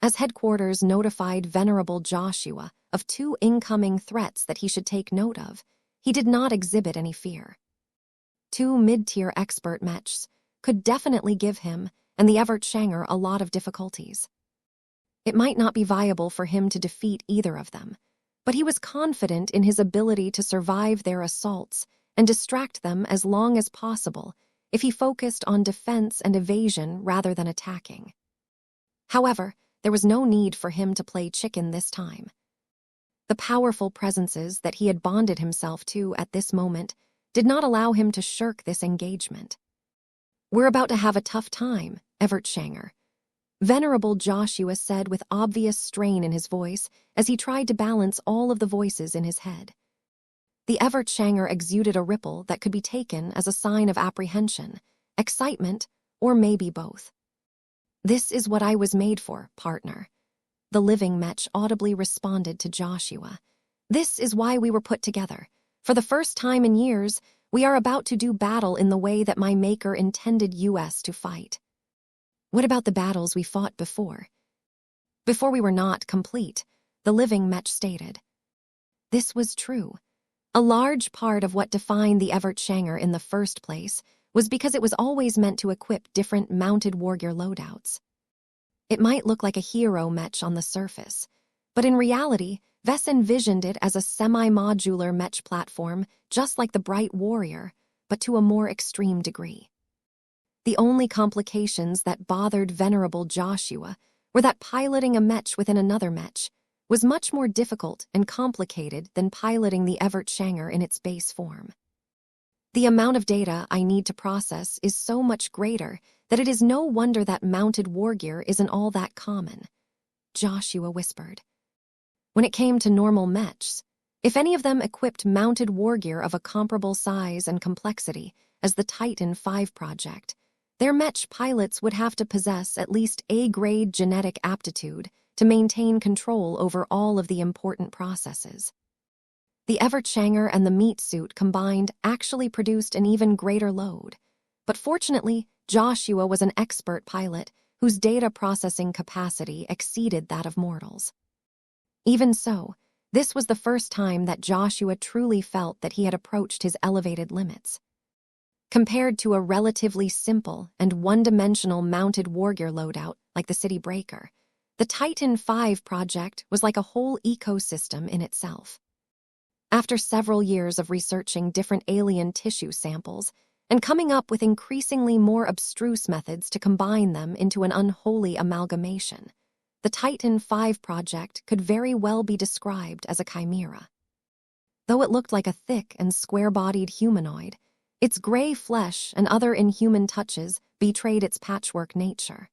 as headquarters notified Venerable Joshua of 2 incoming threats that he should take note of, he did not exhibit any fear. 2 mid-tier expert mechs could definitely give him and the Evertshanger a lot of difficulties. It might not be viable for him to defeat either of them, but he was confident in his ability to survive their assaults and distract them as long as possible if he focused on defense and evasion rather than attacking. However, there was no need for him to play chicken this time. The powerful presences that he had bonded himself to at this moment did not allow him to shirk this engagement. "We're about to have a tough time, Evertshanger," Venerable Joshua said with obvious strain in his voice as he tried to balance all of the voices in his head. The Evertshanger exuded a ripple that could be taken as a sign of apprehension, excitement, or maybe both. "This is what I was made for, partner," the living Mech audibly responded to Joshua. "This is why we were put together. For the first time in years, we are about to do battle in the way that my maker intended us to fight." "What about the battles we fought before?" "Before we were not complete," the living Mech stated. This was true. A large part of what defined the Evertshanger in the first place was because it was always meant to equip different mounted wargear loadouts. It might look like a hero mech on the surface, but in reality, Vess envisioned it as a semi-modular mech platform just like the Bright Warrior, but to a more extreme degree. The only complications that bothered Venerable Joshua were that piloting a mech within another mech was much more difficult and complicated than piloting the Evertshanger in its base form. "The amount of data I need to process is so much greater that it is no wonder that mounted wargear isn't all that common," Joshua whispered. When it came to normal mechs, if any of them equipped mounted wargear of a comparable size and complexity as the Titan V project, their mech pilots would have to possess at least A-grade genetic aptitude to maintain control over all of the important processes. The Evertshanger and the meat suit combined actually produced an even greater load, but fortunately, Joshua was an expert pilot whose data processing capacity exceeded that of mortals. Even so, this was the first time that Joshua truly felt that he had approached his elevated limits. Compared to a relatively simple and one-dimensional mounted wargear loadout like the City Breaker, the Titan V project was like a whole ecosystem in itself. After several years of researching different alien tissue samples and coming up with increasingly more abstruse methods to combine them into an unholy amalgamation, the Titan V project could very well be described as a chimera. Though it looked like a thick and square-bodied humanoid, its gray flesh and other inhuman touches betrayed its patchwork nature.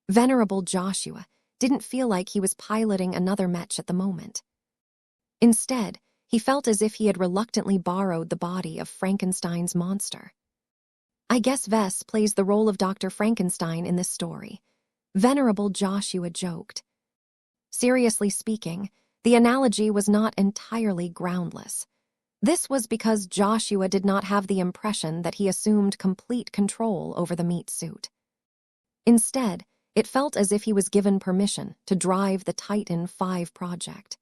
Venerable Joshua didn't feel like he was piloting another mech at the moment. Instead, he felt as if he had reluctantly borrowed the body of Frankenstein's monster. "I guess Vess plays the role of Dr. Frankenstein in this story," Venerable Joshua joked. Seriously speaking, the analogy was not entirely groundless. This was because Joshua did not have the impression that he assumed complete control over the meat suit. Instead, it felt as if he was given permission to drive the Titan V project.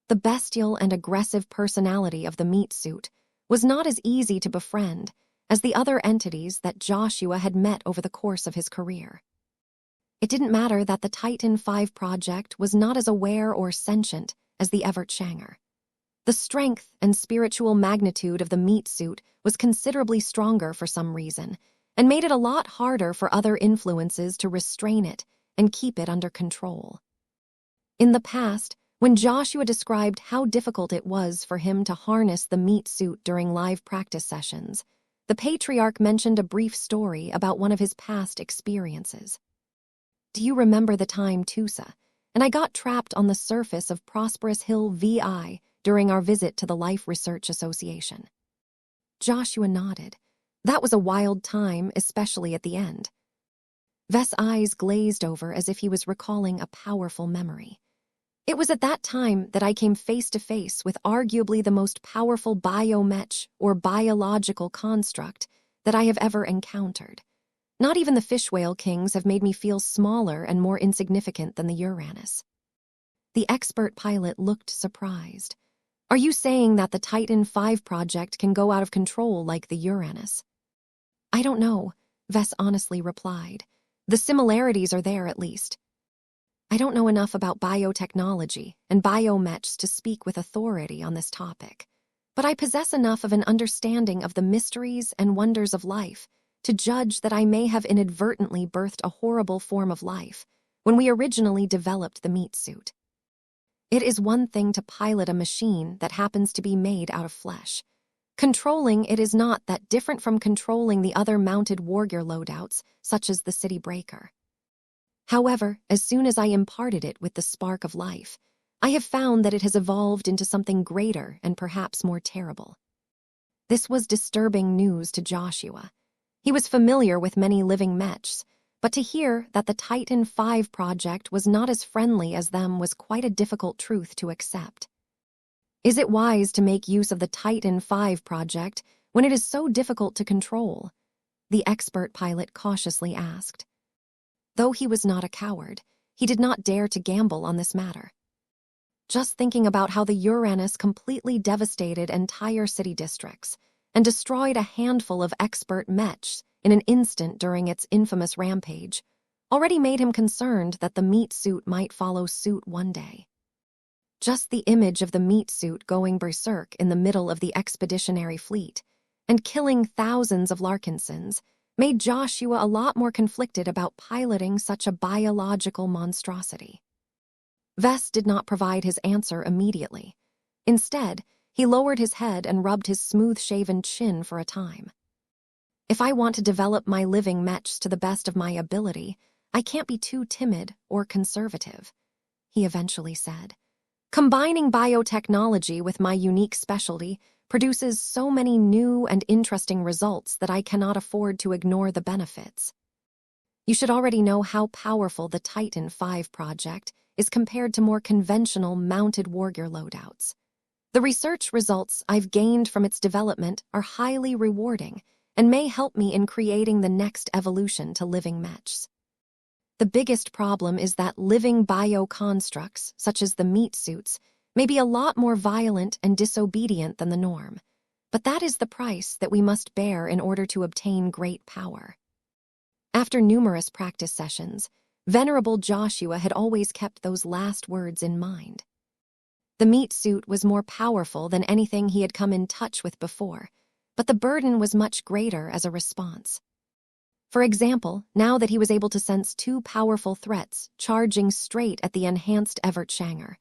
The bestial and aggressive personality of the meat suit was not as easy to befriend as the other entities that Joshua had met over the course of his career. It didn't matter that the Titan V project was not as aware or sentient as the Evertshanger. The strength and spiritual magnitude of the meat suit was considerably stronger for some reason, and made it a lot harder for other influences to restrain it and keep it under control. In the past, when Joshua described how difficult it was for him to harness the meat suit during live practice sessions, the Patriarch mentioned a brief story about one of his past experiences. "Do you remember the time, Tusa, and I got trapped on the surface of Prosperous Hill VI during our visit to the Life Research Association?" Joshua nodded. That was a wild time, especially at the end. Vess' eyes glazed over as if he was recalling a powerful memory. "It was at that time that I came face to face with arguably the most powerful biomech or biological construct that I have ever encountered. Not even the fish whale kings have made me feel smaller and more insignificant than the Uranus. The expert pilot looked surprised. Are you saying that the Titan V project can go out of control like the Uranus? I don't know, Vess honestly replied. The similarities are there at least. I don't know enough about biotechnology and biomechs to speak with authority on this topic, but I possess enough of an understanding of the mysteries and wonders of life to judge that I may have inadvertently birthed a horrible form of life when we originally developed the meat suit. It is one thing to pilot a machine that happens to be made out of flesh. Controlling it is not that different from controlling the other mounted wargear loadouts, such as the City Breaker. However, as soon as I imparted it with the spark of life, I have found that it has evolved into something greater and perhaps more terrible. This was disturbing news to Joshua. He was familiar with many living mechs, but to hear that the Titan V project was not as friendly as them was quite a difficult truth to accept. Is it wise to make use of the Titan V project when it is so difficult to control? The expert pilot cautiously asked. Though he was not a coward, he did not dare to gamble on this matter. Just thinking about how the Uranus completely devastated entire city districts and destroyed a handful of expert mechs in an instant during its infamous rampage already made him concerned that the meat suit might follow suit one day. Just the image of the meat suit going berserk in the middle of the expeditionary fleet and killing thousands of Larkinsons made Joshua a lot more conflicted about piloting such a biological monstrosity. Vess did not provide his answer immediately. Instead, he lowered his head and rubbed his smooth-shaven chin for a time. If I want to develop my living mechs to the best of my ability, I can't be too timid or conservative, he eventually said. Combining biotechnology with my unique specialty produces so many new and interesting results that I cannot afford to ignore the benefits. You should already know how powerful the Titan V project is compared to more conventional mounted wargear loadouts. The research results I've gained from its development are highly rewarding and may help me in creating the next evolution to living mechs. The biggest problem is that living bioconstructs, such as the meat suits, may be a lot more violent and disobedient than the norm, but that is the price that we must bear in order to obtain great power. After numerous practice sessions, Venerable Joshua had always kept those last words in mind. The meat suit was more powerful than anything he had come in touch with before, but the burden was much greater as a response. For example, now that he was able to sense two powerful threats charging straight at the enhanced Evertshanger,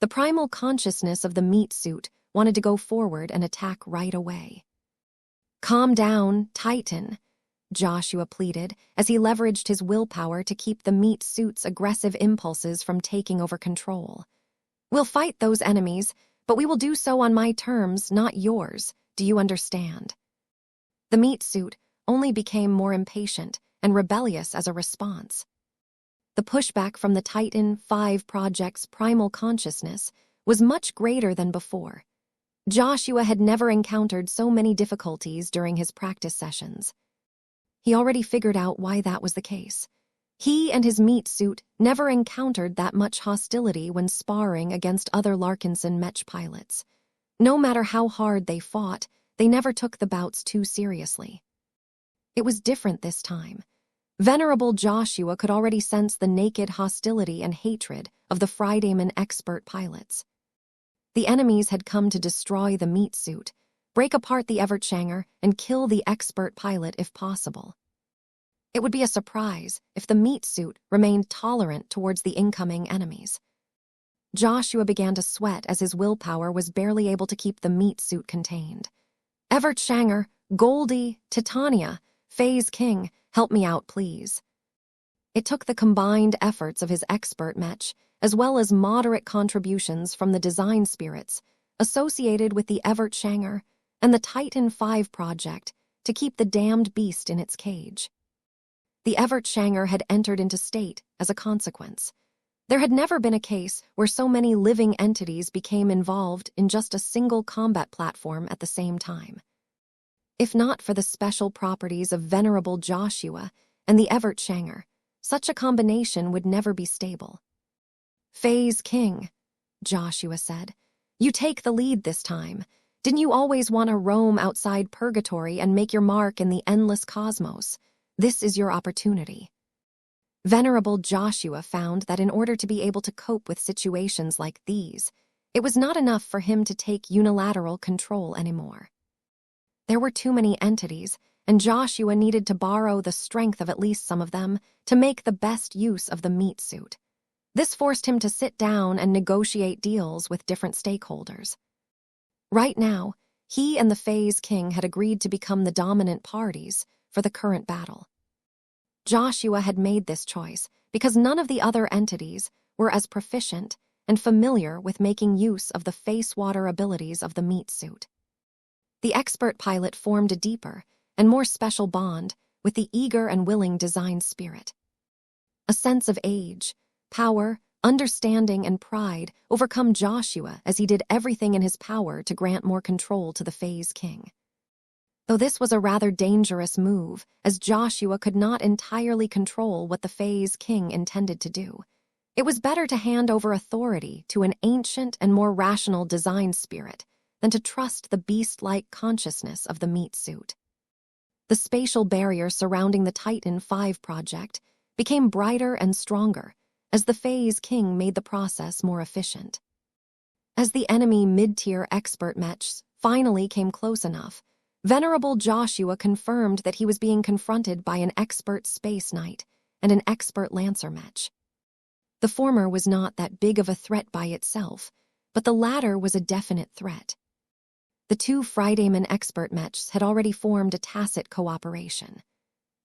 the primal consciousness of the meat suit wanted to go forward and attack right away. Calm down, Titan, Joshua pleaded as he leveraged his willpower to keep the meat suit's aggressive impulses from taking over control. We'll fight those enemies, but we will do so on my terms, not yours. Do you understand? The meat suit only became more impatient and rebellious as a response. The pushback from the Titan V project's primal consciousness was much greater than before. Joshua had never encountered so many difficulties during his practice sessions. He already figured out why that was the case. He and his meat suit never encountered that much hostility when sparring against other Larkinson Mech pilots. No matter how hard they fought, they never took the bouts too seriously. It was different this time. Venerable Joshua could already sense the naked hostility and hatred of the Fridayman expert pilots. The enemies had come to destroy the meat suit, break apart the Evertshanger, and kill the expert pilot if possible. It would be a surprise if the meat suit remained tolerant towards the incoming enemies. Joshua began to sweat as his willpower was barely able to keep the meat suit contained. Evertshanger, Goldie, Titania, Faze King, help me out, please. It took the combined efforts of his expert mech, as well as moderate contributions from the design spirits associated with the Evertshanger and the Titan V project to keep the damned beast in its cage. The Evertshanger had entered into state as a consequence. There had never been a case where so many living entities became involved in just a single combat platform at the same time. If not for the special properties of Venerable Joshua and the Evert Shanger. Such a combination would never be stable. "Phase King," Joshua said. "You take the lead this time. Didn't you always want to roam outside purgatory and make your mark in the endless cosmos? This is your opportunity." Venerable Joshua found that in order to be able to cope with situations like these, it was not enough for him to take unilateral control anymore. There were too many entities, and Joshua needed to borrow the strength of at least some of them to make the best use of the meat suit. This forced him to sit down and negotiate deals with different stakeholders. Right now, he and the Phase King had agreed to become the dominant parties for the current battle. Joshua had made this choice because none of the other entities were as proficient and familiar with making use of the face water abilities of the meat suit. The expert pilot formed a deeper and more special bond with the eager and willing design spirit. A sense of age, power, understanding, and pride overcome Joshua as he did everything in his power to grant more control to the Phase King. Though this was a rather dangerous move, as Joshua could not entirely control what the Phase King intended to do, it was better to hand over authority to an ancient and more rational design spirit than to trust the beast-like consciousness of the meat suit. The spatial barrier surrounding the Titan V project became brighter and stronger as the Phase King made the process more efficient. As the enemy mid-tier expert mechs finally came close enough, Venerable Joshua confirmed that he was being confronted by an expert space knight and an expert lancer mech. The former was not that big of a threat by itself, but the latter was a definite threat. The two Fridayman expert mechs had already formed a tacit cooperation.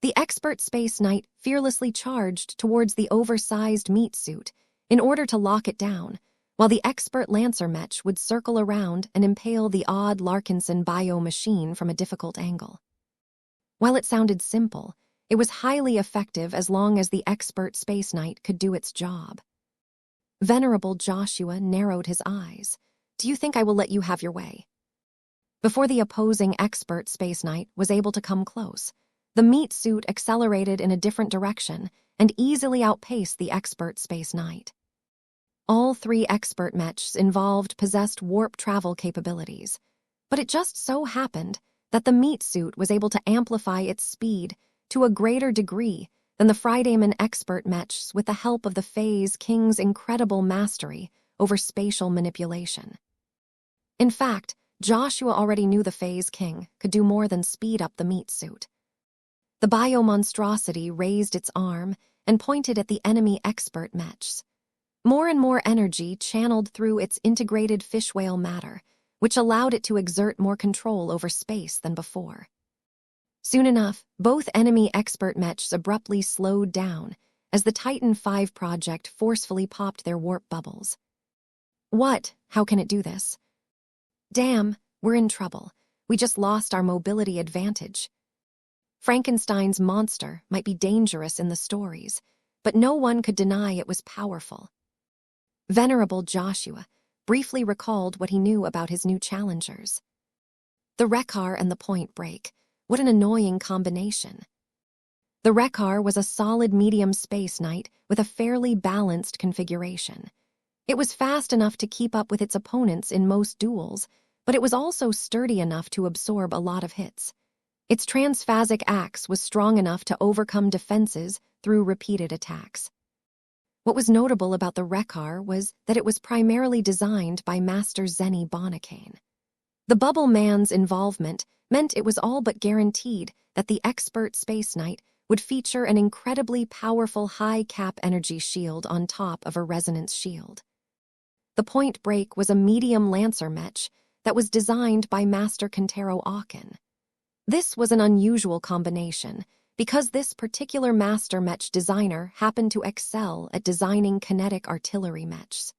The expert space knight fearlessly charged towards the oversized meat suit in order to lock it down, while the expert lancer mech would circle around and impale the odd Larkinson bio machine from a difficult angle. While it sounded simple, it was highly effective as long as the expert space knight could do its job. Venerable Joshua narrowed his eyes. "Do you think I will let you have your way?" Before the opposing expert space knight was able to come close, the meat suit accelerated in a different direction and easily outpaced the expert space knight. All three expert mechs involved possessed warp travel capabilities, but it just so happened that the meat suit was able to amplify its speed to a greater degree than the Fridayman expert mechs with the help of the Phase King's incredible mastery over spatial manipulation. In fact, Joshua already knew the Phase King could do more than speed up the meat suit. The bio-monstrosity raised its arm and pointed at the enemy expert mechs. More and more energy channeled through its integrated fish whale matter, which allowed it to exert more control over space than before. Soon enough, both enemy expert mechs abruptly slowed down as the Titan V project forcefully popped their warp bubbles. "What? How can it do this? Damn, we're in trouble. We just lost our mobility advantage." Frankenstein's monster might be dangerous in the stories, but no one could deny it was powerful. Venerable Joshua briefly recalled what he knew about his new challengers. The Wreckar and the Point Break. What an annoying combination. The Wreckar was a solid medium space knight with a fairly balanced configuration. It was fast enough to keep up with its opponents in most duels, but it was also sturdy enough to absorb a lot of hits. Its transphasic axe was strong enough to overcome defenses through repeated attacks. What was notable about the Wreckar was that it was primarily designed by Master Zenny Bonacane. The Bubble Man's involvement meant it was all but guaranteed that the expert space knight would feature an incredibly powerful high-cap energy shield on top of a resonance shield. The Point Break was a medium lancer mech that was designed by Master Kentaro Akin. This was an unusual combination because this particular master mech designer happened to excel at designing kinetic artillery mechs.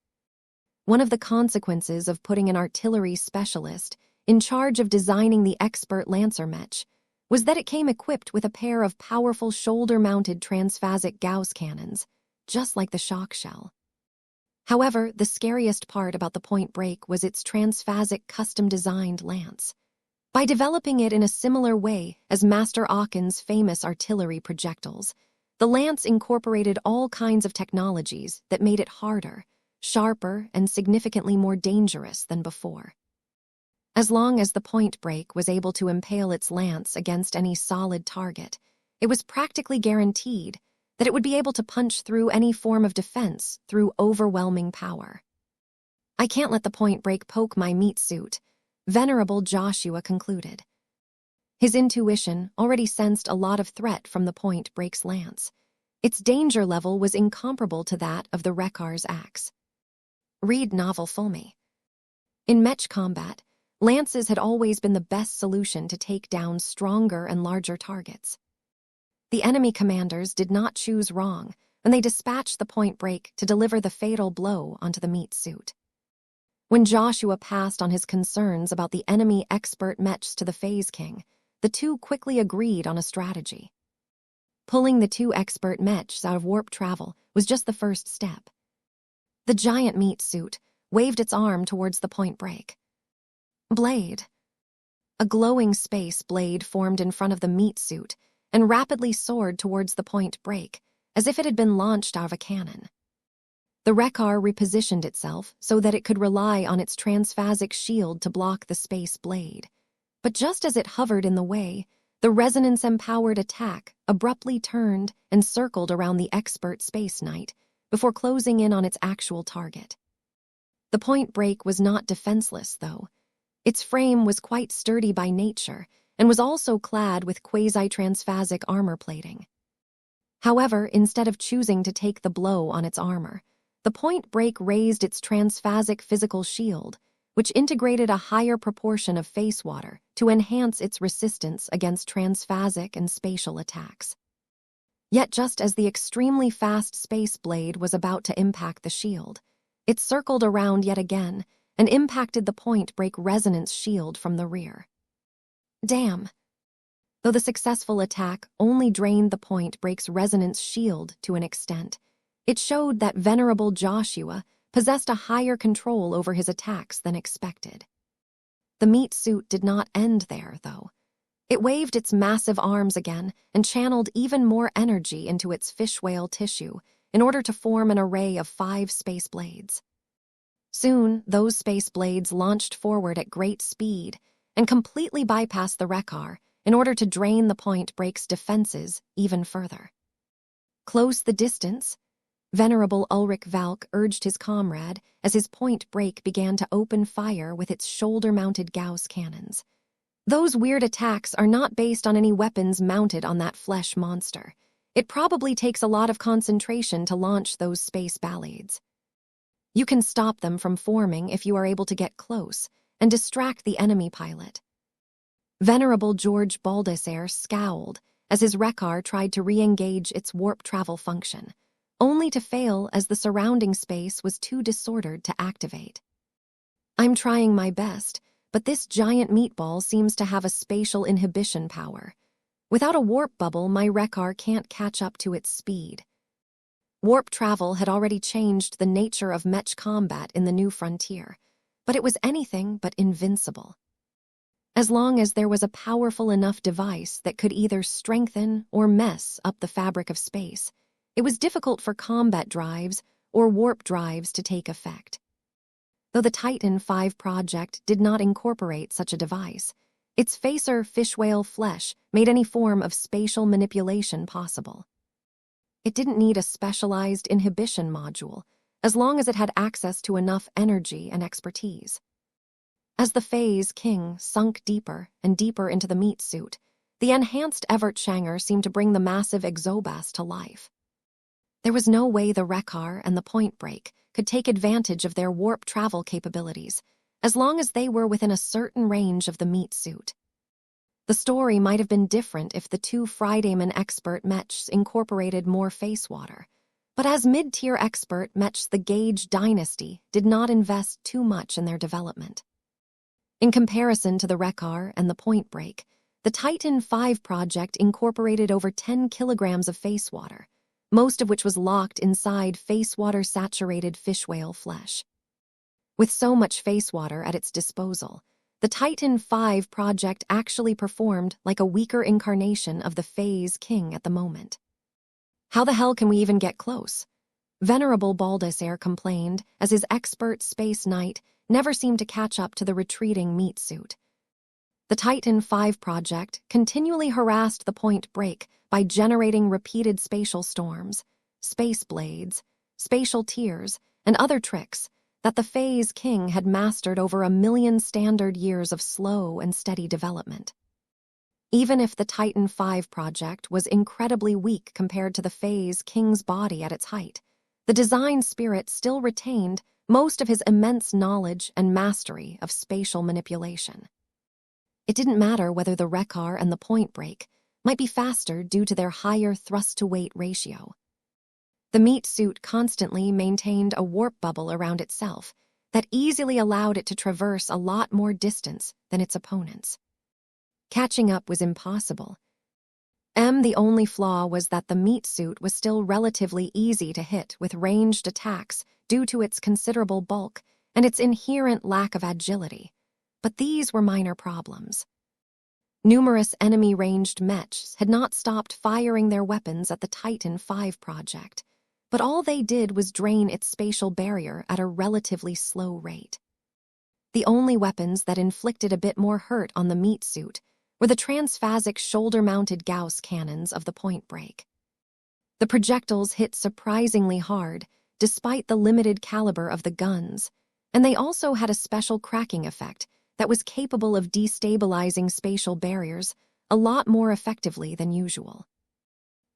One of the consequences of putting an artillery specialist in charge of designing the expert lancer mech was that it came equipped with a pair of powerful shoulder-mounted transphasic Gauss cannons, just like the shock shell. However, the scariest part about the Point Break was its transphasic custom-designed lance. By developing it in a similar way as Master Aaken's famous artillery projectiles, the lance incorporated all kinds of technologies that made it harder, sharper, and significantly more dangerous than before. As long as the point break was able to impale its lance against any solid target, it was practically guaranteed that it would be able to punch through any form of defense through overwhelming power. "I can't let the point break poke my meat suit," Venerable Joshua concluded. His intuition already sensed a lot of threat from the point break's lance. Its danger level was incomparable to that of the Rekar's axe. Read novel Fulme. In Mech combat, lances had always been the best solution to take down stronger and larger targets. The enemy commanders did not choose wrong when they dispatched the point break to deliver the fatal blow onto the meat suit. When Joshua passed on his concerns about the enemy expert Mechs to the Phase King, the two quickly agreed on a strategy. Pulling the two expert Mechs out of warp travel was just the first step. The giant meat suit waved its arm towards the point break. Blade. A glowing space blade formed in front of the meat suit and rapidly soared towards the point break, as if it had been launched out of a cannon. The Rekar repositioned itself so that it could rely on its transphasic shield to block the space blade. But just as it hovered in the way, the resonance-empowered attack abruptly turned and circled around the expert Space Knight before closing in on its actual target. The point break was not defenseless, though. Its frame was quite sturdy by nature and was also clad with quasi-transphasic armor plating. However, instead of choosing to take the blow on its armor, the point break raised its transphasic physical shield, which integrated a higher proportion of face water to enhance its resistance against transphasic and spatial attacks. Yet just as the extremely fast space blade was about to impact the shield, it circled around yet again and impacted the point break resonance shield from the rear. Damn! Though the successful attack only drained the point break's resonance shield to an extent, it showed that Venerable Joshua possessed a higher control over his attacks than expected. The meat suit did not end there, though. It waved its massive arms again and channeled even more energy into its fish whale tissue in order to form an array of 5 space blades. Soon, those space blades launched forward at great speed and completely bypassed the Rekar in order to drain the point break's defenses even further. Close the distance, Venerable Ulrich Valk urged his comrade as his point break began to open fire with its shoulder-mounted Gauss cannons. Those weird attacks are not based on any weapons mounted on that flesh monster. It probably takes a lot of concentration to launch those space ballades. You can stop them from forming if you are able to get close and distract the enemy pilot. Venerable George Baldassare scowled as his Rekar tried to re-engage its warp travel function, only to fail as the surrounding space was too disordered to activate. "I'm trying my best, but this giant meatball seems to have a spatial inhibition power. Without a warp bubble, my Rekar can't catch up to its speed." Warp travel had already changed the nature of Mech combat in the new frontier, but it was anything but invincible. As long as there was a powerful enough device that could either strengthen or mess up the fabric of space, it was difficult for combat drives or warp drives to take effect. Though the Titan V project did not incorporate such a device, its facer fish whale flesh made any form of spatial manipulation possible. It didn't need a specialized inhibition module, as long as it had access to enough energy and expertise. As the Phase King sunk deeper and deeper into the meat suit, the enhanced Evertshanger seemed to bring the massive Exobas to life. There was no way the Rekar and the point break could take advantage of their warp travel capabilities, as long as they were within a certain range of the meat suit. The story might have been different if the two Fridayman expert Mechs incorporated more face water, but as mid-tier expert Mechs, the Gage dynasty did not invest too much in their development. In comparison to the Rekar and the point break, the Titan V project incorporated over 10 kilograms of face water, most of which was locked inside face water-saturated fish whale flesh. With so much face water at its disposal, the Titan V project actually performed like a weaker incarnation of the Phase King at the moment. How the hell can we even get close? Venerable Baldassare complained as his expert space knight never seemed to catch up to the retreating meat suit. The Titan V project continually harassed the Point Break by generating repeated spatial storms, space blades, spatial tears, and other tricks that the Phase King had mastered over 1,000,000 standard years of slow and steady development. Even if the Titan V project was incredibly weak compared to the Phase King's body at its height, the design spirit still retained most of his immense knowledge and mastery of spatial manipulation. It didn't matter whether the Wreckar and the Point Break might be faster due to their higher thrust-to-weight ratio. The meat suit constantly maintained a warp bubble around itself that easily allowed it to traverse a lot more distance than its opponents. Catching up was impossible. The only flaw was that the meat suit was still relatively easy to hit with ranged attacks due to its considerable bulk and its inherent lack of agility. But these were minor problems. Numerous enemy-ranged mechs had not stopped firing their weapons at the Titan V project, but all they did was drain its spatial barrier at a relatively slow rate. The only weapons that inflicted a bit more hurt on the meat suit were the transphasic shoulder-mounted Gauss cannons of the Point Break. The projectiles hit surprisingly hard, despite the limited caliber of the guns, and they also had a special cracking effect that was capable of destabilizing spatial barriers a lot more effectively than usual.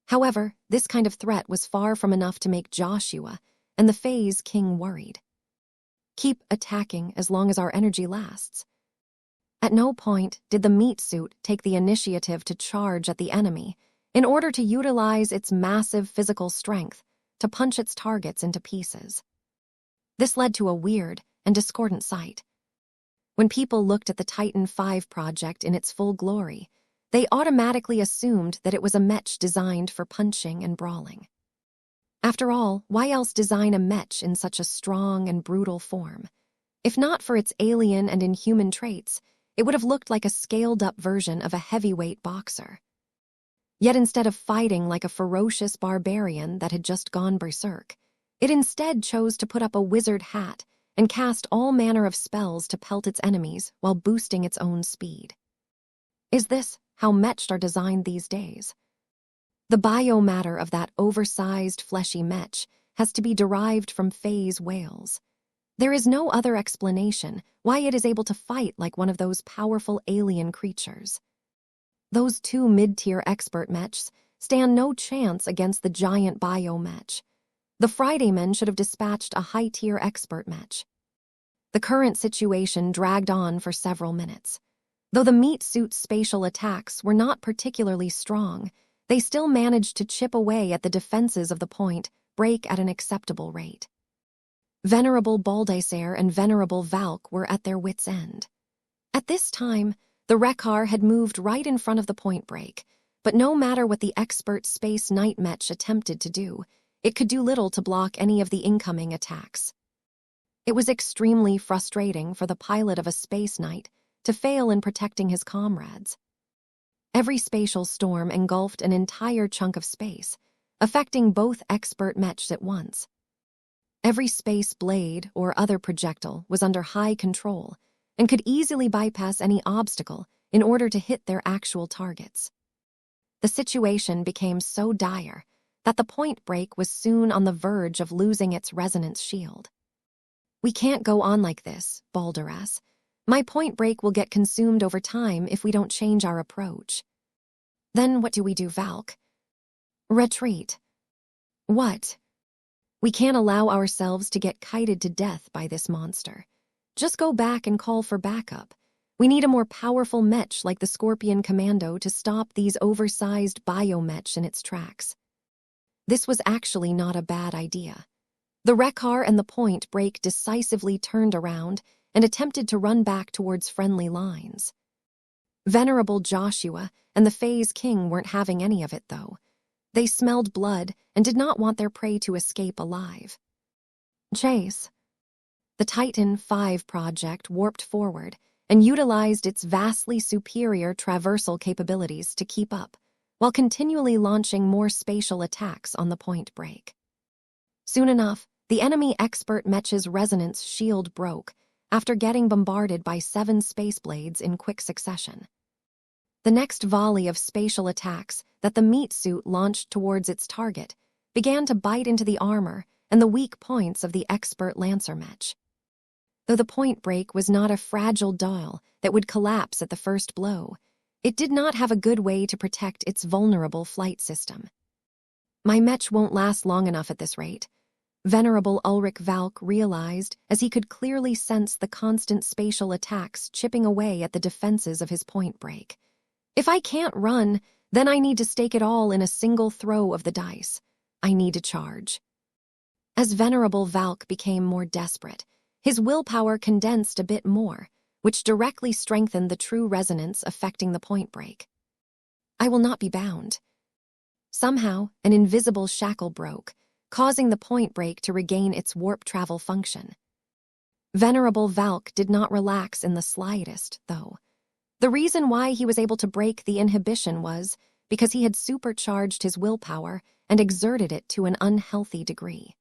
However, this kind of threat was far from enough to make Joshua and the Phase King worried. Keep attacking as long as our energy lasts. At no point did the meat suit take the initiative to charge at the enemy in order to utilize its massive physical strength to punch its targets into pieces. This led to a weird and discordant sight. When people looked at the Titan V project in its full glory, they automatically assumed that it was a mech designed for punching and brawling. After all, why else design a mech in such a strong and brutal form? If not for its alien and inhuman traits, it would have looked like a scaled-up version of a heavyweight boxer. Yet instead of fighting like a ferocious barbarian that had just gone berserk, it instead chose to put up a wizard hat and cast all manner of spells to pelt its enemies while boosting its own speed. Is this how mechs are designed these days? The biomatter of that oversized fleshy mech has to be derived from phase whales. There is no other explanation why it is able to fight like one of those powerful alien creatures. Those two mid-tier expert mechs stand no chance against the giant bio-mech. The Friday men should have dispatched a high-tier expert mech. The current situation dragged on for several minutes. Though the meat suit's spatial attacks were not particularly strong, they still managed to chip away at the defenses of the Point Break at an acceptable rate. Venerable Baldassare and Venerable Valk were at their wits' end. At this time, the Wreckar had moved right in front of the Point Break, but no matter what the expert space night mech attempted to do, it could do little to block any of the incoming attacks. It was extremely frustrating for the pilot of a space knight to fail in protecting his comrades. Every spatial storm engulfed an entire chunk of space, affecting both expert mechs at once. Every space blade or other projectile was under high control and could easily bypass any obstacle in order to hit their actual targets. The situation became so dire that the Point Break was soon on the verge of losing its resonance shield. "We can't go on like this, Baldaras. My Point Break will get consumed over time if we don't change our approach." "Then what do we do, Valk?" "Retreat." "What?" "We can't allow ourselves to get kited to death by this monster. Just go back and call for backup. We need a more powerful mech like the Scorpion Commando to stop these oversized biomechs in its tracks." This was actually not a bad idea. The Wreckar and the Point Break decisively turned around and attempted to run back towards friendly lines. Venerable Joshua and the Phase King weren't having any of it, though. They smelled blood and did not want their prey to escape alive. Chase. The Titan V project warped forward and utilized its vastly superior traversal capabilities to keep up, while continually launching more spatial attacks on the Point Break. Soon enough, the enemy expert Mech's resonance shield broke after getting bombarded by 7 space blades in quick succession. The next volley of spatial attacks that the meat suit launched towards its target began to bite into the armor and the weak points of the expert Lancer Mech. Though the Point Break was not a fragile doll that would collapse at the first blow, it did not have a good way to protect its vulnerable flight system. "My Mech won't last long enough at this rate," Venerable Ulrich Valk realized as he could clearly sense the constant spatial attacks chipping away at the defenses of his Point Break. "If I can't run, then I need to stake it all in a single throw of the dice. I need to charge." As Venerable Valk became more desperate, his willpower condensed a bit more, which directly strengthened the true resonance affecting the Point Break. "I will not be bound." Somehow, an invisible shackle broke, causing the Point Break to regain its warp travel function. Venerable Valk did not relax in the slightest, though. The reason why he was able to break the inhibition was because he had supercharged his willpower and exerted it to an unhealthy degree.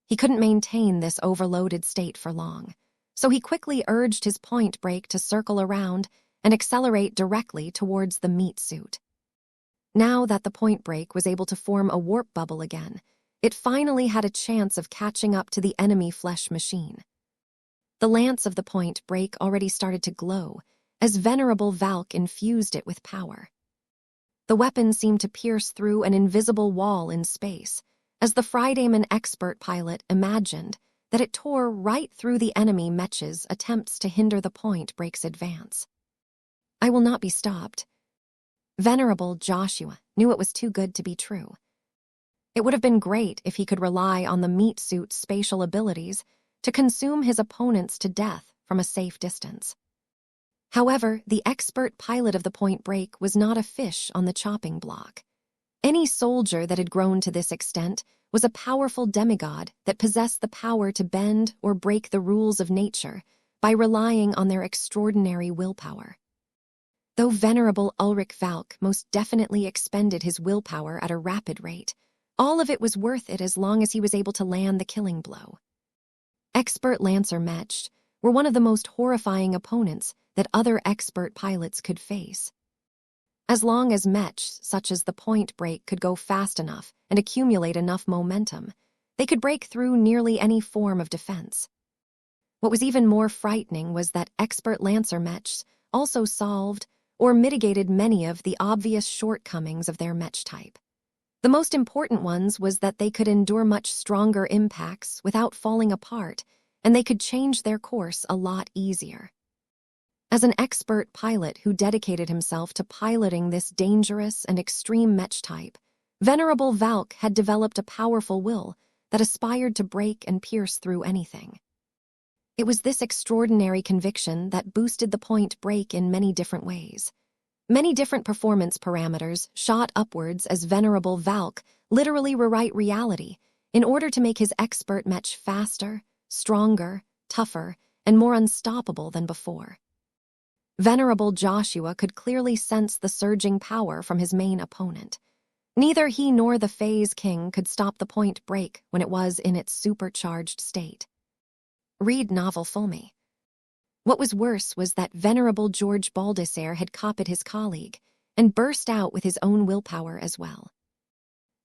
He couldn't maintain this overloaded state for long, so he quickly urged his Point Break to circle around and accelerate directly towards the meat suit. Now that the Point Break was able to form a warp bubble again, it finally had a chance of catching up to the enemy flesh machine. The lance of the Point Break already started to glow as Venerable Valk infused it with power. The weapon seemed to pierce through an invisible wall in space, as the Freidaman expert pilot imagined that it tore right through the enemy Mech's attempts to hinder the Point Break's advance. "I will not be stopped." Venerable Joshua knew it was too good to be true. It would have been great if he could rely on the meat suit's spatial abilities to consume his opponents to death from a safe distance. However, the expert pilot of the Point Break was not a fish on the chopping block. Any soldier that had grown to this extent was a powerful demigod that possessed the power to bend or break the rules of nature by relying on their extraordinary willpower. Though Venerable Ulrich Valk most definitely expended his willpower at a rapid rate, all of it was worth it as long as he was able to land the killing blow. Expert Lancer Mech were one of the most horrifying opponents that other expert pilots could face. As long as Mech, such as the Point Break, could go fast enough and accumulate enough momentum, they could break through nearly any form of defense. What was even more frightening was that expert Lancer Mech also solved or mitigated many of the obvious shortcomings of their Mech type. The most important ones was that they could endure much stronger impacts without falling apart, and they could change their course a lot easier. As an expert pilot who dedicated himself to piloting this dangerous and extreme Mech type, Venerable Valk had developed a powerful will that aspired to break and pierce through anything. It was this extraordinary conviction that boosted the Point Break in many different ways. Many different performance parameters shot upwards as Venerable Valk literally rewrite reality in order to make his expert Mech faster, stronger, tougher, and more unstoppable than before. Venerable Joshua could clearly sense the surging power from his main opponent. Neither he nor the Phase King could stop the Point Break when it was in its supercharged state. Read novel Fulmy. What was worse was that Venerable George Baldassare had copied his colleague and burst out with his own willpower as well.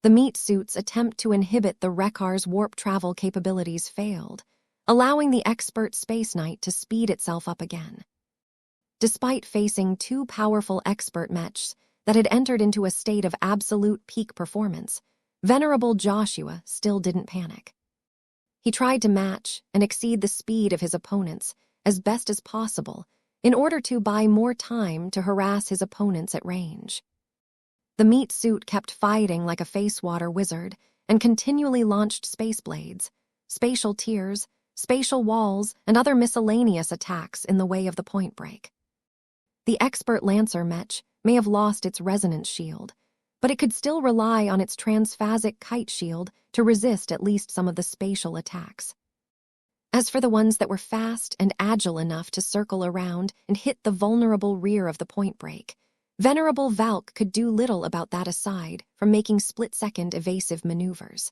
The meat suit's attempt to inhibit the Wreckar's warp travel capabilities failed, allowing the expert Space Knight to speed itself up again. Despite facing 2 powerful expert Mechs that had entered into a state of absolute peak performance, Venerable Joshua still didn't panic. He tried to match and exceed the speed of his opponents as best as possible in order to buy more time to harass his opponents at range. The meat suit kept fighting like a face-water wizard and continually launched space blades, spatial tears, spatial walls, and other miscellaneous attacks in the way of the Point Break. The expert Lancer Mech may have lost its resonance shield, but it could still rely on its transphasic kite shield to resist at least some of the spatial attacks. As for the ones that were fast and agile enough to circle around and hit the vulnerable rear of the point break, Venerable Valk could do little about that aside from making split-second evasive maneuvers.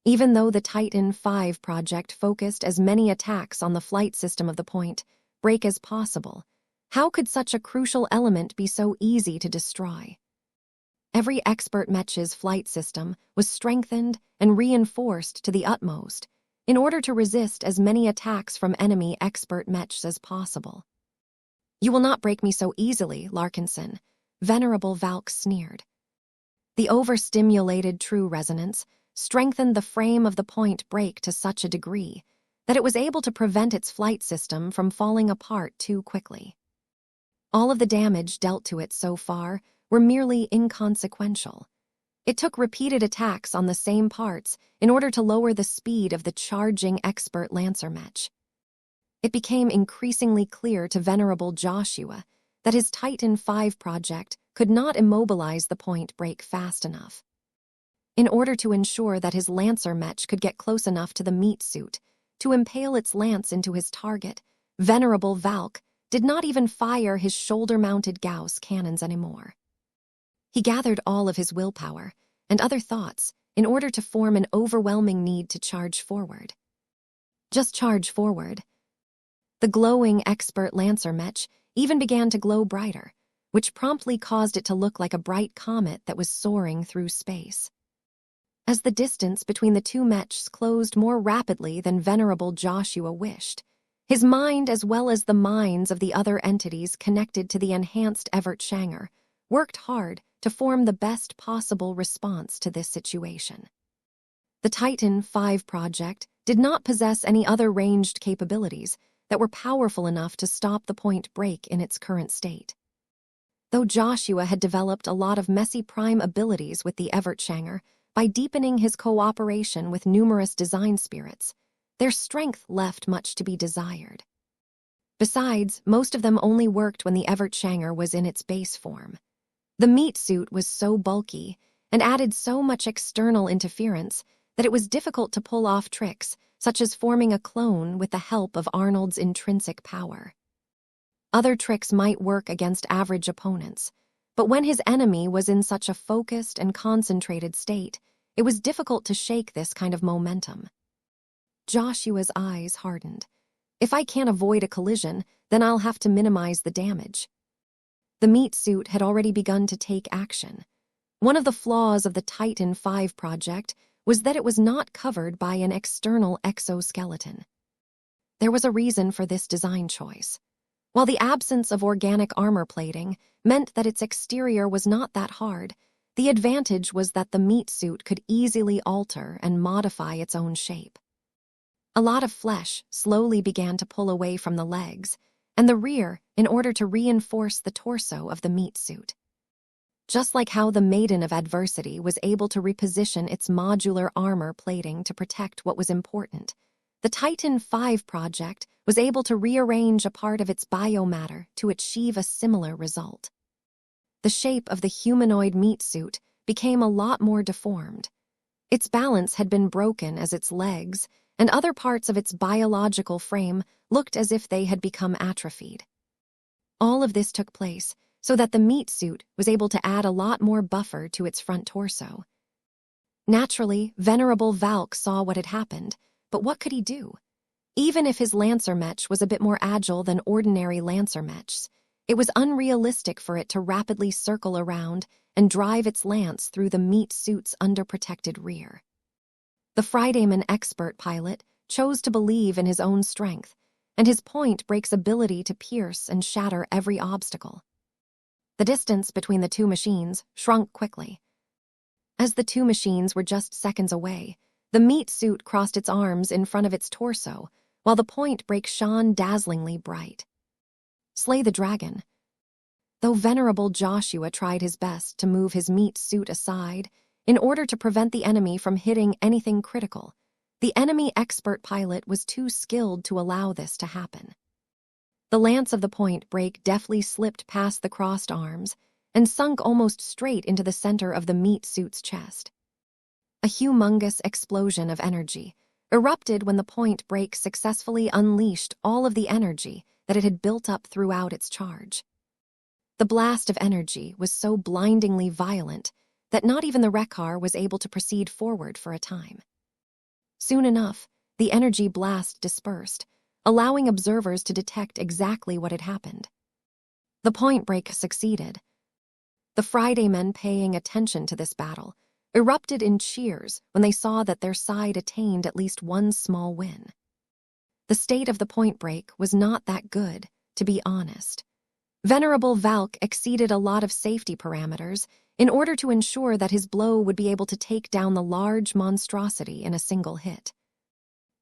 Even though the Titan V project focused as many attacks on the flight system of the point break as possible, how could such a crucial element be so easy to destroy? Every expert Mech's flight system was strengthened and reinforced to the utmost in order to resist as many attacks from enemy expert Mechs as possible. "You will not break me so easily, Larkinson," Venerable Valk sneered. The overstimulated true resonance strengthened the frame of the point break to such a degree that it was able to prevent its flight system from falling apart too quickly. All of the damage dealt to it so far were merely inconsequential. It took repeated attacks on the same parts in order to lower the speed of the charging expert Lancer Mech. It became increasingly clear to Venerable Joshua that his Titan V project could not immobilize the point break fast enough. In order to ensure that his Lancer Mech could get close enough to the meat suit to impale its lance into his target, Venerable Valk did not even fire his shoulder-mounted Gauss cannons anymore. He gathered all of his willpower and other thoughts in order to form an overwhelming need to charge forward. Just charge forward. The glowing expert Lancer Mech even began to glow brighter, which promptly caused it to look like a bright comet that was soaring through space. As the distance between the two Mechs closed more rapidly than Venerable Joshua wished, his mind as well as the minds of the other entities connected to the enhanced Everett Shanger worked hard to form the best possible response to this situation. The Titan V project did not possess any other ranged capabilities that were powerful enough to stop the point break in its current state. Though Joshua had developed a lot of messy prime abilities with the Everett Shanger by deepening his cooperation with numerous design spirits, their strength left much to be desired. Besides, most of them only worked when the Everett Shanger was in its base form. The meat suit was so bulky and added so much external interference that it was difficult to pull off tricks such as forming a clone with the help of Arnold's intrinsic power. Other tricks might work against average opponents, but when his enemy was in such a focused and concentrated state, it was difficult to shake this kind of momentum. Joshua's eyes hardened. If I can't avoid a collision, then I'll have to minimize the damage. The meat suit had already begun to take action. One of the flaws of the Titan V project was that it was not covered by an external exoskeleton. There was a reason for this design choice. While the absence of organic armor plating meant that its exterior was not that hard, the advantage was that the meat suit could easily alter and modify its own shape. A lot of flesh slowly began to pull away from the legs and the rear in order to reinforce the torso of the meat suit. Just like how the Maiden of Adversity was able to reposition its modular armor plating to protect what was important, the Titan V project was able to rearrange a part of its biomatter to achieve a similar result. The shape of the humanoid meat suit became a lot more deformed. Its balance had been broken as its legs and other parts of its biological frame looked as if they had become atrophied. All of this took place so that the meat suit was able to add a lot more buffer to its front torso. Naturally, Venerable Valk saw what had happened, but what could he do? Even if his Lancer Mech was a bit more agile than ordinary Lancer Mechs, it was unrealistic for it to rapidly circle around and drive its lance through the meat suit's underprotected rear. The Fridayman expert pilot chose to believe in his own strength, and his point break's ability to pierce and shatter every obstacle. The distance between the two machines shrunk quickly. As the two machines were just seconds away, the meat suit crossed its arms in front of its torso, while the point break shone dazzlingly bright. Slay the dragon. Though Venerable Joshua tried his best to move his meat suit aside in order to prevent the enemy from hitting anything critical, the enemy expert pilot was too skilled to allow this to happen. The lance of the point break deftly slipped past the crossed arms and sunk almost straight into the center of the meat suit's chest. A humongous explosion of energy erupted when the point break successfully unleashed all of the energy that it had built up throughout its charge. The blast of energy was so blindingly violent that not even the Rekar was able to proceed forward for a time. Soon enough, the energy blast dispersed, allowing observers to detect exactly what had happened. The point break succeeded. The Friday men paying attention to this battle erupted in cheers when they saw that their side attained at least one small win. The state of the point break was not that good, to be honest. Venerable Valk exceeded a lot of safety parameters in order to ensure that his blow would be able to take down the large monstrosity in a single hit.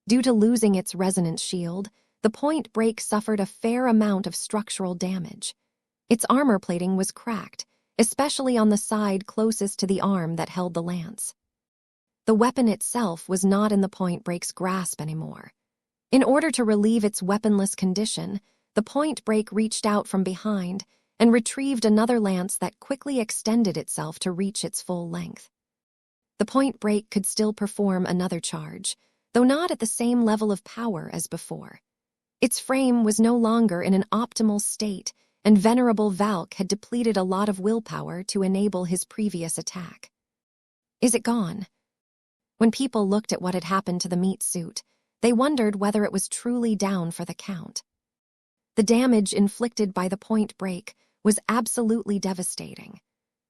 Due to losing its resonance shield, the point break suffered a fair amount of structural damage. Its armor plating was cracked, especially on the side closest to the arm that held the lance. The weapon itself was not in the point break's grasp anymore. In order to relieve its weaponless condition, the point break reached out from behind and retrieved another lance that quickly extended itself to reach its full length. The point break could still perform another charge, though not at the same level of power as before. Its frame was no longer in an optimal state, and Venerable Valk had depleted a lot of willpower to enable his previous attack. Is it gone? When people looked at what had happened to the meat suit, they wondered whether it was truly down for the count. The damage inflicted by the point break was absolutely devastating.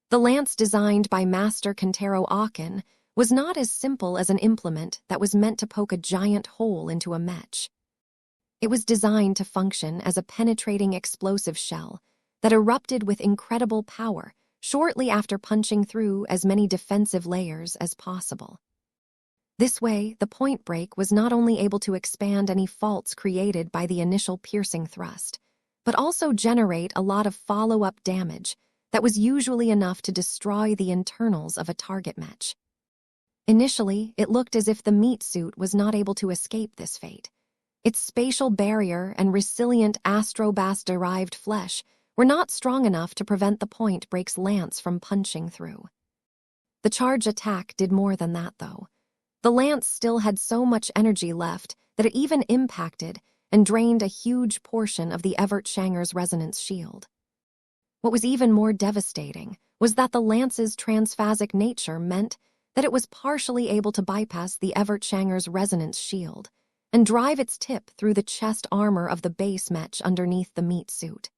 The lance designed by Master Kentaro Akin was not as simple as an implement that was meant to poke a giant hole into a mech. It was designed to function as a penetrating explosive shell that erupted with incredible power shortly after punching through as many defensive layers as possible. This way, the point break was not only able to expand any faults created by the initial piercing thrust, but also generate a lot of follow-up damage that was usually enough to destroy the internals of a target mech. Initially, it looked as if the meat suit was not able to escape this fate. Its spatial barrier and resilient astrobast-derived flesh were not strong enough to prevent the point break's lance from punching through. The charge attack did more than that, though. The lance still had so much energy left that it even impacted and drained a huge portion of the Evertshanger's resonance shield. What was even more devastating was that the lance's transphasic nature meant that it was partially able to bypass the Evertshanger's resonance shield and drive its tip through the chest armor of the base mech underneath the meat suit.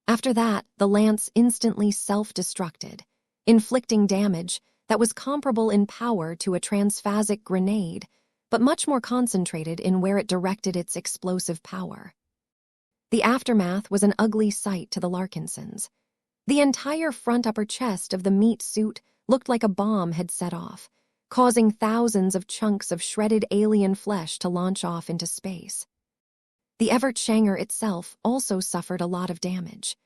After that, the lance instantly self-destructed, inflicting damage that was comparable in power to a transphasic grenade, but much more concentrated in where it directed its explosive power. The aftermath was an ugly sight to the Larkinsons. The entire front upper chest of the meat suit looked like a bomb had set off, causing thousands of chunks of shredded alien flesh to launch off into space. The Evertshanger itself also suffered a lot of damage.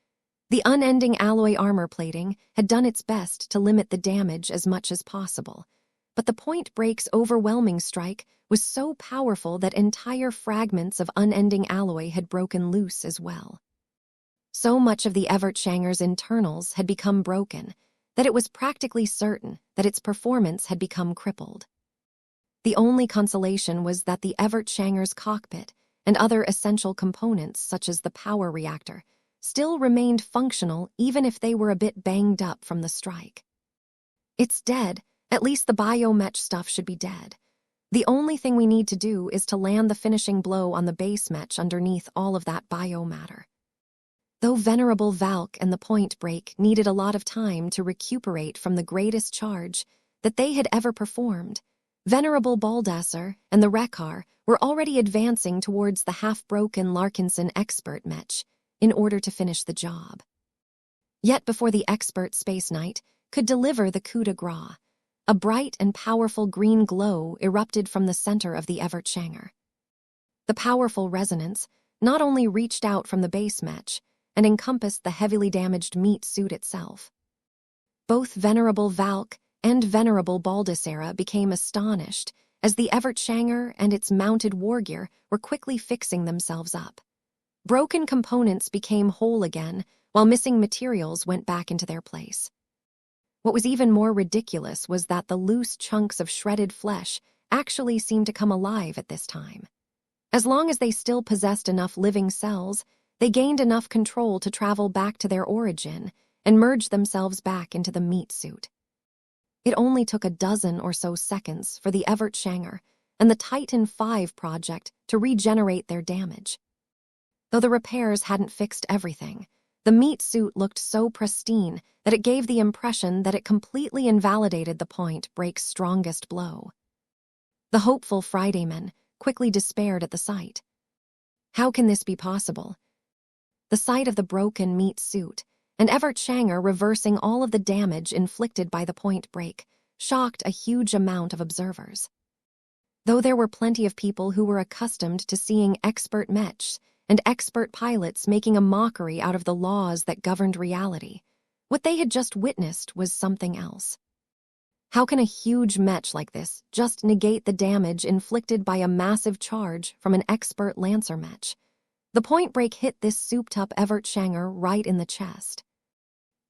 The unending alloy armor plating had done its best to limit the damage as much as possible, but the point break's overwhelming strike was so powerful that entire fragments of unending alloy had broken loose as well. So much of the Evertshanger's internals had become broken that it was practically certain that its performance had become crippled. The only consolation was that the Evertshanger's cockpit and other essential components, such as the power reactor, still remained functional even if they were a bit banged up from the strike. It's dead. At least the biomech stuff should be dead. The only thing we need to do is to land the finishing blow on the base mech underneath all of that biomatter. Though Venerable Valk and the point break needed a lot of time to recuperate from the greatest charge that they had ever performed, Venerable Baldasser and the Rekar were already advancing towards the half-broken Larkinson expert mech in order to finish the job. Yet before the expert Space Knight could deliver the coup de grace, a bright and powerful green glow erupted from the center of the Evertshanger. The powerful resonance not only reached out from the base mech and encompassed the heavily damaged meat suit itself. Both Venerable Valk and Venerable Baldasser became astonished as the Evertshanger and its mounted wargear were quickly fixing themselves up. Broken components became whole again, while missing materials went back into their place. What was even more ridiculous was that the loose chunks of shredded flesh actually seemed to come alive at this time. As long as they still possessed enough living cells, they gained enough control to travel back to their origin and merge themselves back into the meat suit. It only took a dozen or so seconds for the Evertshanger and the Titan V project to regenerate their damage. Though the repairs hadn't fixed everything, the meat suit looked so pristine that it gave the impression that it completely invalidated the Point Break's strongest blow. The hopeful Fridaymen quickly despaired at the sight. How can this be possible? The sight of the broken meat suit and Evertshanger reversing all of the damage inflicted by the Point Break shocked a huge amount of observers. Though there were plenty of people who were accustomed to seeing expert mechs and expert pilots making a mockery out of the laws that governed reality, what they had just witnessed was something else. How can a huge mech like this just negate the damage inflicted by a massive charge from an expert Lancer mech? The Point Break hit this souped-up Evertshanger right in the chest.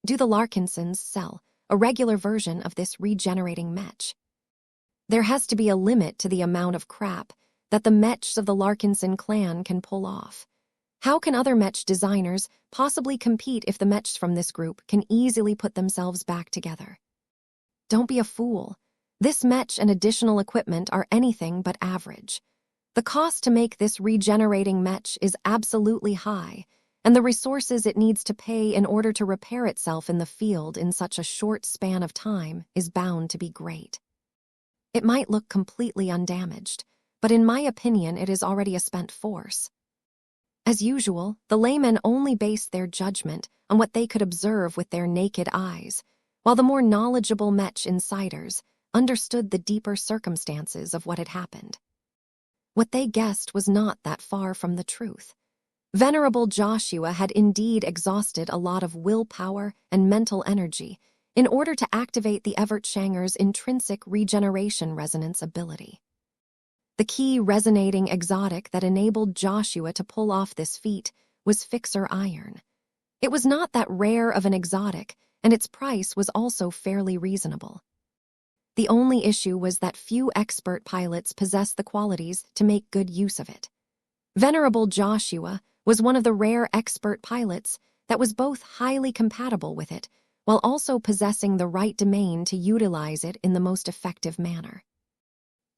Do the Larkinsons sell a regular version of this regenerating mech? There has to be a limit to the amount of crap that the mechs of the Larkinson clan can pull off. How can other mech designers possibly compete if the mechs from this group can easily put themselves back together? Don't be a fool. This mech and additional equipment are anything but average. The cost to make this regenerating mech is absolutely high, and the resources it needs to pay in order to repair itself in the field in such a short span of time is bound to be great. It might look completely undamaged, but in my opinion it is already a spent force. As usual, the laymen only based their judgment on what they could observe with their naked eyes, while the more knowledgeable mech insiders understood the deeper circumstances of what had happened. What they guessed was not that far from the truth. Venerable Joshua had indeed exhausted a lot of willpower and mental energy in order to activate the Evertshanger's intrinsic regeneration resonance ability. The key resonating exotic that enabled Joshua to pull off this feat was Fixer Iron. It was not that rare of an exotic, and its price was also fairly reasonable. The only issue was that few expert pilots possessed the qualities to make good use of it. Venerable Joshua was one of the rare expert pilots that was both highly compatible with it, while also possessing the right domain to utilize it in the most effective manner.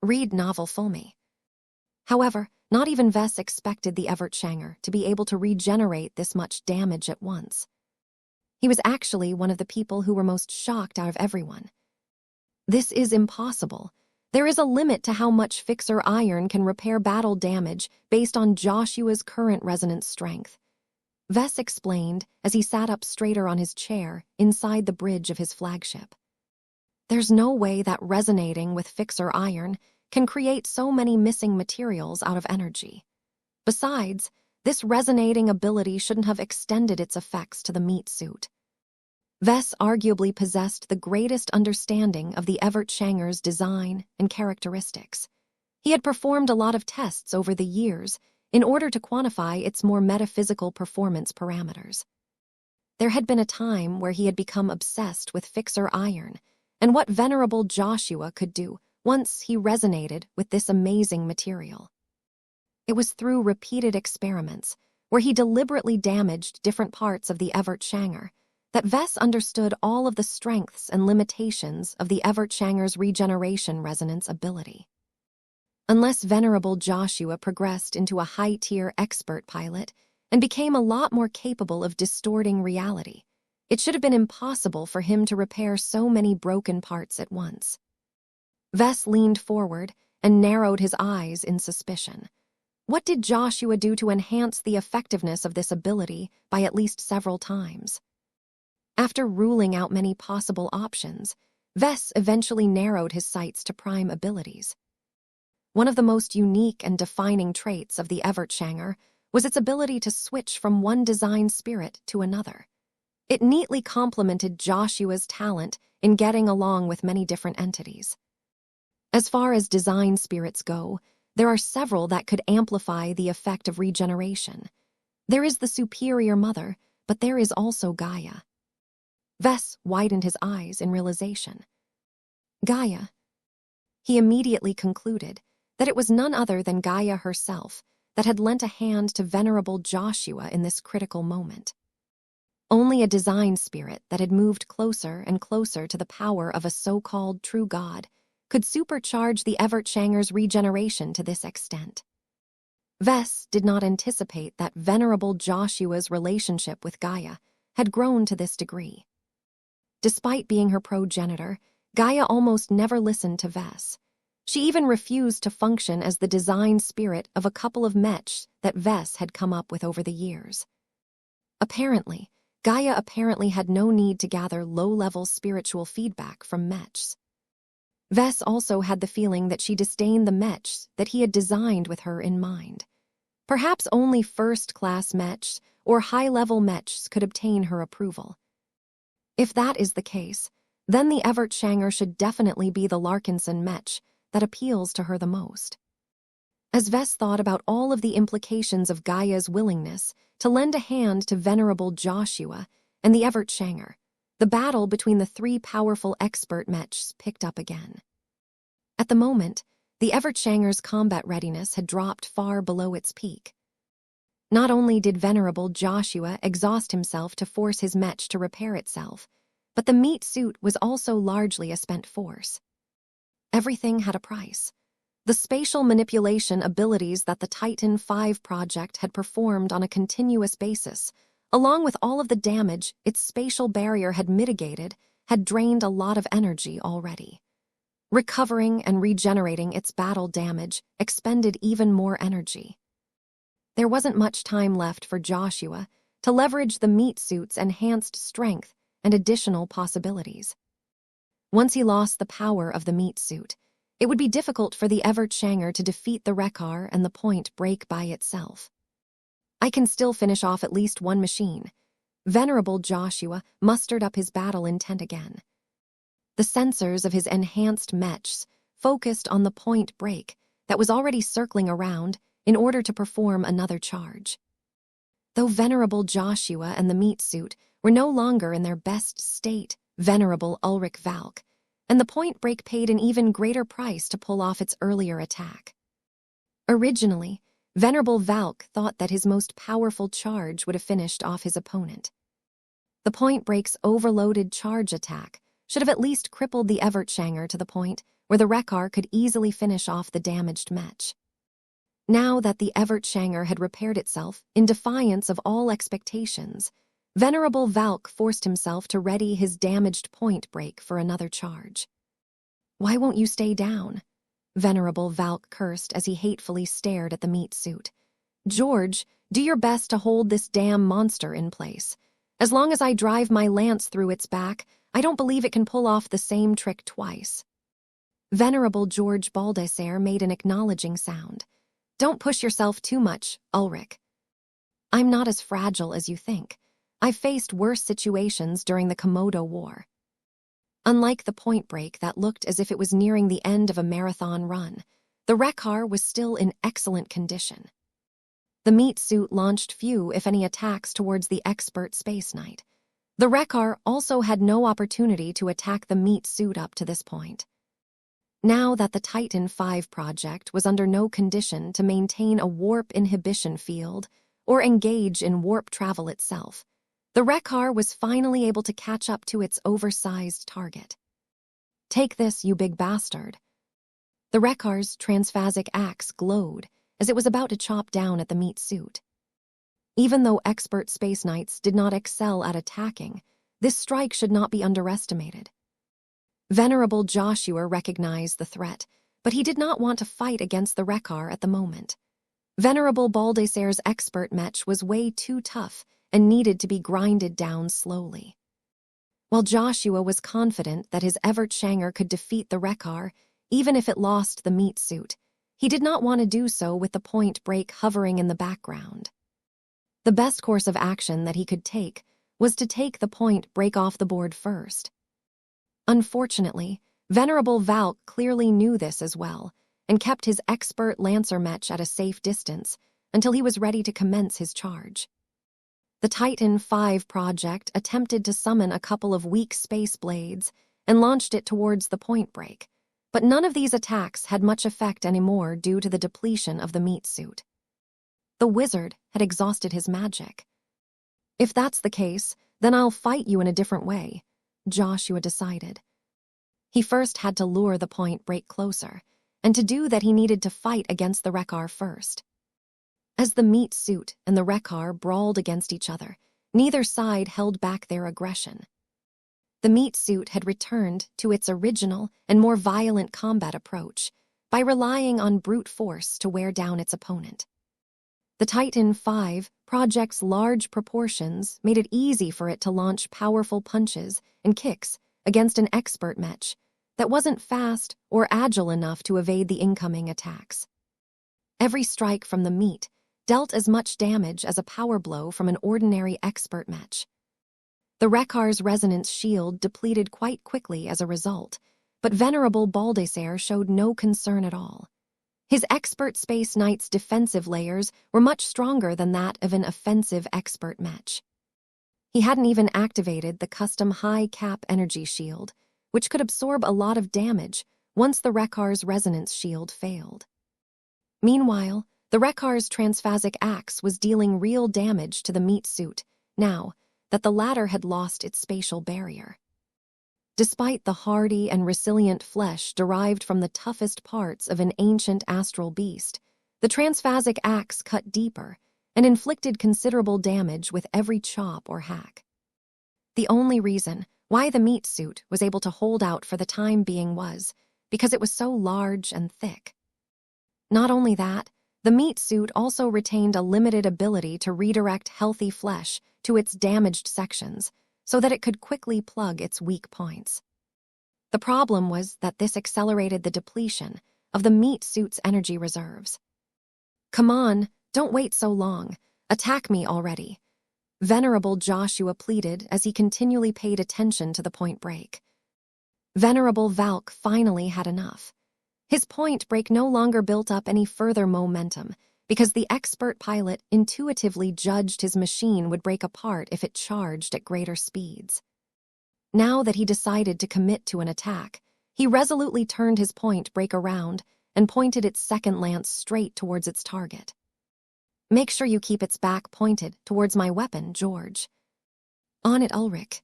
Read novel Fulmy. However, not even Vess expected the Evertshanger to be able to regenerate this much damage at once. He was actually one of the people who were most shocked out of everyone. This is impossible. There is a limit to how much Fixer Iron can repair battle damage based on Joshua's current resonance strength. Vess explained as he sat up straighter on his chair inside the bridge of his flagship. There's no way that resonating with Fixer Iron can create so many missing materials out of energy. Besides, this resonating ability shouldn't have extended its effects to the meat suit. Vess arguably possessed the greatest understanding of the Evertshanger's design and characteristics. He had performed a lot of tests over the years in order to quantify its more metaphysical performance parameters. There had been a time where he had become obsessed with Fixer Iron and what Venerable Joshua could do once he resonated with this amazing material. It was through repeated experiments, where he deliberately damaged different parts of the Evertshanger, that Vess understood all of the strengths and limitations of the Evertshanger's regeneration resonance ability. Unless Venerable Joshua progressed into a high-tier expert pilot and became a lot more capable of distorting reality, it should have been impossible for him to repair so many broken parts at once. Vess leaned forward and narrowed his eyes in suspicion. What did Joshua do to enhance the effectiveness of this ability by at least several times? After ruling out many possible options, Vess eventually narrowed his sights to prime abilities. One of the most unique and defining traits of the Evertshanger was its ability to switch from one design spirit to another. It neatly complemented Joshua's talent in getting along with many different entities. As far as design spirits go, there are several that could amplify the effect of regeneration. There is the Superior Mother, but there is also Gaia. Vess widened his eyes in realization. Gaia. He immediately concluded that it was none other than Gaia herself that had lent a hand to venerable Joshua in this critical moment. Only a design spirit that had moved closer and closer to the power of a so-called true god could supercharge the Evertshanger's regeneration to this extent. Vess did not anticipate that venerable Joshua's relationship with Gaia had grown to this degree. Despite being her progenitor, Gaia almost never listened to Vess. She even refused to function as the design spirit of a couple of Mechs that Vess had come up with over the years. Gaia had no need to gather low-level spiritual feedback from Mechs. Vess also had the feeling that she disdained the Mechs that he had designed with her in mind. Perhaps only first-class Mechs or high-level Mechs could obtain her approval. If that is the case, then the Evertshanger should definitely be the Larkinson Mech that appeals to her the most. As Vess thought about all of the implications of Gaia's willingness to lend a hand to venerable Joshua and the Evertshanger, the battle between the three powerful expert Mechs picked up again. At the moment, the Evertshanger's combat readiness had dropped far below its peak. Not only did venerable Joshua exhaust himself to force his Mech to repair itself, but the meat suit was also largely a spent force. Everything had a price. The spatial manipulation abilities that the Titan V project had performed on a continuous basis, along with all of the damage its spatial barrier had mitigated, had drained a lot of energy already. Recovering and regenerating its battle damage expended even more energy. There wasn't much time left for Joshua to leverage the meat suit's enhanced strength and additional possibilities. Once he lost the power of the meat suit, it would be difficult for the Evertshanger to defeat the Wreckar and the Point Break by itself. I can still finish off at least one machine. Venerable Joshua mustered up his battle intent again. The sensors of his enhanced Mechs focused on the Point Break that was already circling around in order to perform another charge. Though venerable Joshua and the meat suit were no longer in their best state, venerable Ulrich Valk, and the Point Break paid an even greater price to pull off its earlier attack. Originally, venerable Valk thought that his most powerful charge would have finished off his opponent. The Point Break's overloaded charge attack should have at least crippled the Evertshanger to the point where the Wreckar could easily finish off the damaged Mech. Now that the Evertshanger had repaired itself in defiance of all expectations, venerable Valk forced himself to ready his damaged Point Break for another charge. "Why won't you stay down?" venerable Valk cursed as he hatefully stared at the meat suit. "George, do your best to hold this damn monster in place. As long as I drive my lance through its back, I don't believe it can pull off the same trick twice." Venerable George Baldassare made an acknowledging sound. "Don't push yourself too much, Ulrich. I'm not as fragile as you think. I've faced worse situations during the Komodo War." Unlike the Point Break that looked as if it was nearing the end of a marathon run, the Wreckar was still in excellent condition. The meat suit launched few, if any, attacks towards the expert Space Knight. The Wreckar also had no opportunity to attack the meat suit up to this point. Now that the Titan V project was under no condition to maintain a warp inhibition field or engage in warp travel itself, the Wreckar was finally able to catch up to its oversized target. "Take this, you big bastard." The Wreckar's transphasic axe glowed as it was about to chop down at the meat suit. Even though expert Space Knights did not excel at attacking, this strike should not be underestimated. Venerable Joshua recognized the threat, but he did not want to fight against the Wreckar at the moment. Venerable Baldassare's expert Mech was way too tough and needed to be grinded down slowly. While Joshua was confident that his Evertshanger could defeat the Wreckar, even if it lost the meat suit, he did not want to do so with the Point Break hovering in the background. The best course of action that he could take was to take the Point Break off the board first. Unfortunately, venerable Valk clearly knew this as well, and kept his expert Lancer Mech at a safe distance until he was ready to commence his charge. The Titan V project attempted to summon a couple of weak space blades and launched it towards the Point Break, but none of these attacks had much effect anymore due to the depletion of the meat suit. The wizard had exhausted his magic. If that's the case, then I'll fight you in a different way, Joshua decided. He first had to lure the point break closer, and to do that he needed to fight against the Rekar first. As the meat suit and the Rekar brawled against each other, neither side held back their aggression. The meat suit had returned to its original and more violent combat approach by relying on brute force to wear down its opponent. The Titan V project's large proportions made it easy for it to launch powerful punches and kicks against an expert Mech that wasn't fast or agile enough to evade the incoming attacks. Every strike from the meat dealt as much damage as a power blow from an ordinary expert Mech. The Rekar's resonance shield depleted quite quickly as a result, but Venerable Baldassare showed no concern at all. His expert Space Knight's defensive layers were much stronger than that of an offensive expert Mech. He hadn't even activated the custom high-cap energy shield, which could absorb a lot of damage once the Rekar's resonance shield failed. Meanwhile, the Rekar's transphasic axe was dealing real damage to the meat suit, now that the latter had lost its spatial barrier. Despite the hardy and resilient flesh derived from the toughest parts of an ancient astral beast, the transphasic axe cut deeper and inflicted considerable damage with every chop or hack. The only reason why the meat suit was able to hold out for the time being was because it was so large and thick. Not only that, the meat suit also retained a limited ability to redirect healthy flesh to its damaged sections so that it could quickly plug its weak points. The problem was that this accelerated the depletion of the meat suit's energy reserves. "Come on, don't wait so long. Attack me already," Venerable Joshua pleaded as he continually paid attention to the point break. Venerable Valk finally had enough. His point break no longer built up any further momentum because the expert pilot intuitively judged his machine would break apart if it charged at greater speeds. Now that he decided to commit to an attack, he resolutely turned his point break around and pointed its second lance straight towards its target. "Make sure you keep its back pointed towards my weapon, George." On it, Ulrich.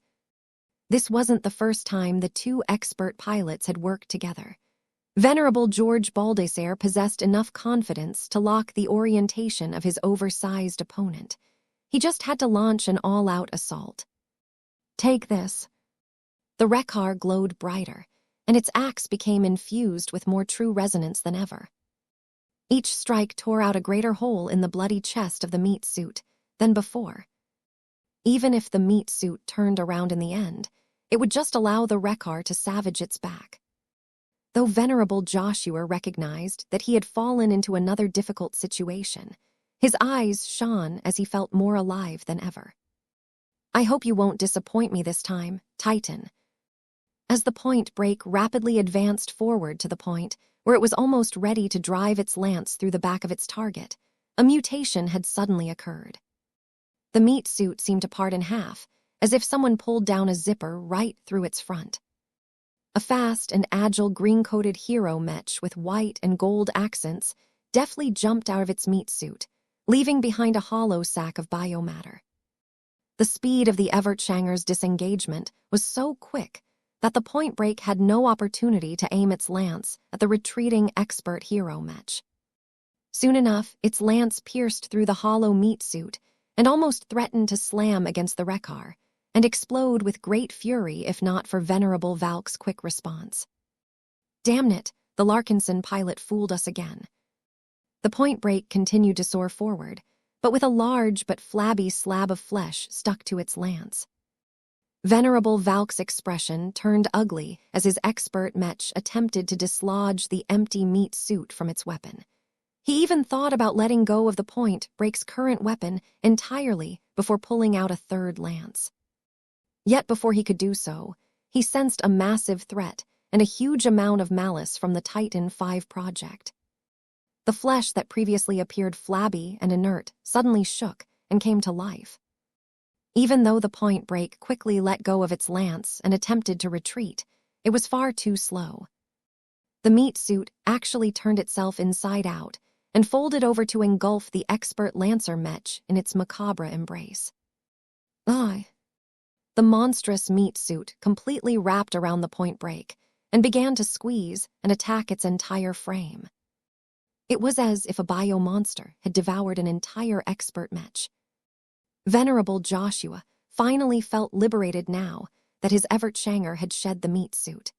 This wasn't the first time the two expert pilots had worked together. Venerable George Baldassare possessed enough confidence to lock the orientation of his oversized opponent. He just had to launch an all-out assault. "Take this." The Rekar glowed brighter, and its axe became infused with more true resonance than ever. Each strike tore out a greater hole in the bloody chest of the meat suit than before. Even if the meat suit turned around in the end, it would just allow the Rekar to savage its back. Though Venerable Joshua recognized that he had fallen into another difficult situation, his eyes shone as he felt more alive than ever. "I hope you won't disappoint me this time, Titan." As the point break rapidly advanced forward to the point where it was almost ready to drive its lance through the back of its target, a mutation had suddenly occurred. The meat suit seemed to part in half, as if someone pulled down a zipper right through its front. A fast and agile green-coated hero Mech with white and gold accents deftly jumped out of its meat suit, leaving behind a hollow sack of biomatter. The speed of the Evertshanger's disengagement was so quick that the point break had no opportunity to aim its lance at the retreating expert hero Mech. Soon enough, its lance pierced through the hollow meat suit and almost threatened to slam against the Rekar and explode with great fury if not for Venerable Valk's quick response. "Damn it, the Larkinson pilot fooled us again." The point break continued to soar forward, but with a large but flabby slab of flesh stuck to its lance. Venerable Valk's expression turned ugly as his expert Mech attempted to dislodge the empty meat suit from its weapon. He even thought about letting go of the point break's current weapon entirely before pulling out a third lance. Yet before he could do so, he sensed a massive threat and a huge amount of malice from the Titan V project. The flesh that previously appeared flabby and inert suddenly shook and came to life. Even though the point break quickly let go of its lance and attempted to retreat, it was far too slow. The meat suit actually turned itself inside out and folded over to engulf the expert lancer Mech in its macabre embrace. Ah! The monstrous meat suit completely wrapped around the point break and began to squeeze and attack its entire frame. It was as if a bio-monster had devoured an entire expert Mech. Venerable Joshua finally felt liberated now that his Evertshanger had shed the meat suit.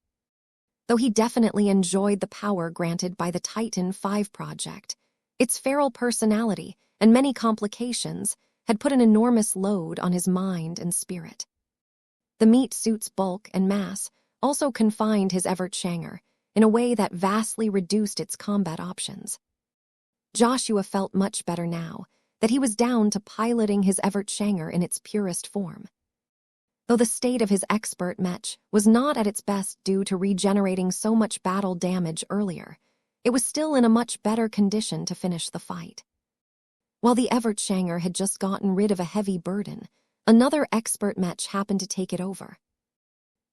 Though he definitely enjoyed the power granted by the Titan V project, its feral personality and many complications had put an enormous load on his mind and spirit. The meat suit's bulk and mass also confined his Evertshanger in a way that vastly reduced its combat options. Joshua felt much better now that he was down to piloting his Evertshanger in its purest form. Though the state of his expert Mech was not at its best due to regenerating so much battle damage earlier, it was still in a much better condition to finish the fight. While the Evertshanger had just gotten rid of a heavy burden, another expert Mech happened to take it over.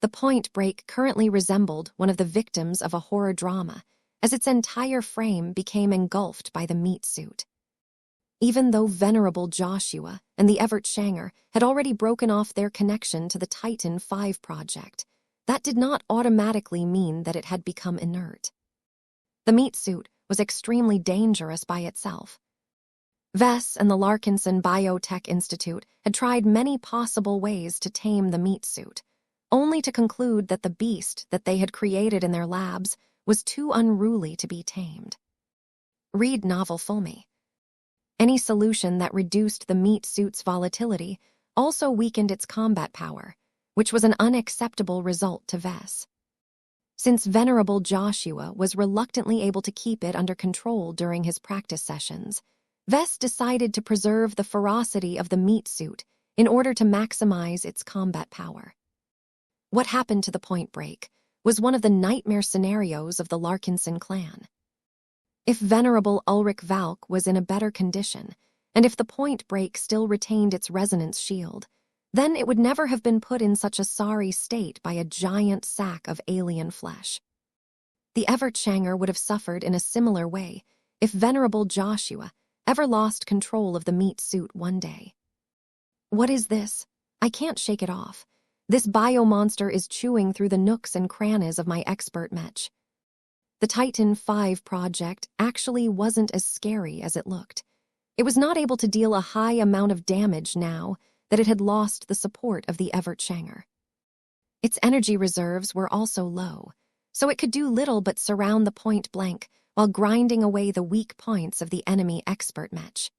The point break currently resembled one of the victims of a horror drama, as its entire frame became engulfed by the meat suit. Even though Venerable Joshua and the Evertshanger had already broken off their connection to the Titan V project, that did not automatically mean that it had become inert. The meat suit was extremely dangerous by itself. Vess and the Larkinson Biotech Institute had tried many possible ways to tame the meat suit, only to conclude that the beast that they had created in their labs was too unruly to be tamed. Read novel Fulmy. Any solution that reduced the meat suit's volatility also weakened its combat power, which was an unacceptable result to Vess. Since Venerable Joshua was reluctantly able to keep it under control during his practice sessions, Vess decided to preserve the ferocity of the meat suit in order to maximize its combat power. What happened to the point break was one of the nightmare scenarios of the Larkinson clan. If Venerable Ulrich Valk was in a better condition, and if the point break still retained its resonance shield, then it would never have been put in such a sorry state by a giant sack of alien flesh. The Evertshanger would have suffered in a similar way if Venerable Joshua ever lost control of the meat suit one day. What is this? I can't shake it off. This bio-monster is chewing through the nooks and crannies of my expert Mech. The Titan V project actually wasn't as scary as it looked. It was not able to deal a high amount of damage now that it had lost the support of the Evertshanger. Its energy reserves were also low, so it could do little but surround the point blank while grinding away the weak points of the enemy expert Mech.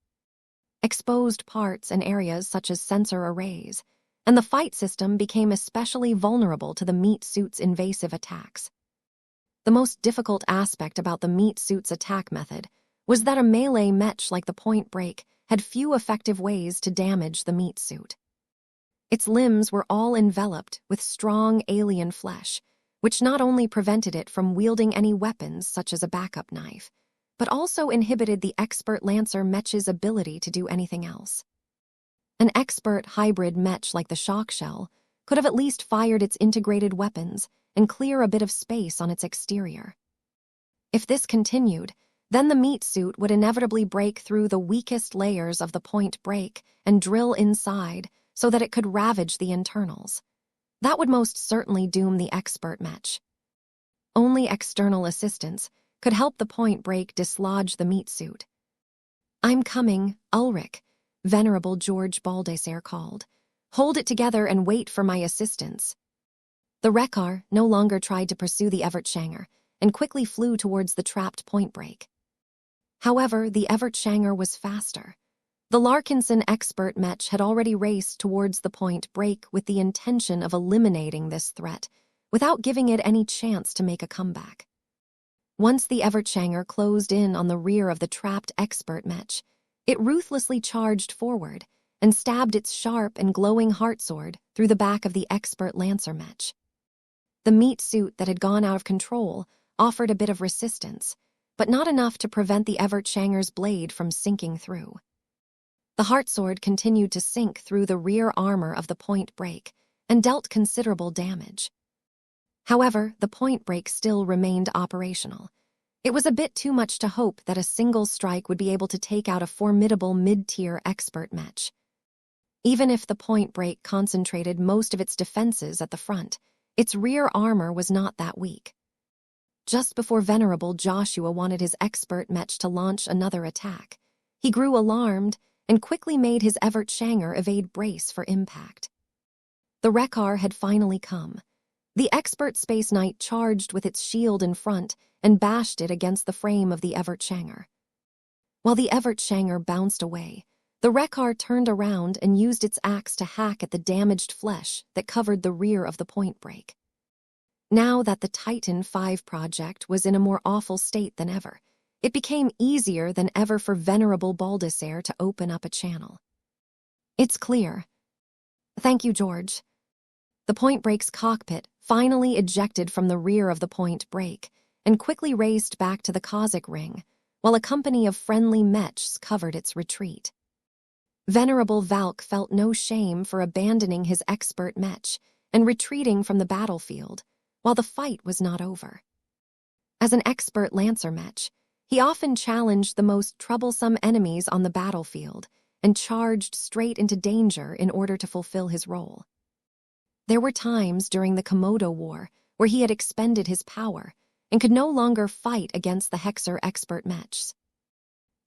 Exposed parts and areas such as sensor arrays, and the fight system became especially vulnerable to the meat suit's invasive attacks. The most difficult aspect about the meat suit's attack method was that a melee Mech like the point break had few effective ways to damage the meat suit. Its limbs were all enveloped with strong alien flesh, which not only prevented it from wielding any weapons such as a backup knife, but also inhibited the expert lancer Mech's ability to do anything else. An expert hybrid Mech like the shock shell could have at least fired its integrated weapons and clear a bit of space on its exterior. If this continued, then the meat suit would inevitably break through the weakest layers of the point break and drill inside so that it could ravage the internals. That would most certainly doom the expert Mech. Only external assistance could help the point break dislodge the meat suit. "I'm coming, Ulrich," Venerable George Baldassare called. "Hold it together and wait for my assistance." The Wreckar no longer tried to pursue the Evertshanger and quickly flew towards the trapped point break. However, the Evertshanger was faster. The Larkinson expert Mech had already raced towards the point break with the intention of eliminating this threat without giving it any chance to make a comeback. Once the Evertshanger closed in on the rear of the trapped expert Mech, it ruthlessly charged forward and stabbed its sharp and glowing heartsword through the back of the expert lancer Mech. The meat suit that had gone out of control offered a bit of resistance, but not enough to prevent the Evertshanger's blade from sinking through. The heartsword continued to sink through the rear armor of the point break and dealt considerable damage. However, the point break still remained operational. It was a bit too much to hope that a single strike would be able to take out a formidable mid-tier expert Mech. Even if the point break concentrated most of its defenses at the front, its rear armor was not that weak. Just before Venerable Joshua wanted his expert Mech to launch another attack, he grew alarmed and quickly made his Evert Shanger evade brace for impact. The Wreckar had finally come. The expert Space Knight charged with its shield in front and bashed it against the frame of the Evert Shanger. While the Evert Shanger bounced away, the Wreckar turned around and used its axe to hack at the damaged flesh that covered the rear of the point break. Now that the Titan V project was in a more awful state than ever, it became easier than ever for Venerable Baldasair to open up a channel. "It's clear." "Thank you, George." The point break's cockpit finally ejected from the rear of the point break and quickly raced back to the Cossack ring, while a company of friendly Mechs covered its retreat. Venerable Valk felt no shame for abandoning his expert Mech and retreating from the battlefield, while the fight was not over. As an expert Lancer Mech, he often challenged the most troublesome enemies on the battlefield and charged straight into danger in order to fulfill his role. There were times during the Komodo War where he had expended his power and could no longer fight against the Hexer expert Mechs.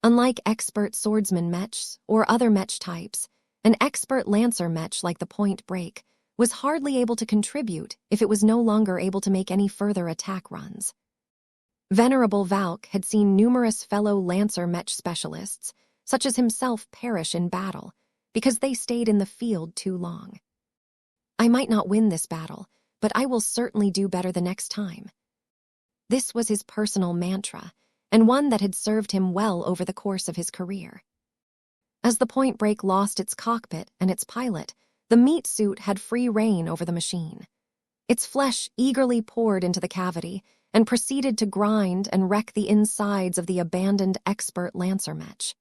Unlike expert swordsman Mechs or other Mech types, an expert Lancer Mech like the Point Break was hardly able to contribute if it was no longer able to make any further attack runs. Venerable Valk had seen numerous fellow Lancer Mech specialists, such as himself, perish in battle because they stayed in the field too long. "I might not win this battle, but I will certainly do better the next time." This was his personal mantra, and one that had served him well over the course of his career. As the Point Break lost its cockpit and its pilot, the meat suit had free rein over the machine. Its flesh eagerly poured into the cavity and proceeded to grind and wreck the insides of the abandoned expert Lancer Mech.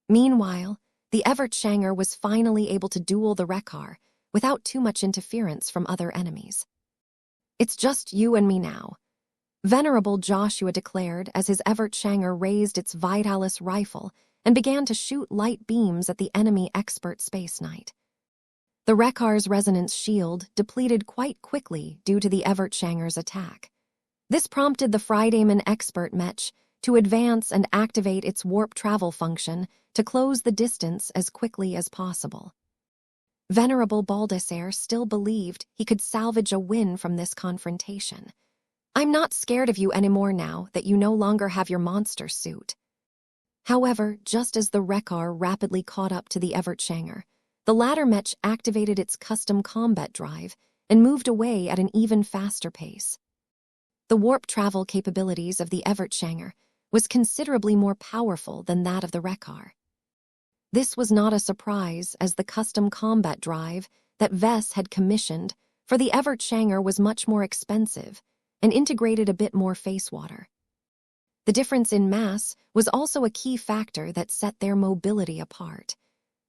Meanwhile, the Evert Shanger was finally able to duel the Wreckar without too much interference from other enemies. "It's just you and me now," Venerable Joshua declared as his Evert Shanger raised its Vitalis rifle and began to shoot light beams at the enemy expert Space Knight. The Wreckar's resonance shield depleted quite quickly due to the Evert Shanger's attack. This prompted the Fridayman expert Mech to advance and activate its warp travel function to close the distance as quickly as possible. Venerable Baldasair still believed he could salvage a win from this confrontation. "I'm not scared of you anymore now that you no longer have your monster suit." However, just as the Wreckar rapidly caught up to the Evert Shanger, the latter Mech activated its custom combat drive and moved away at an even faster pace. The warp travel capabilities of the Evert Shanger was considerably more powerful than that of the Wreckar. This was not a surprise, as the custom combat drive that Vess had commissioned for the Evert Shanger was much more expensive and integrated a bit more face water. The difference in mass was also a key factor that set their mobility apart.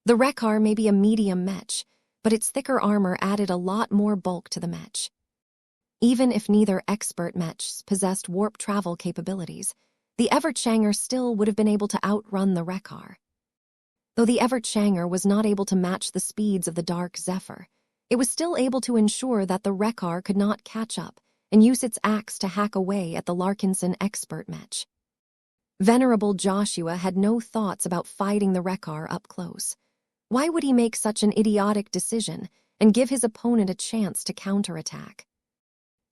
The Wreckar may be a medium Mech, but its thicker armor added a lot more bulk to the Mech. Even if neither expert Mechs possessed warp travel capabilities, the Evert Shanger still would have been able to outrun the Wreckar. Though the Evert Shanger was not able to match the speeds of the Dark Zephyr, it was still able to ensure that the Wreckar could not catch up and use its axe to hack away at the Larkinson expert Mech. Venerable Joshua had no thoughts about fighting the Wreckar up close. Why would he make such an idiotic decision and give his opponent a chance to counterattack?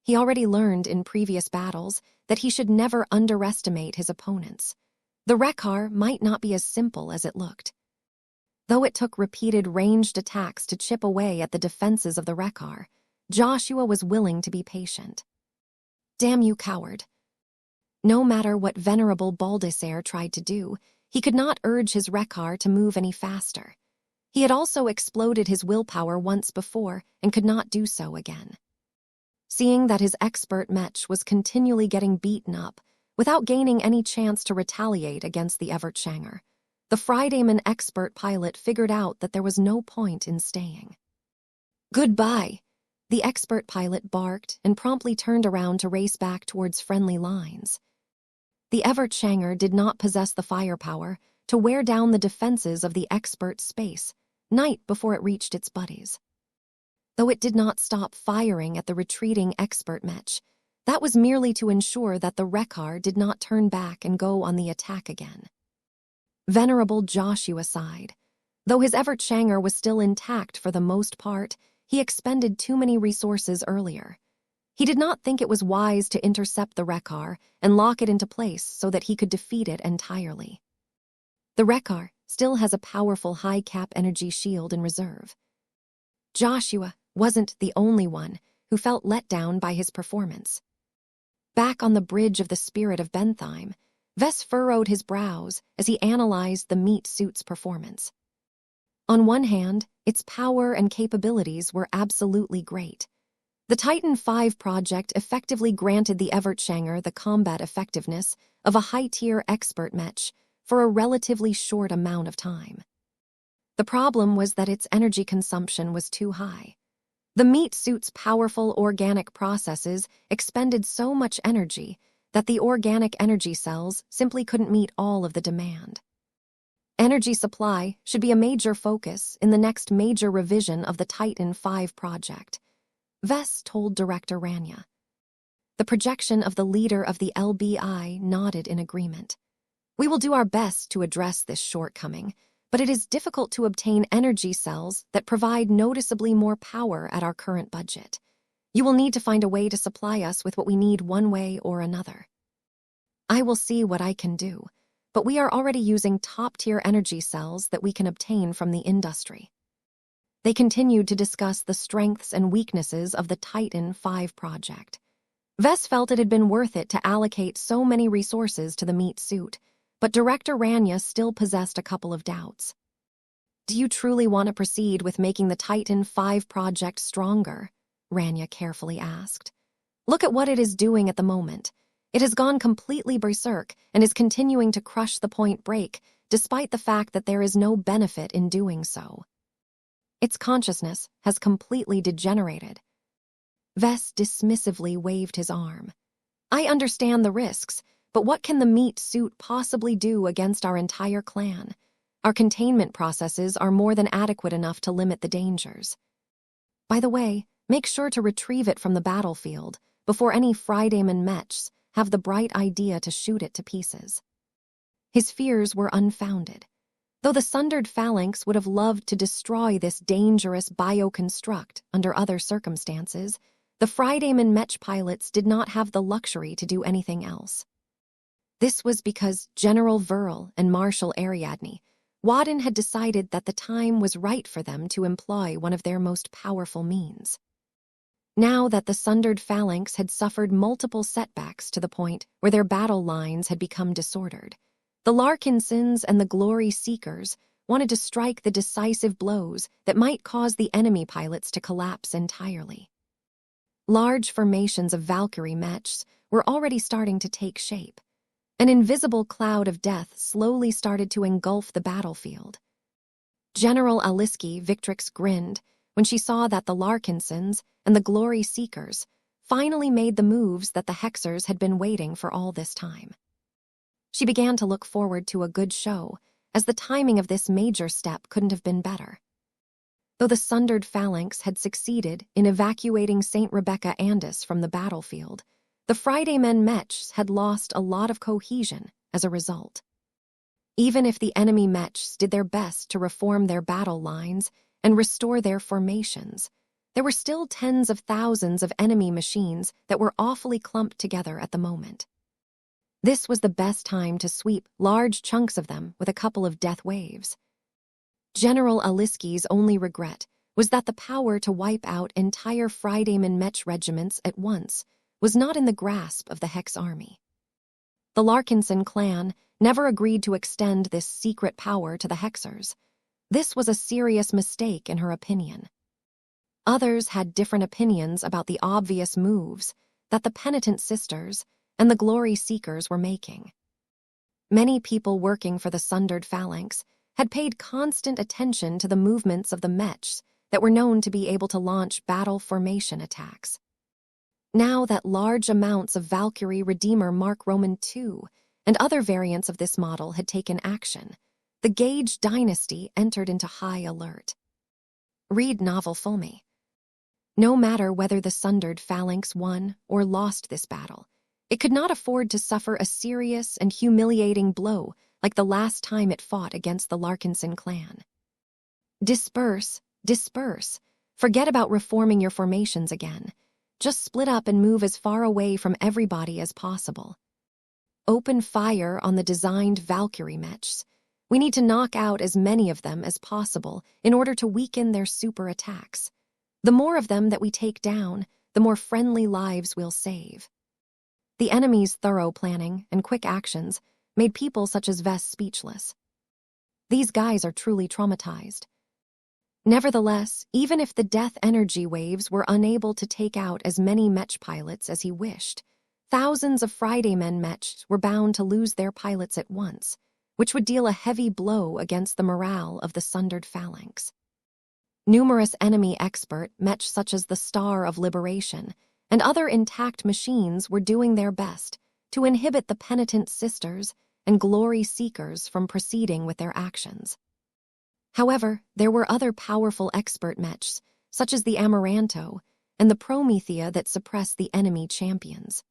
He already learned in previous battles that he should never underestimate his opponents. The Wreckar might not be as simple as it looked. Though it took repeated ranged attacks to chip away at the defenses of the Wreckar, Joshua was willing to be patient. "Damn you, coward." No matter what Venerable Baldasair tried to do, he could not urge his Wreckar to move any faster. He had also exploded his willpower once before and could not do so again. Seeing that his expert Mech was continually getting beaten up without gaining any chance to retaliate against the Evert Shanger, the Fridayman expert pilot figured out that there was no point in staying. "Goodbye." The expert pilot barked and promptly turned around to race back towards friendly lines. The Evertshanger did not possess the firepower to wear down the defenses of the expert space, night before it reached its buddies. Though it did not stop firing at the retreating expert Mech, that was merely to ensure that the Wreckar did not turn back and go on the attack again. Venerable Joshua sighed. Though his Evertshanger was still intact for the most part, he expended too many resources earlier. He did not think it was wise to intercept the Wreckar and lock it into place so that he could defeat it entirely. The Wreckar still has a powerful high-cap energy shield in reserve. Joshua wasn't the only one who felt let down by his performance. Back on the bridge of the Spirit of Bentheim, Ves furrowed his brows as he analyzed the meat suit's performance. On one hand, its power and capabilities were absolutely great. The Titan V project effectively granted the Evertshanger the combat effectiveness of a high-tier expert Mech for a relatively short amount of time. The problem was that its energy consumption was too high. The meat suit's powerful organic processes expended so much energy that the organic energy cells simply couldn't meet all of the demand. Energy supply should be a major focus in the next major revision of the Titan V project, Ves told Director Rania. The projection of the leader of the LBI nodded in agreement. We will do our best to address this shortcoming, but it is difficult to obtain energy cells that provide noticeably more power at our current budget. You will need to find a way to supply us with what we need one way or another. I will see what I can do, but we are already using top-tier energy cells that we can obtain from the industry. They continued to discuss the strengths and weaknesses of the Titan V project. Ves felt it had been worth it to allocate so many resources to the meat suit, but Director Rania still possessed a couple of doubts. Do you truly want to proceed with making the Titan V project stronger? Rania carefully asked. Look at what it is doing at the moment. It has gone completely berserk and is continuing to crush the Point Break, despite the fact that there is no benefit in doing so. Its consciousness has completely degenerated. Ves dismissively waved his arm. I understand the risks, but what can the meat suit possibly do against our entire clan? Our containment processes are more than adequate enough to limit the dangers. By the way, make sure to retrieve it from the battlefield before any Fridayman Mechs have the bright idea to shoot it to pieces. His fears were unfounded. Though the Sundered Phalanx would have loved to destroy this dangerous bioconstruct under other circumstances, the Fridayman Mech pilots did not have the luxury to do anything else. This was because General Verl and Marshal Ariadne Wadden had decided that the time was right for them to employ one of their most powerful means. Now that the Sundered Phalanx had suffered multiple setbacks to the point where their battle lines had become disordered, the Larkinsons and the Glory Seekers wanted to strike the decisive blows that might cause the enemy pilots to collapse entirely. Large formations of Valkyrie Mechs were already starting to take shape. An invisible cloud of death slowly started to engulf the battlefield. General Aliski Victrix grinned when she saw that the Larkinsons and the Glory Seekers finally made the moves that the Hexers had been waiting for all this time. She began to look forward to a good show, as the timing of this major step couldn't have been better. Though the Sundered Phalanx had succeeded in evacuating St. Rebecca Andis from the battlefield, the Fridaymen Mechs had lost a lot of cohesion as a result. Even if the enemy Mechs did their best to reform their battle lines and restore their formations, there were still tens of thousands of enemy machines that were awfully clumped together at the moment. This was the best time to sweep large chunks of them with a couple of death waves. General Aliski's only regret was that the power to wipe out entire Fridayman Mech regiments at once was not in the grasp of the Hex army. The Larkinson clan never agreed to extend this secret power to the Hexers. This was a serious mistake in her opinion. Others had different opinions about the obvious moves that the Penitent Sisters and the Glory Seekers were making. Many people working for the Sundered Phalanx had paid constant attention to the movements of the Mechs that were known to be able to launch battle formation attacks. Now that large amounts of Valkyrie Redeemer Mark Roman II and other variants of this model had taken action, the Gage dynasty entered into high alert. Read novel Fulme. No matter whether the Sundered Phalanx won or lost this battle, it could not afford to suffer a serious and humiliating blow like the last time it fought against the Larkinson clan. Disperse, disperse. Forget about reforming your formations again. Just split up and move as far away from everybody as possible. Open fire on the designed Valkyrie mechs. We need to knock out as many of them as possible in order to weaken their super attacks. The more of them that we take down, the more friendly lives we'll save. The enemy's thorough planning and quick actions made people such as Vess speechless. These guys are truly traumatized. Nevertheless, even if the death energy waves were unable to take out as many mech pilots as he wished, thousands of Fridaymen mechs were bound to lose their pilots at once, which would deal a heavy blow against the morale of the Sundered Phalanx. Numerous enemy expert mechs such as the Star of Liberation and other intact machines were doing their best to inhibit the Penitent Sisters and Glory Seekers from proceeding with their actions. However, there were other powerful expert mechs, such as the Amaranto and the Promethea, that suppressed the enemy champions.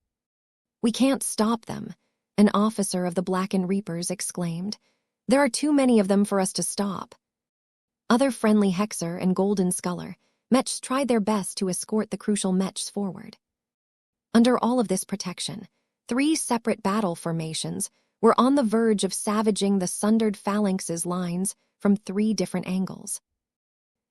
"We can't stop them," an officer of the Blackened Reapers exclaimed. "There are too many of them for us to stop." Other friendly Hexer and Golden Sculler mechs tried their best to escort the crucial mechs forward. Under all of this protection, 3 separate battle formations were on the verge of savaging the Sundered Phalanx's lines from 3 different angles.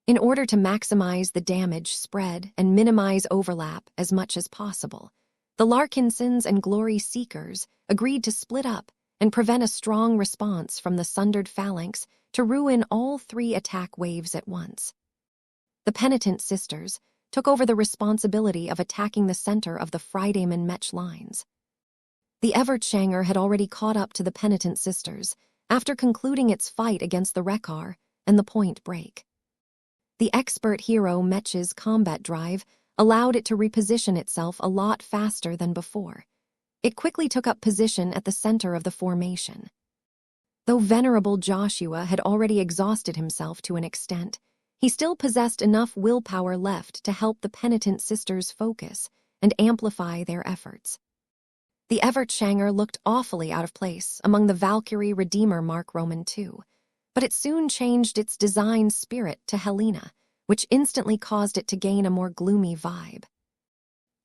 In order to maximize the damage spread and minimize overlap as much as possible, the Larkinsons and Glory Seekers agreed to split up and prevent a strong response from the Sundered Phalanx to ruin all 3 attack waves at once. The Penitent Sisters took over the responsibility of attacking the center of the Fridayman mech lines. The Evertshanger had already caught up to the Penitent Sisters after concluding its fight against the Rekar and the Point Break. The expert hero mech's combat drive allowed it to reposition itself a lot faster than before. It quickly took up position at the center of the formation. Though Venerable Joshua had already exhausted himself to an extent, he still possessed enough willpower left to help the Penitent Sisters focus and amplify their efforts. The Evertshanger looked awfully out of place among the Valkyrie Redeemer Mark Roman II, but it soon changed its design spirit to Helena, which instantly caused it to gain a more gloomy vibe.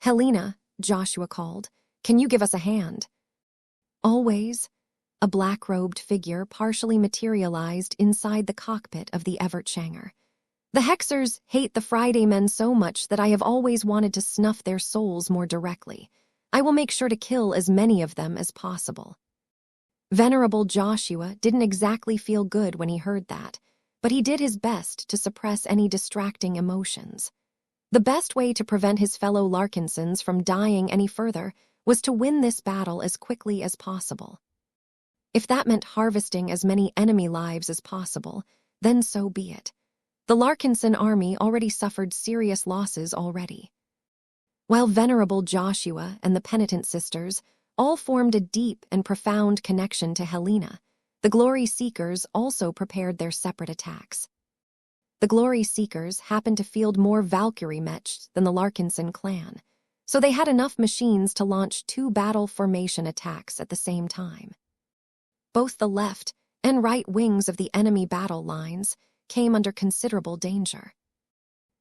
"Helena," Joshua called, "can you give us a hand?" "Always." A black-robed figure partially materialized inside the cockpit of the Evertshanger. "The Hexers hate the Fridaymen so much that I have always wanted to snuff their souls more directly. I will make sure to kill as many of them as possible." Venerable Joshua didn't exactly feel good when he heard that, but he did his best to suppress any distracting emotions. The best way to prevent his fellow Larkinsons from dying any further was to win this battle as quickly as possible. If that meant harvesting as many enemy lives as possible, then so be it. The Larkinson army already suffered serious losses already. While Venerable Joshua and the Penitent Sisters all formed a deep and profound connection to Helena, the Glory Seekers also prepared their separate attacks. The Glory Seekers happened to field more Valkyrie mechs than the Larkinson clan, so they had enough machines to launch 2 battle formation attacks at the same time. Both the left and right wings of the enemy battle lines came under considerable danger.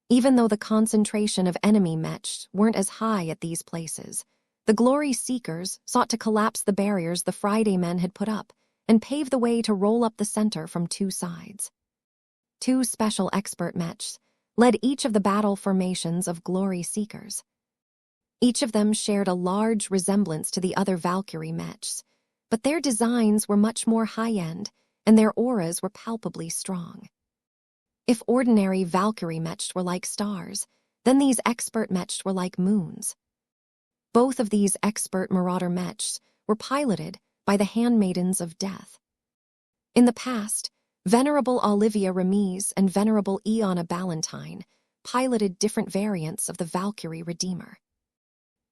Even though the concentration of enemy mechs weren't as high at these places, the Glory Seekers sought to collapse the barriers the Fridaymen had put up and pave the way to roll up the center from 2 sides. 2 special expert mechs led each of the battle formations of Glory Seekers. Each of them shared a large resemblance to the other Valkyrie mechs, but their designs were much more high-end and their auras were palpably strong. If ordinary Valkyrie mechs were like stars, then these expert mechs were like moons. Both of these expert Marauder mechs were piloted by the Handmaidens of Death. In the past, Venerable Olivia Remise and Venerable Iona Ballantyne piloted different variants of the Valkyrie Redeemer.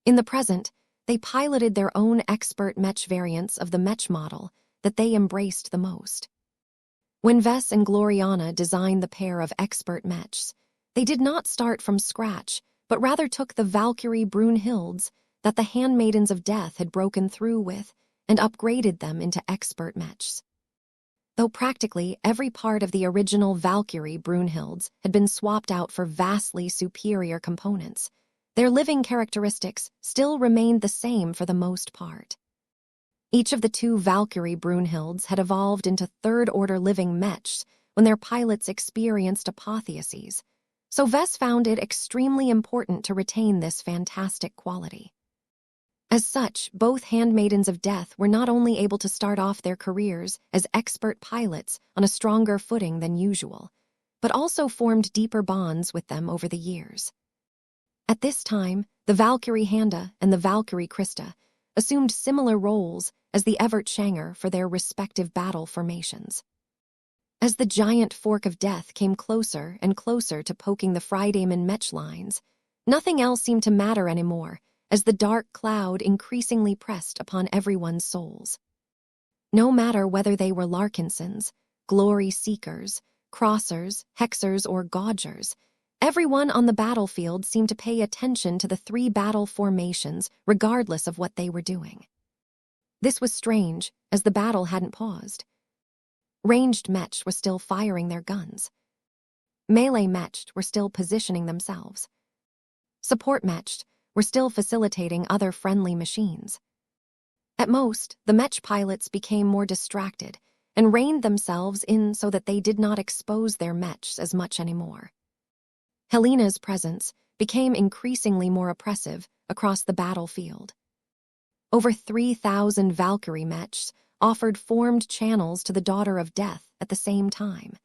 In the present, they piloted their own expert Mech variants of the Mech model that they embraced the most. When Vess and Gloriana designed the pair of expert Mechs, they did not start from scratch, but rather took the Valkyrie Brunhildes that the Handmaidens of Death had broken through with and upgraded them into expert Mechs. Though practically every part of the original Valkyrie Brunhildes had been swapped out for vastly superior components, their living characteristics still remained the same for the most part. Each of the two Valkyrie Brunhildes had evolved into third-order living Mechs when their pilots experienced apotheoses, so Vess found it extremely important to retain this fantastic quality. As such, both Handmaidens of Death were not only able to start off their careers as expert pilots on a stronger footing than usual, but also formed deeper bonds with them over the years. At this time, the Valkyrie Handa and the Valkyrie Krista assumed similar roles as the Evert Shanger for their respective battle formations. As the giant fork of death came closer and closer to poking the Freidaman Mech lines, nothing else seemed to matter anymore as the dark cloud increasingly pressed upon everyone's souls. No matter whether they were Larkinsons, glory seekers, crossers, hexers, or gaugers, everyone on the battlefield seemed to pay attention to the three battle formations regardless of what they were doing. This was strange, as the battle hadn't paused. Ranged Mech were still firing their guns. Melee Mech were still positioning themselves. Support Mech were still facilitating other friendly machines. At most, the Mech pilots became more distracted and reined themselves in so that they did not expose their Mechs as much anymore. Helena's presence became increasingly more oppressive across the battlefield. Over 3,000 Valkyrie Mechs offered formed channels to the Daughter of Death at the same time.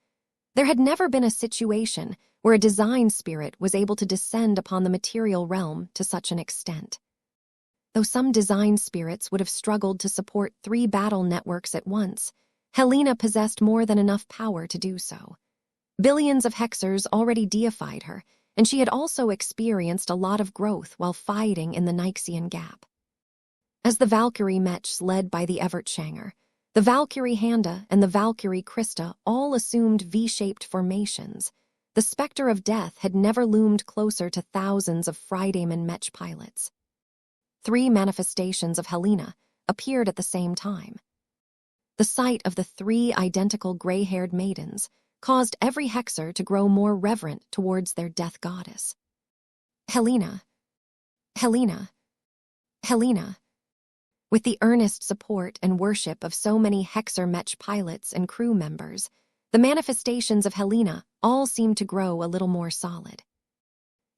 There had never been a situation where a design spirit was able to descend upon the material realm to such an extent. Though some design spirits would have struggled to support 3 battle networks at once, Helena possessed more than enough power to do so. Billions of hexers already deified her, and she had also experienced a lot of growth while fighting in the Nyxian Gap. As the Valkyrie Mechs led by the Evert Shanger, the Valkyrie Handa and the Valkyrie Krista all assumed V-shaped formations. The specter of death had never loomed closer to thousands of Freidaman Mech pilots. 3 manifestations of Helena appeared at the same time. The sight of the 3 identical gray-haired maidens caused every hexer to grow more reverent towards their death goddess. Helena, Helena, Helena. With the earnest support and worship of so many hexer Mech pilots and crew members, the manifestations of Helena all seemed to grow a little more solid.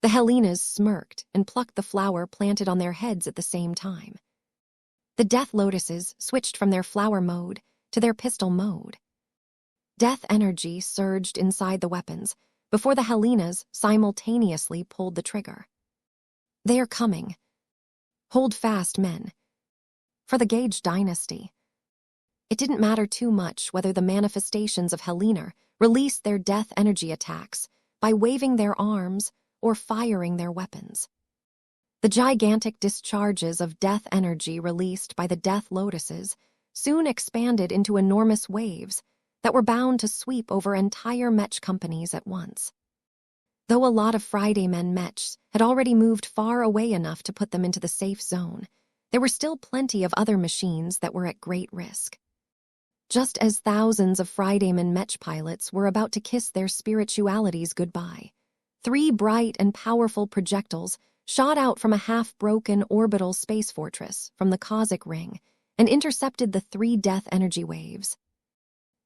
The Helenas smirked and plucked the flower planted on their heads at the same time. The Death Lotuses switched from their flower mode to their pistol mode. Death energy surged inside the weapons before the Helenas simultaneously pulled the trigger. They are coming. Hold fast, men. For the Gage dynasty. It didn't matter too much whether the manifestations of Helena released their death energy attacks by waving their arms or firing their weapons. The gigantic discharges of death energy released by the Death Lotuses soon expanded into enormous waves that were bound to sweep over entire Mech companies at once. Though a lot of Freidaman Mechs had already moved far away enough to put them into the safe zone, there were still plenty of other machines that were at great risk. Just as thousands of Freidaman Mech pilots were about to kiss their spiritualities goodbye, 3 bright and powerful projectiles shot out from a half-broken orbital space fortress from the Cossack Ring and intercepted the 3 death energy waves.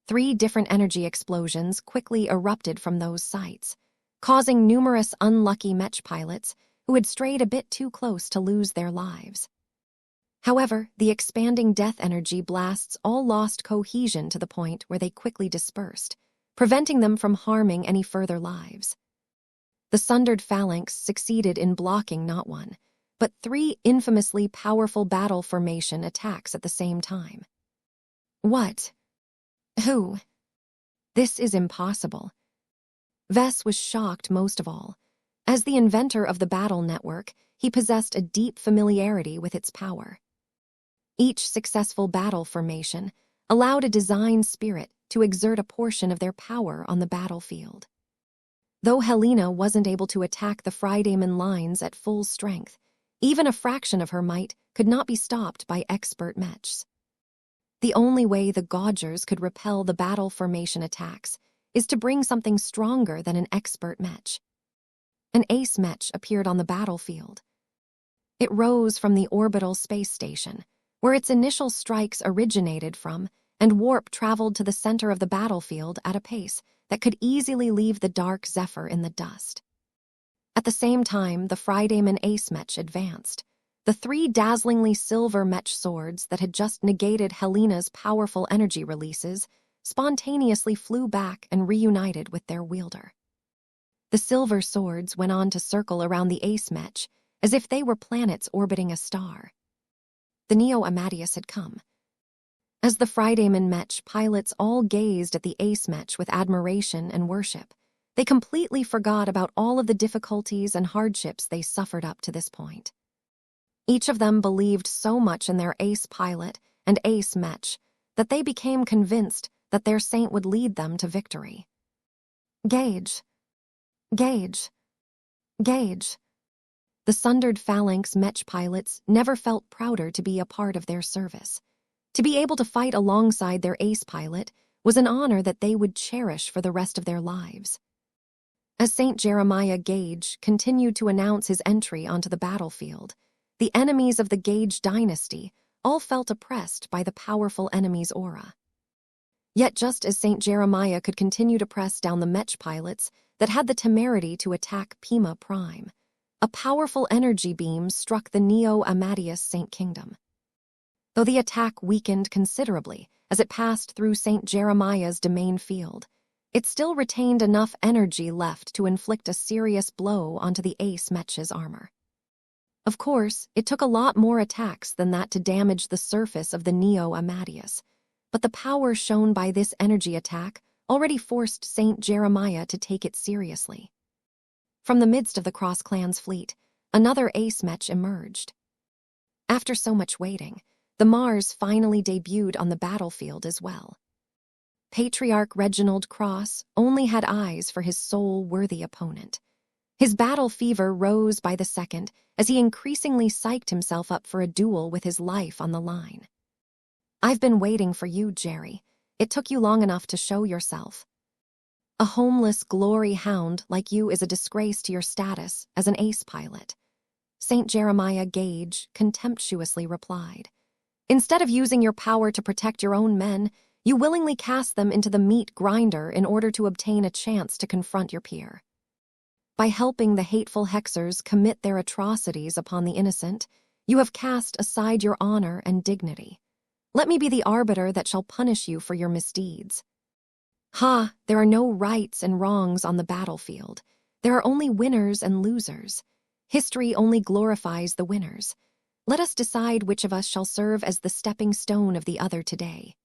3 different energy explosions quickly erupted from those sites, causing numerous unlucky Mech pilots who had strayed a bit too close to lose their lives. However, the expanding death energy blasts all lost cohesion to the point where they quickly dispersed, preventing them from harming any further lives. The sundered phalanx succeeded in blocking not 1, but 3 infamously powerful battle formation attacks at the same time. What? Who? This is impossible. Vess was shocked most of all. As the inventor of the battle network, he possessed a deep familiarity with its power. Each successful battle formation allowed a design spirit to exert a portion of their power on the battlefield. Though Helena wasn't able to attack the Freidaemon lines at full strength, even a fraction of her might could not be stopped by expert mechs. The only way the Gaugers could repel the battle formation attacks is to bring something stronger than an expert mech. An ace mech appeared on the battlefield. It rose from the orbital space station, where its initial strikes originated from, and warp traveled to the center of the battlefield at a pace that could easily leave the dark Zephyr in the dust. At the same time, the Freidaemon ace mech advanced. The 3 dazzlingly silver mech swords that had just negated Helena's powerful energy releases spontaneously flew back and reunited with their wielder. The silver swords went on to circle around the ace mech as if they were planets orbiting a star. The Neo Amadeus had come. As the Freidaemon mech pilots all gazed at the ace mech with admiration and worship, they completely forgot about all of the difficulties and hardships they suffered up to this point. Each of them believed so much in their ace pilot and ace mech that they became convinced that their saint would lead them to victory. Gauge. Gauge. Gauge. The sundered phalanx mech pilots never felt prouder to be a part of their service. To be able to fight alongside their ace pilot was an honor that they would cherish for the rest of their lives. As Saint Jeremiah Gauge continued to announce his entry onto the battlefield, the enemies of the Gauge dynasty all felt oppressed by the powerful enemy's aura. Yet just as Saint Jeremiah could continue to press down the mech pilots that had the temerity to attack Pima Prime, a powerful energy beam struck the Neo Amadeus Saint Kingdom. Though the attack weakened considerably as it passed through Saint Jeremiah's domain field, it still retained enough energy left to inflict a serious blow onto the ace mech's armor. Of course, it took a lot more attacks than that to damage the surface of the Neo Amadeus, but the power shown by this energy attack already forced Saint Jeremiah to take it seriously. From the midst of the Cross-Clans fleet, another ace mech emerged. After so much waiting, the Mars finally debuted on the battlefield as well. Patriarch Reginald Cross only had eyes for his sole-worthy opponent. His battle fever rose by the second as he increasingly psyched himself up for a duel with his life on the line. "I've been waiting for you, Jerry. It took you long enough to show yourself. A homeless glory hound like you is a disgrace to your status as an ace pilot," Saint Jeremiah Gauge contemptuously replied. "Instead of using your power to protect your own men, you willingly cast them into the meat grinder in order to obtain a chance to confront your peer. By helping the hateful hexers commit their atrocities upon the innocent, you have cast aside your honor and dignity. Let me be the arbiter that shall punish you for your misdeeds. Ha, there are no rights and wrongs on the battlefield. There are only winners and losers. History only glorifies the winners. Let us decide which of us shall serve as the stepping stone of the other today."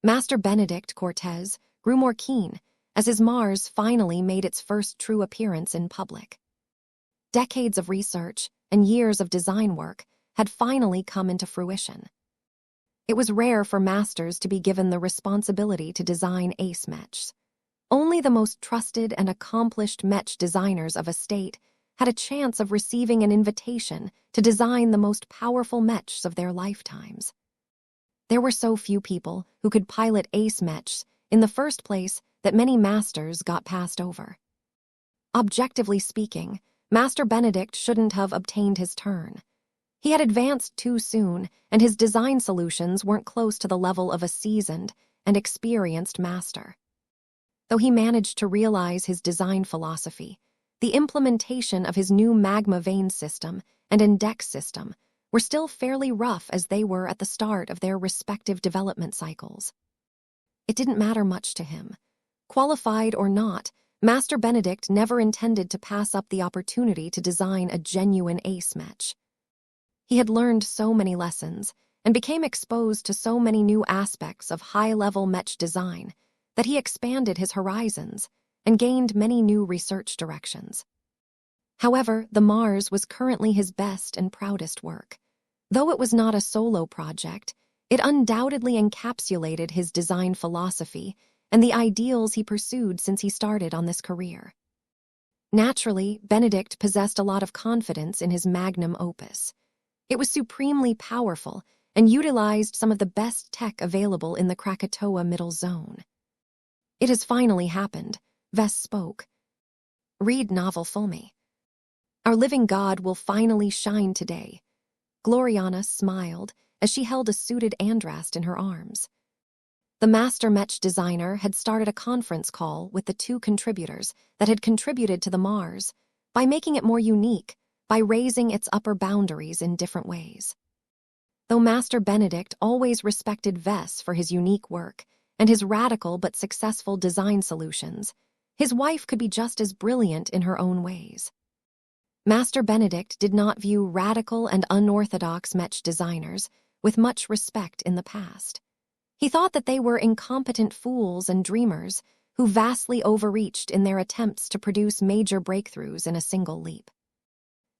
Master Benedict Cortez grew more keen as his Mars finally made its first true appearance in public. Decades of research and years of design work had finally come into fruition. It was rare for masters to be given the responsibility to design ace mechs. Only the most trusted and accomplished mech designers of a state had a chance of receiving an invitation to design the most powerful mechs of their lifetimes. There were so few people who could pilot ace mechs in the first place that many masters got passed over. Objectively speaking, Master Benedict shouldn't have obtained his turn. He had advanced too soon, and his design solutions weren't close to the level of a seasoned and experienced master. Though he managed to realize his design philosophy, the implementation of his new magma vein system and index system were still fairly rough as they were at the start of their respective development cycles. It didn't matter much to him. Qualified or not, Master Benedict never intended to pass up the opportunity to design a genuine ace mech. He had learned so many lessons and became exposed to so many new aspects of high-level mech design that he expanded his horizons and gained many new research directions. However, the Mars was currently his best and proudest work. Though it was not a solo project, it undoubtedly encapsulated his design philosophy and the ideals he pursued since he started on this career. Naturally, Benedict possessed a lot of confidence in his magnum opus. It was supremely powerful and utilized some of the best tech available in the Krakatoa Middle Zone. "It has finally happened," Vess spoke. "Read novel Fulmi. Our living god will finally shine today." Gloriana smiled as she held a suited Andrast in her arms. The master Mech designer had started a conference call with the two contributors that had contributed to the Mars by making it more unique, by raising its upper boundaries in different ways. Though Master Benedict always respected Vess for his unique work and his radical but successful design solutions, his wife could be just as brilliant in her own ways. Master Benedict did not view radical and unorthodox Mech designers with much respect in the past. He thought that they were incompetent fools and dreamers who vastly overreached in their attempts to produce major breakthroughs in a single leap.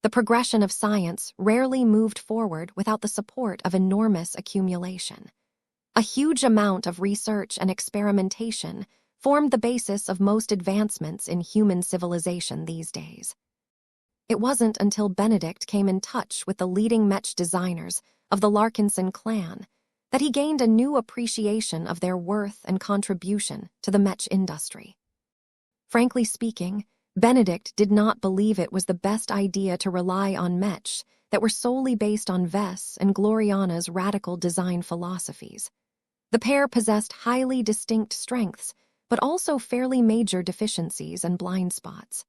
The progression of science rarely moved forward without the support of enormous accumulation. A huge amount of research and experimentation formed the basis of most advancements in human civilization these days. It wasn't until Benedict came in touch with the leading Mech designers of the Larkinson clan that he gained a new appreciation of their worth and contribution to the Mech industry. Frankly speaking, Benedict did not believe it was the best idea to rely on Mech that were solely based on Vess and Gloriana's radical design philosophies. The pair possessed highly distinct strengths, but also fairly major deficiencies and blind spots.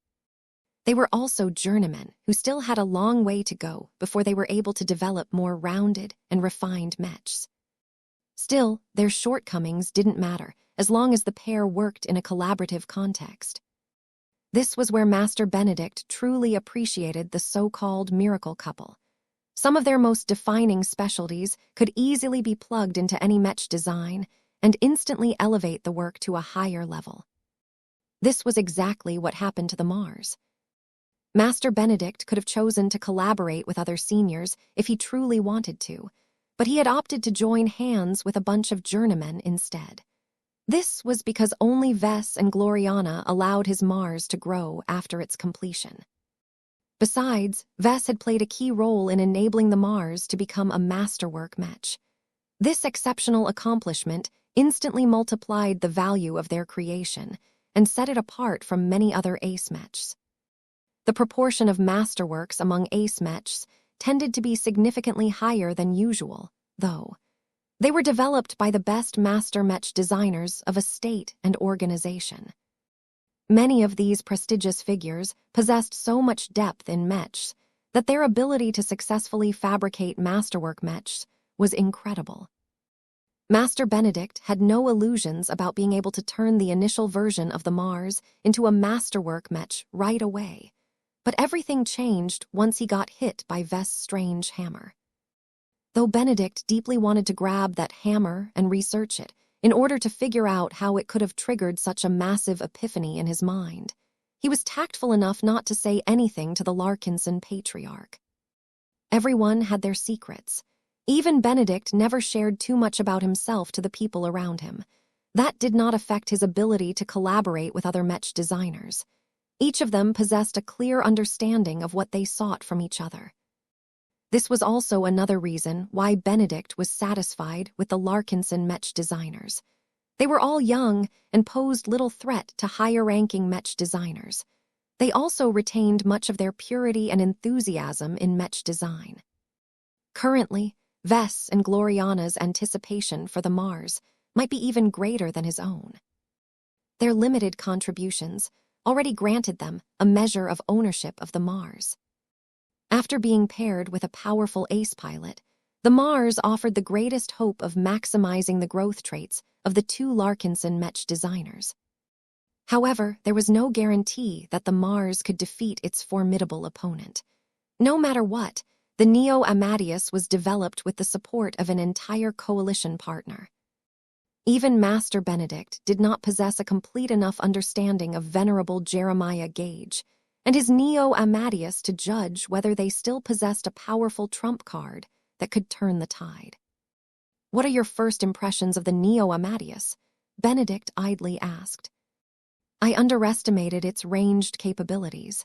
They were also journeymen who still had a long way to go before they were able to develop more rounded and refined Mechs. Still, their shortcomings didn't matter as long as the pair worked in a collaborative context. This was where Master Benedict truly appreciated the so-called miracle couple. Some of their most defining specialties could easily be plugged into any Mech design and instantly elevate the work to a higher level. This was exactly what happened to the Mars. Master Benedict could have chosen to collaborate with other seniors if he truly wanted to, but he had opted to join hands with a bunch of journeymen instead. This was because only Vess and Gloriana allowed his Mars to grow after its completion. Besides, Vess had played a key role in enabling the Mars to become a masterwork Mech. This exceptional accomplishment instantly multiplied the value of their creation and set it apart from many other ace Mechs. The proportion of masterworks among ace Mechs tended to be significantly higher than usual, though. They were developed by the best master Mech designers of a state and organization. Many of these prestigious figures possessed so much depth in Mechs that their ability to successfully fabricate masterwork Mechs was incredible. Master Benedict had no illusions about being able to turn the initial version of the Mars into a masterwork Mech right away. But everything changed once he got hit by Vess' strange hammer. Though Benedict deeply wanted to grab that hammer and research it in order to figure out how it could have triggered such a massive epiphany in his mind, he was tactful enough not to say anything to the Larkinson patriarch. Everyone had their secrets. Even Benedict never shared too much about himself to the people around him. That did not affect his ability to collaborate with other Mech designers. Each of them possessed a clear understanding of what they sought from each other. This was also another reason why Benedict was satisfied with the Larkinson Mech designers. They were all young and posed little threat to higher-ranking Mech designers. They also retained much of their purity and enthusiasm in Mech design. Currently, Vess and Gloriana's anticipation for the Mars might be even greater than his own. Their limited contributions already granted them a measure of ownership of the Mars. After being paired with a powerful ace pilot, the Mars offered the greatest hope of maximizing the growth traits of the two Larkinson Mech designers. However, there was no guarantee that the Mars could defeat its formidable opponent. No matter what, the Neo Amadeus was developed with the support of an entire coalition partner. Even Master Benedict did not possess a complete enough understanding of Venerable Jeremiah Gage and his Neo-Amadeus to judge whether they still possessed a powerful trump card that could turn the tide. "What are your first impressions of the Neo-Amadeus?" Benedict idly asked. "I underestimated its ranged capabilities."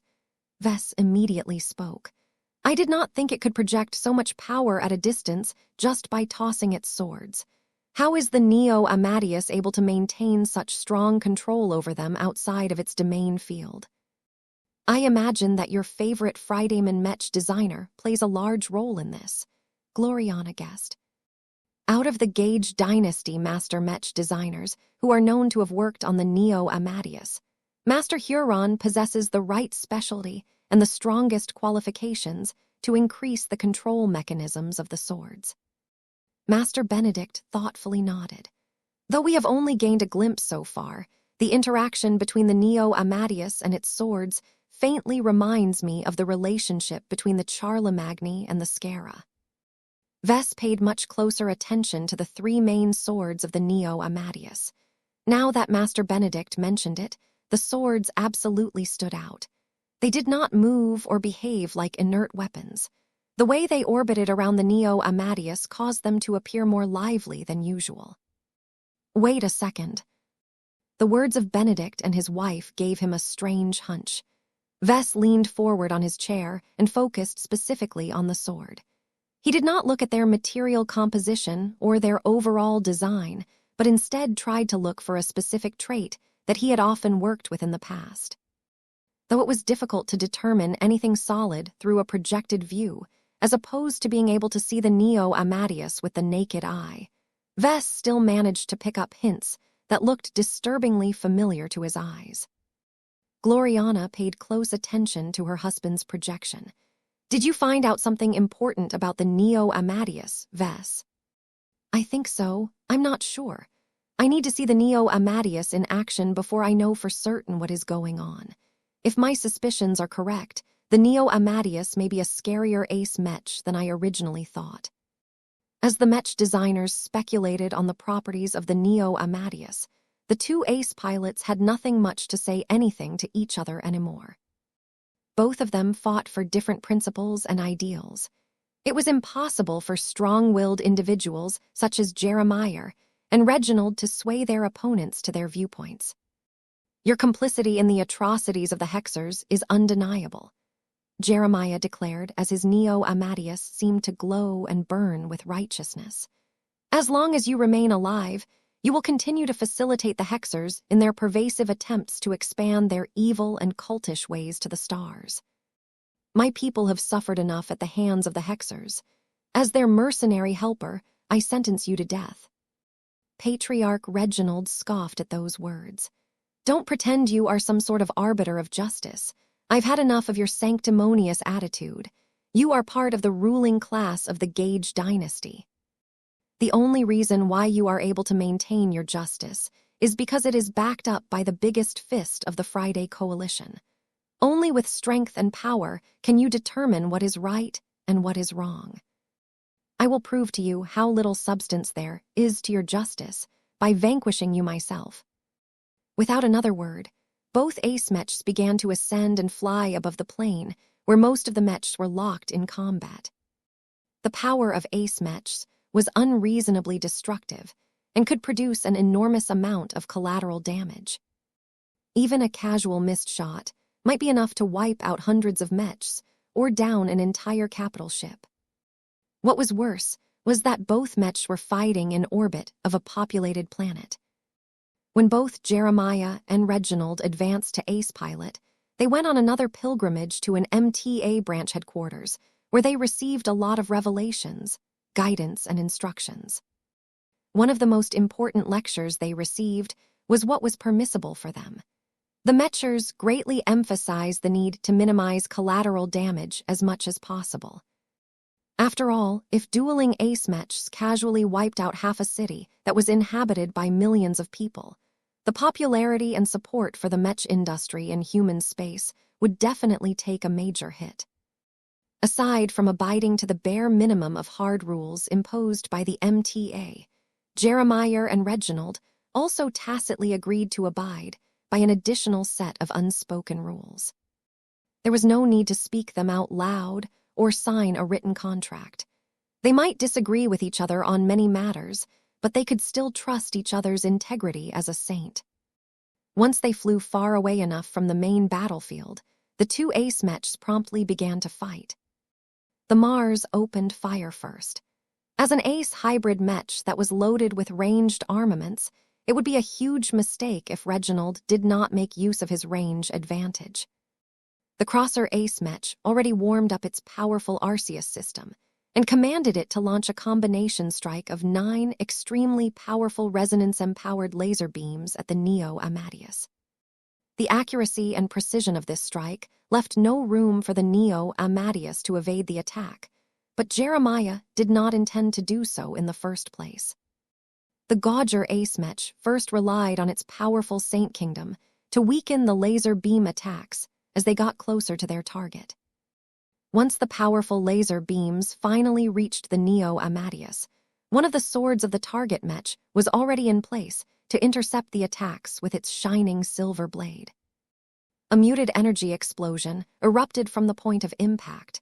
Vess immediately spoke. "I did not think it could project so much power at a distance just by tossing its swords. How is the Neo-Amadeus able to maintain such strong control over them outside of its domain field?" "I imagine that your favorite Fridayman Mech designer plays a large role in this," Gloriana guessed. "Out of the Gage Dynasty Master Mech designers, who are known to have worked on the Neo-Amadeus, Master Huron possesses the right specialty and the strongest qualifications to increase the control mechanisms of the swords." Master Benedict thoughtfully nodded. "Though we have only gained a glimpse so far, the interaction between the Neo-Amadeus and its swords faintly reminds me of the relationship between the Charlemagne and the Scara." Vess paid much closer attention to the three main swords of the Neo-Amadeus. Now that Master Benedict mentioned it, the swords absolutely stood out. They did not move or behave like inert weapons. The way they orbited around the Neo-Amadeus caused them to appear more lively than usual. "Wait a second." The words of Benedict and his wife gave him a strange hunch. Vess leaned forward on his chair and focused specifically on the sword. He did not look at their material composition or their overall design, but instead tried to look for a specific trait that he had often worked with in the past. Though it was difficult to determine anything solid through a projected view, as opposed to being able to see the Neo-Amadeus with the naked eye, Vess still managed to pick up hints that looked disturbingly familiar to his eyes. Gloriana paid close attention to her husband's projection. "Did you find out something important about the Neo-Amadeus, Vess?" "I think so. I'm not sure. I need to see the Neo-Amadeus in action before I know for certain what is going on. If my suspicions are correct, the Neo-Amadeus may be a scarier ace Mech than I originally thought." As the Mech designers speculated on the properties of the Neo-Amadeus, the two ace pilots had nothing much to say anything to each other anymore. Both of them fought for different principles and ideals. It was impossible for strong-willed individuals such as Jeremiah and Reginald to sway their opponents to their viewpoints. "Your complicity in the atrocities of the Hexers is undeniable," Jeremiah declared as his Neo-Amadeus seemed to glow and burn with righteousness. "As long as you remain alive, you will continue to facilitate the Hexers in their pervasive attempts to expand their evil and cultish ways to the stars. My people have suffered enough at the hands of the Hexers. As their mercenary helper, I sentence you to death." Patriarch Reginald scoffed at those words. "Don't pretend you are some sort of arbiter of justice. I've had enough of your sanctimonious attitude. You are part of the ruling class of the Gage dynasty. The only reason why you are able to maintain your justice is because it is backed up by the biggest fist of the Friday Coalition. Only with strength and power can you determine what is right and what is wrong. I will prove to you how little substance there is to your justice by vanquishing you myself." Without another word, both ace Mechs began to ascend and fly above the plain where most of the Mechs were locked in combat. The power of ace Mechs was unreasonably destructive and could produce an enormous amount of collateral damage. Even a casual missed shot might be enough to wipe out hundreds of Mechs or down an entire capital ship. What was worse was that both Mechs were fighting in orbit of a populated planet. When both Jeremiah and Reginald advanced to Ace Pilot, they went on another pilgrimage to an MTA branch headquarters, where they received a lot of revelations, guidance, and instructions. One of the most important lectures they received was what was permissible for them. The Mechers greatly emphasized the need to minimize collateral damage as much as possible. After all, if dueling ace Mechs casually wiped out half a city that was inhabited by millions of people, the popularity and support for the Mech industry in human space would definitely take a major hit. Aside from abiding to the bare minimum of hard rules imposed by the MTA, Jeremiah and Reginald also tacitly agreed to abide by an additional set of unspoken rules. There was no need to speak them out loud or sign a written contract. They might disagree with each other on many matters, but they could still trust each other's integrity as a saint. Once they flew far away enough from the main battlefield, the two ace mechs promptly began to fight. The Mars opened fire first. As an ace hybrid mech that was loaded with ranged armaments, it would be a huge mistake if Reginald did not make use of his range advantage. The Crosser ace mech already warmed up its powerful Arceus system and commanded it to launch a combination strike of 9 extremely powerful resonance-empowered laser beams at the Neo Amadeus. The accuracy and precision of this strike left no room for the Neo Amadeus to evade the attack, but Jeremiah did not intend to do so in the first place. The Gauger ace mech first relied on its powerful Saint Kingdom to weaken the laser beam attacks as they got closer to their target. Once the powerful laser beams finally reached the Neo Amadeus, one of the swords of the target mech was already in place to intercept the attacks with its shining silver blade. A muted energy explosion erupted from the point of impact.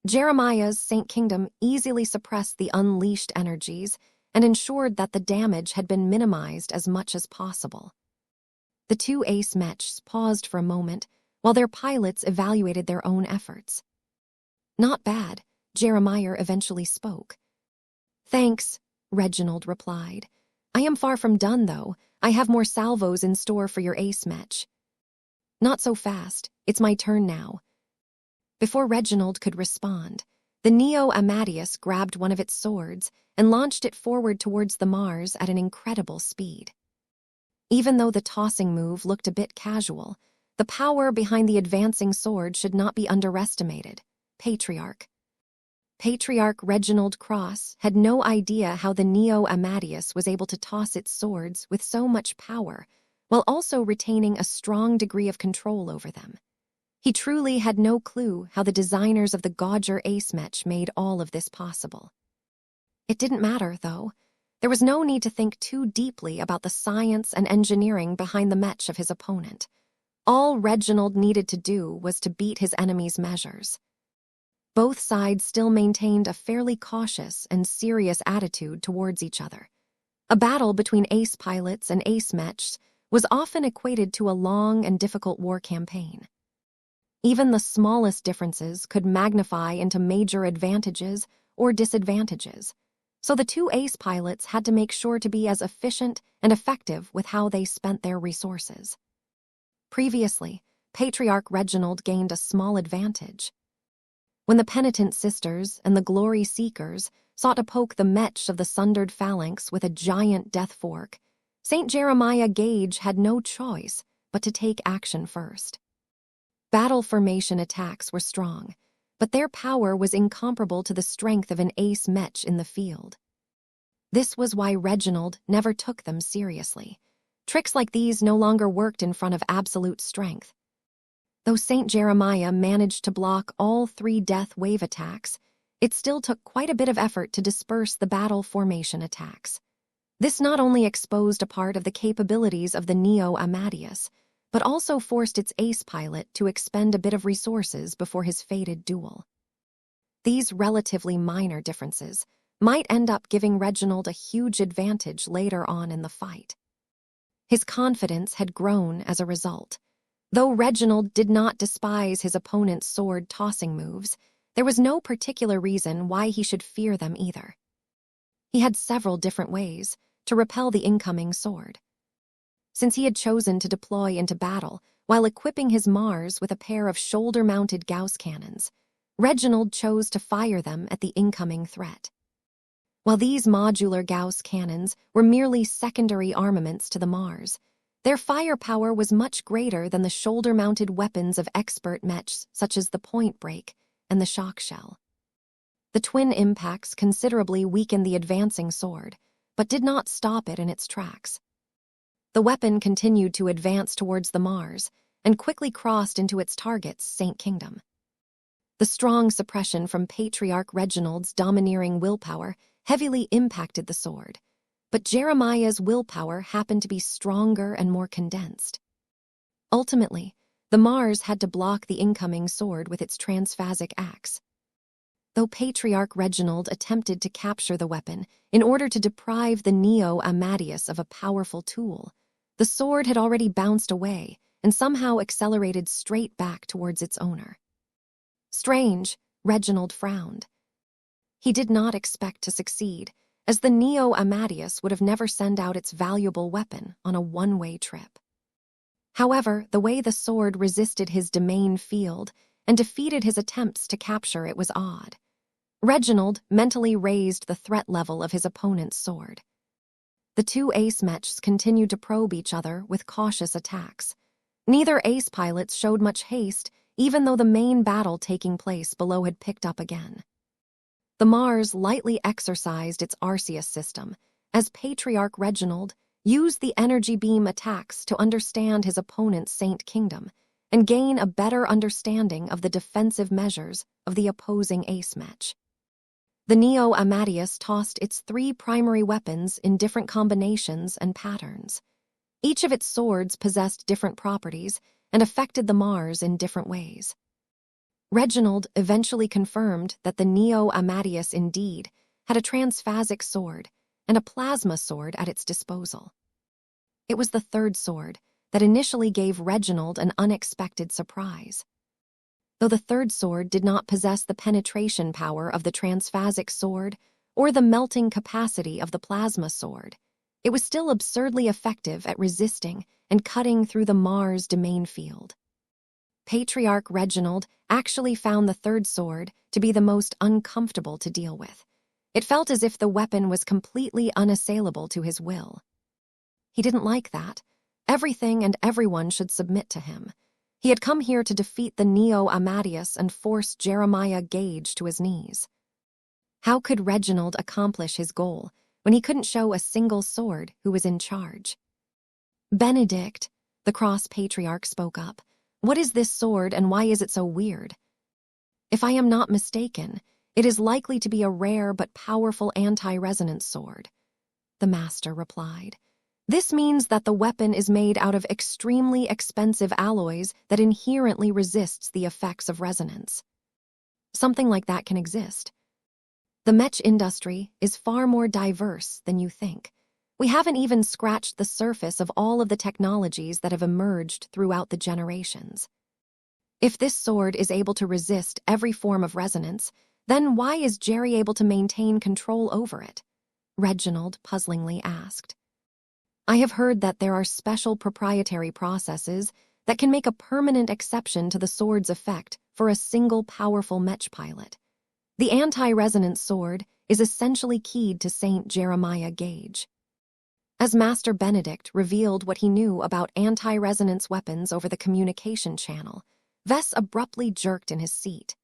Jeremiah's Saint Kingdom easily suppressed the unleashed energies and ensured that the damage had been minimized as much as possible. The two ace mechs paused for a moment while their pilots evaluated their own efforts. "Not bad," Jeremiah eventually spoke. "Thanks," Reginald replied. "I am far from done, though. I have more salvos in store for your ace mech." "Not so fast. It's my turn now." Before Reginald could respond, the Neo Amadeus grabbed one of its swords and launched it forward towards the Mars at an incredible speed. Even though the tossing move looked a bit casual, the power behind the advancing sword should not be underestimated. Patriarch Reginald Cross had no idea how the Neo Amadeus was able to toss its swords with so much power, while also retaining a strong degree of control over them. He truly had no clue how the designers of the Gauger ace mech made all of this possible. It didn't matter, though. There was no need to think too deeply about the science and engineering behind the mech of his opponent. All Reginald needed to do was to beat his enemy's measures. Both sides still maintained a fairly cautious and serious attitude towards each other. A battle between ace pilots and ace mechs was often equated to a long and difficult war campaign. Even the smallest differences could magnify into major advantages or disadvantages, so the two ace pilots had to make sure to be as efficient and effective with how they spent their resources. Previously, Patriarch Reginald gained a small advantage. When the Penitent Sisters and the Glory Seekers sought to poke the mech of the Sundered Phalanx with a giant death fork, St. Jeremiah Gage had no choice but to take action first. Battle formation attacks were strong, but their power was incomparable to the strength of an ace mech in the field. This was why Reginald never took them seriously. Tricks like these no longer worked in front of absolute strength. Though St. Jeremiah managed to block all 3 death wave attacks, it still took quite a bit of effort to disperse the battle formation attacks. This not only exposed a part of the capabilities of the Neo Amadeus, but also forced its ace pilot to expend a bit of resources before his fated duel. These relatively minor differences might end up giving Reginald a huge advantage later on in the fight. His confidence had grown as a result. Though Reginald did not despise his opponent's sword-tossing moves, there was no particular reason why he should fear them either. He had several different ways to repel the incoming sword. Since he had chosen to deploy into battle while equipping his Mars with a pair of shoulder-mounted Gauss cannons, Reginald chose to fire them at the incoming threat. While these modular Gauss cannons were merely secondary armaments to the Mars, their firepower was much greater than the shoulder-mounted weapons of expert mechs such as the Point Break and the Shock Shell. The twin impacts considerably weakened the advancing sword, but did not stop it in its tracks. The weapon continued to advance towards the Mars and quickly crossed into its target's Saint Kingdom. The strong suppression from Patriarch Reginald's domineering willpower heavily impacted the sword. but Jeremiah's willpower happened to be stronger and more condensed. Ultimately, the Mars had to block the incoming sword with its transphasic axe. Though Patriarch Reginald attempted to capture the weapon in order to deprive the Neo Amadeus of a powerful tool, the sword had already bounced away and somehow accelerated straight back towards its owner. Strange, Reginald frowned. He did not expect to succeed, as the Neo Amadeus would have never sent out its valuable weapon on a one-way trip. However, the way the sword resisted his domain field and defeated his attempts to capture it was odd. Reginald mentally raised the threat level of his opponent's sword. The two ace mechs continued to probe each other with cautious attacks. Neither ace pilots showed much haste, even though the main battle taking place below had picked up again. The Mars lightly exercised its Arceus system, as Patriarch Reginald used the energy beam attacks to understand his opponent's Saint Kingdom and gain a better understanding of the defensive measures of the opposing ace mech. The Neo Amadeus tossed its three primary weapons in different combinations and patterns. Each of its swords possessed different properties and affected the Mars in different ways. Reginald eventually confirmed that the Neo Amadeus indeed had a transphasic sword and a plasma sword at its disposal. It was the third sword that initially gave Reginald an unexpected surprise. Though the third sword did not possess the penetration power of the transphasic sword or the melting capacity of the plasma sword, it was still absurdly effective at resisting and cutting through the Mars domain field. Patriarch Reginald actually found the third sword to be the most uncomfortable to deal with. It felt as if the weapon was completely unassailable to his will. He didn't like that. Everything and everyone should submit to him. He had come here to defeat the Neo Amadeus and force Jeremiah Gage to his knees. How could Reginald accomplish his goal when he couldn't show a single sword who was in charge? "Benedict," the Cross Patriarch spoke up, "what is this sword and why is it so weird?" "If I am not mistaken, it is likely to be a rare but powerful anti-resonance sword," the Master replied. "This means that the weapon is made out of extremely expensive alloys that inherently resists the effects of resonance." Something like that can exist. The mech industry is far more diverse than you think. We haven't even scratched the surface of all of the technologies that have emerged throughout the generations. If this sword is able to resist every form of resonance, then why is Jerry able to maintain control over it? Reginald puzzlingly asked. "I have heard that there are special proprietary processes that can make a permanent exception to the sword's effect for a single powerful mech pilot. The anti-resonance sword is essentially keyed to Saint Jeremiah Gage." As Master Benedict revealed what he knew about anti-resonance weapons over the communication channel, Vess abruptly jerked in his seat.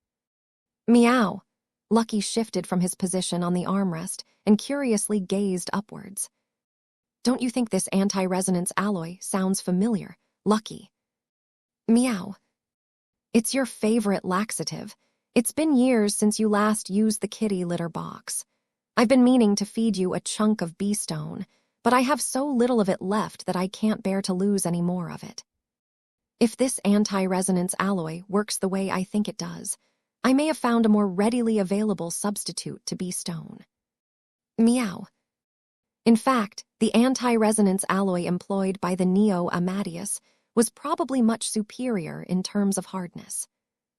"Meow." Lucky shifted from his position on the armrest and curiously gazed upwards. "Don't you think this anti-resonance alloy sounds familiar, Lucky?" "Meow. It's your favorite laxative. It's been years since you last used the kitty litter box. I've been meaning to feed you a chunk of bee-stone, but I have so little of it left that I can't bear to lose any more of it. If this anti-resonance alloy works the way I think it does, I may have found a more readily available substitute to bee-stone." Meow. In fact, the anti-resonance alloy employed by the Neo Amadeus was probably much superior in terms of hardness.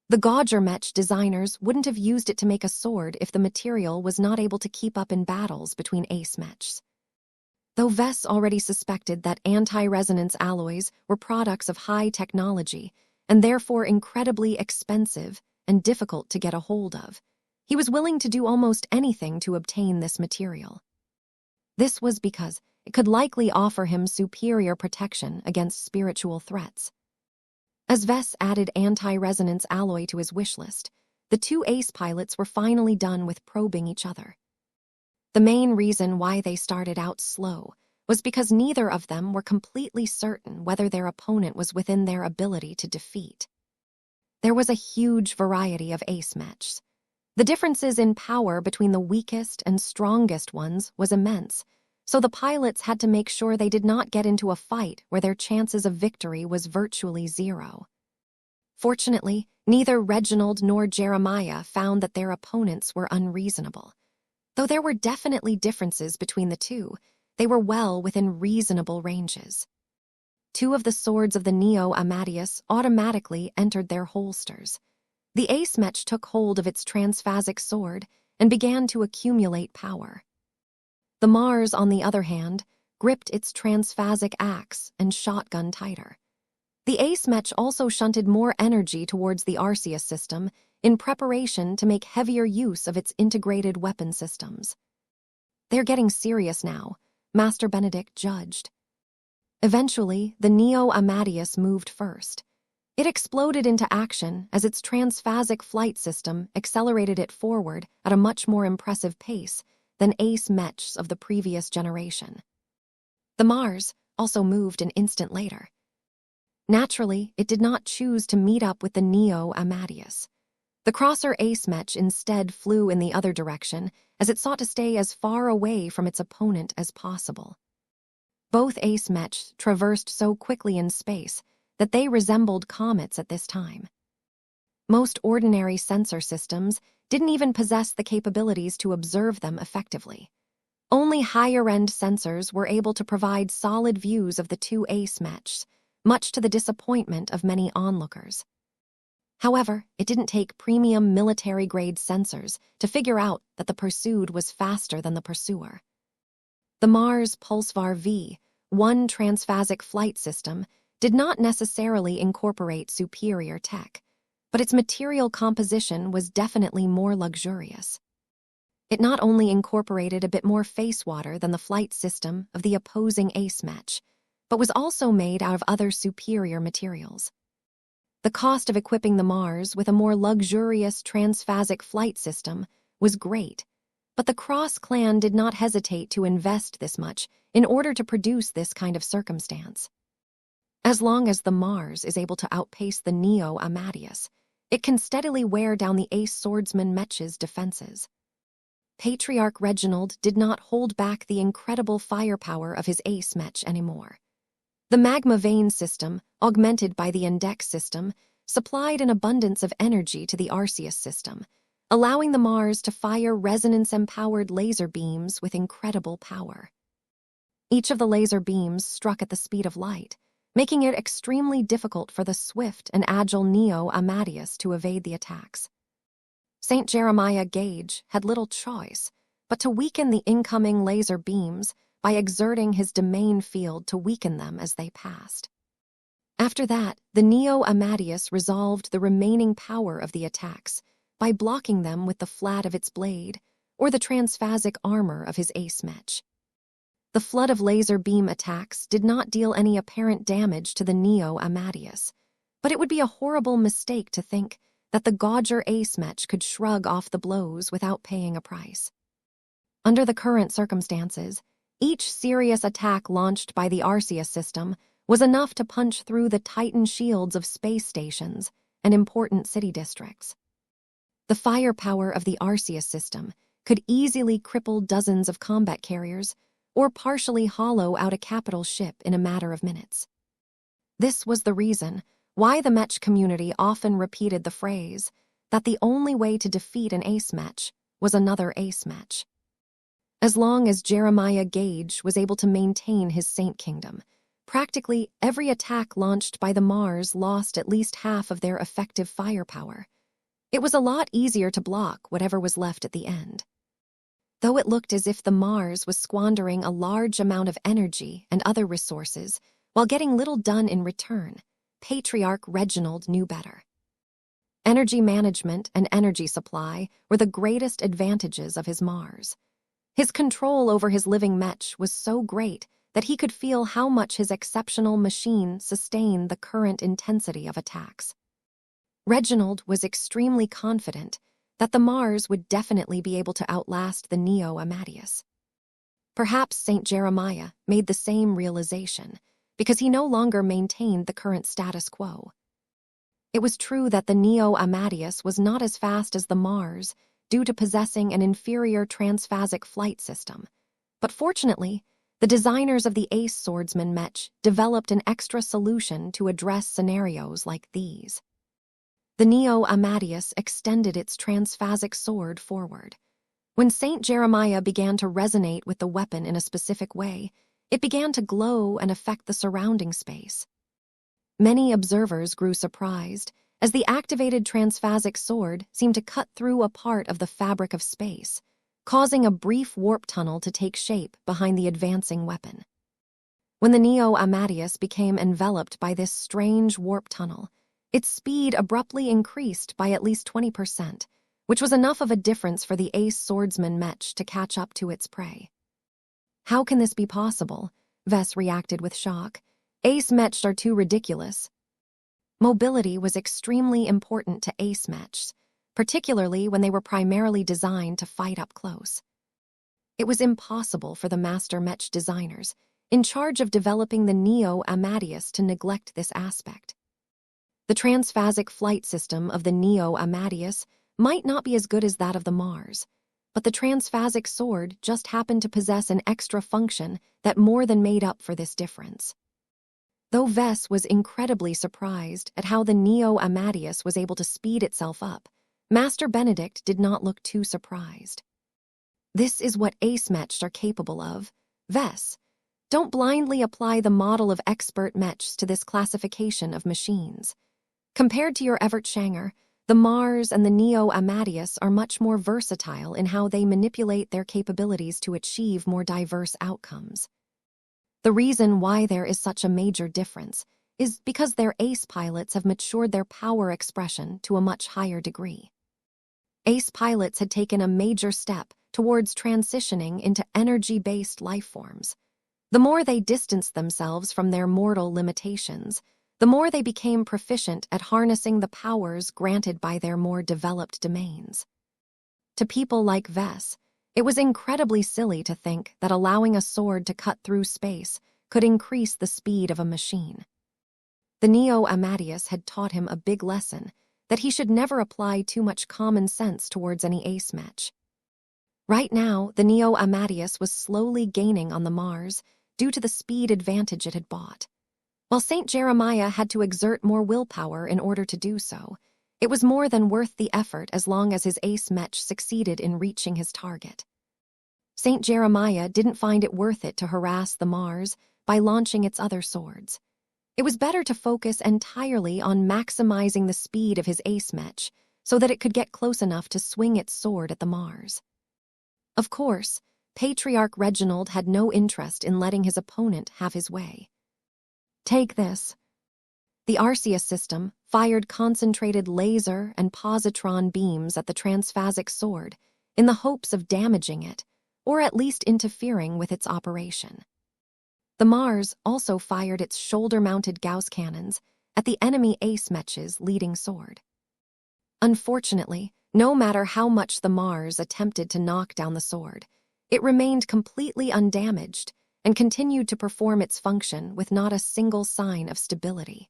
The Gauger mech designers wouldn't have used it to make a sword if the material was not able to keep up in battles between ace mechs. Though Vess already suspected that anti-resonance alloys were products of high technology and therefore incredibly expensive and difficult to get a hold of, he was willing to do almost anything to obtain this material. This was because it could likely offer him superior protection against spiritual threats. As Vess added anti-resonance alloy to his wish list, the two ace pilots were finally done with probing each other. The main reason why they started out slow was because neither of them were completely certain whether their opponent was within their ability to defeat. There was a huge variety of ace mechs. The differences in power between the weakest and strongest ones was immense, so the pilots had to make sure they did not get into a fight where their chances of victory was virtually zero. Fortunately, neither Reginald nor Jeremiah found that their opponents were unreasonable. Though there were definitely differences between the two, they were well within reasonable ranges. Two of the swords of the Neo Amadeus automatically entered their holsters. The Ace Mech took hold of its transphasic sword and began to accumulate power. The Mars, on the other hand, gripped its transphasic axe and shotgun tighter. The Ace Mech also shunted more energy towards the Arceus system in preparation to make heavier use of its integrated weapon systems. "They're getting serious now," Master Benedict judged. Eventually, the Neo Amadeus moved first. It exploded into action as its transphasic flight system accelerated it forward at a much more impressive pace than Ace Mechs of the previous generation. The Mars also moved an instant later. Naturally, it did not choose to meet up with the Neo Amadeus. The crosser Ace Mech instead flew in the other direction as it sought to stay as far away from its opponent as possible. Both Ace Mechs traversed so quickly in space that they resembled comets at this time. Most ordinary sensor systems didn't even possess the capabilities to observe them effectively. Only higher-end sensors were able to provide solid views of the two Ace Mechs, much to the disappointment of many onlookers. However, it didn't take premium military-grade sensors to figure out that the pursued was faster than the pursuer. The Mars Pulsar V-1 transphasic flight system did not necessarily incorporate superior tech, but its material composition was definitely more luxurious. It not only incorporated a bit more face water than the flight system of the opposing Ace Mech, but was also made out of other superior materials. The cost of equipping the Mars with a more luxurious transphasic flight system was great, but the Cross clan did not hesitate to invest this much in order to produce this kind of circumstance. As long as the Mars is able to outpace the Neo Amadeus, it can steadily wear down the Ace Swordsman Mech's defenses. Patriarch Reginald did not hold back the incredible firepower of his Ace Mech anymore. The magma vein system, augmented by the Index system, supplied an abundance of energy to the Arceus system, allowing the Mars to fire resonance-empowered laser beams with incredible power. Each of the laser beams struck at the speed of light, making it extremely difficult for the swift and agile Neo Amadeus to evade the attacks. St. Jeremiah Gage had little choice but to weaken the incoming laser beams by exerting his domain field to weaken them as they passed. After that, the Neo Amadeus resolved the remaining power of the attacks by blocking them with the flat of its blade or the transphasic armor of his Ace Mech. The flood of laser beam attacks did not deal any apparent damage to the Neo Amadeus, but it would be a horrible mistake to think that the Gauger Ace Mech could shrug off the blows without paying a price. Under the current circumstances, each serious attack launched by the Arceus system was enough to punch through the Titan shields of space stations and important city districts. The firepower of the Arceus system could easily cripple dozens of combat carriers or partially hollow out a capital ship in a matter of minutes. This was the reason why the Mech community often repeated the phrase that the only way to defeat an Ace Mech was another Ace Mech. As long as Jeremiah Gage was able to maintain his Saint Kingdom, practically every attack launched by the Mars lost at least half of their effective firepower. It was a lot easier to block whatever was left at the end. Though it looked as if the Mars was squandering a large amount of energy and other resources while getting little done in return, Patriarch Reginald knew better. Energy management and energy supply were the greatest advantages of his Mars. His control over his living Mech was so great that he could feel how much his exceptional machine sustained the current intensity of attacks. Reginald was extremely confident that the Mars would definitely be able to outlast the Neo Amadeus. Perhaps St. Jeremiah made the same realization because he no longer maintained the current status quo. It was true that the Neo Amadeus was not as fast as the Mars due to possessing an inferior transphasic flight system, but fortunately, The designers of the Ace Swordsman Mech developed an extra solution to address scenarios like these. The Neo Amadeus extended its transphasic sword forward. When Saint Jeremiah began to resonate with the weapon in a specific way, it began to glow and affect the surrounding space. Many observers grew surprised, as the activated transphasic sword seemed to cut through a part of the fabric of space, causing a brief warp tunnel to take shape behind the advancing weapon. When the Neo Amadeus became enveloped by this strange warp tunnel, its speed abruptly increased by at least 20%, which was enough of a difference for the Ace Swordsman Mech to catch up to its prey. "How can this be possible?" Vess reacted with shock. "Ace Mechs are too ridiculous." Mobility was extremely important to Ace Mechs, particularly when they were primarily designed to fight up close. It was impossible for the master Mech designers, in charge of developing the Neo Amadeus, to neglect this aspect. The transphasic flight system of the Neo Amadeus might not be as good as that of the Mars, but the transphasic sword just happened to possess an extra function that more than made up for this difference. Though Vess was incredibly surprised at how the Neo Amadeus was able to speed itself up, Master Benedict did not look too surprised. "This is what Ace Mechs are capable of. Vess, don't blindly apply the model of expert Mechs to this classification of machines. Compared to your Evertshanger, the Mars and the Neo Amadeus are much more versatile in how they manipulate their capabilities to achieve more diverse outcomes. The reason why there is such a major difference is because their Ace pilots have matured their power expression to a much higher degree. Ace pilots had taken a major step towards transitioning into energy-based life forms. The more they distanced themselves from their mortal limitations, the more they became proficient at harnessing the powers granted by their more developed domains. To people like Vess, it was incredibly silly to think that allowing a sword to cut through space could increase the speed of a machine. The Neo Amadeus had taught him a big lesson, that he should never apply too much common sense towards any Ace Mech. Right now, the Neo Amadeus was slowly gaining on the Mars due to the speed advantage it had bought. While Saint Jeremiah had to exert more willpower in order to do so, it was more than worth the effort as long as his Ace Mech succeeded in reaching his target. Saint Jeremiah didn't find it worth it to harass the Mars by launching its other swords. It was better to focus entirely on maximizing the speed of his Ace Mech so that it could get close enough to swing its sword at the Mars. Of course, Patriarch Reginald had no interest in letting his opponent have his way. "Take this." The Arceus system fired concentrated laser and positron beams at the transphasic sword in the hopes of damaging it, or at least interfering with its operation. The Mars also fired its shoulder-mounted Gauss cannons at the enemy Ace Mech's leading sword. Unfortunately, no matter how much the Mars attempted to knock down the sword, it remained completely undamaged and continued to perform its function with not a single sign of stability.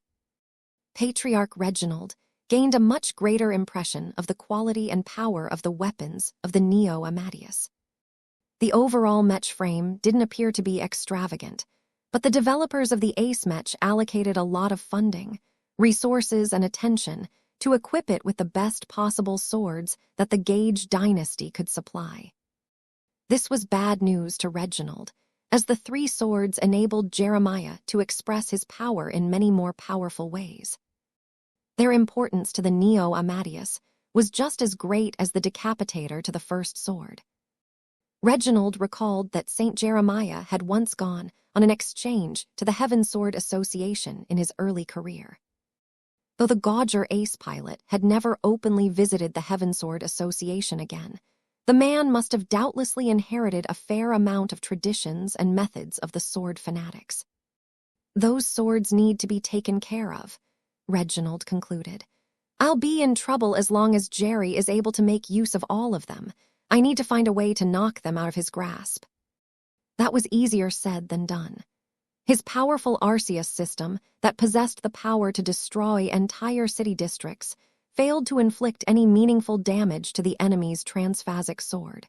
Patriarch Reginald gained a much greater impression of the quality and power of the weapons of the Neo Amadeus. The overall Mech frame didn't appear to be extravagant, but the developers of the Ace Mech allocated a lot of funding, resources, and attention to equip it with the best possible swords that the Gage dynasty could supply. This was bad news to Reginald, as the three swords enabled Jeremiah to express his power in many more powerful ways. Their importance to the Neo Amadeus was just as great as the decapitator to the first sword. Reginald recalled that Saint Jeremiah had once gone on an exchange to the Heaven Sword Association in his early career. Though the Gauger ace pilot had never openly visited the Heaven Sword Association again, the man must have doubtlessly inherited a fair amount of traditions and methods of the sword fanatics. "Those swords need to be taken care of," Reginald concluded. "I'll be in trouble as long as Jerry is able to make use of all of them. I need to find a way to knock them out of his grasp." That was easier said than done. His powerful Arceus system that possessed the power to destroy entire city districts failed to inflict any meaningful damage to the enemy's transphasic sword.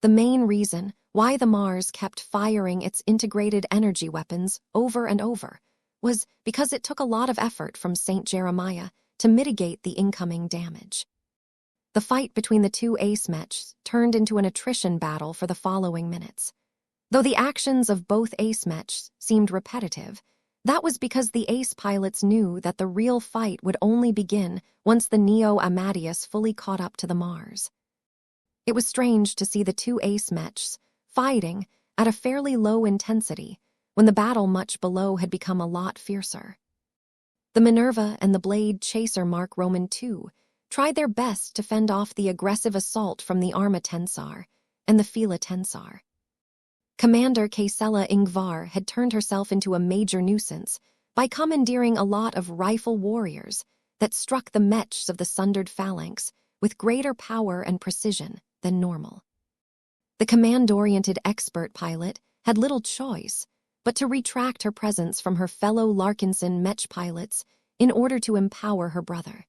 The main reason why the Mars kept firing its integrated energy weapons over and over was because it took a lot of effort from Saint Jeremiah to mitigate the incoming damage. The fight between the two ace mechs turned into an attrition battle for the following minutes. Though the actions of both ace mechs seemed repetitive, that was because the ace pilots knew that the real fight would only begin once the Neo Amadeus fully caught up to the Mars. It was strange to see the two ace mechs fighting at a fairly low intensity when the battle much below had become a lot fiercer. The Minerva and the Blade Chaser Mark Roman II tried their best to fend off the aggressive assault from the Arma Tensar and the Fila Tensar. Commander Kaisela Ingvar had turned herself into a major nuisance by commandeering a lot of rifle warriors that struck the mechs of the sundered phalanx with greater power and precision than normal. The command-oriented expert pilot had little choice but to retract her presence from her fellow Larkinson mech pilots in order to empower her brother.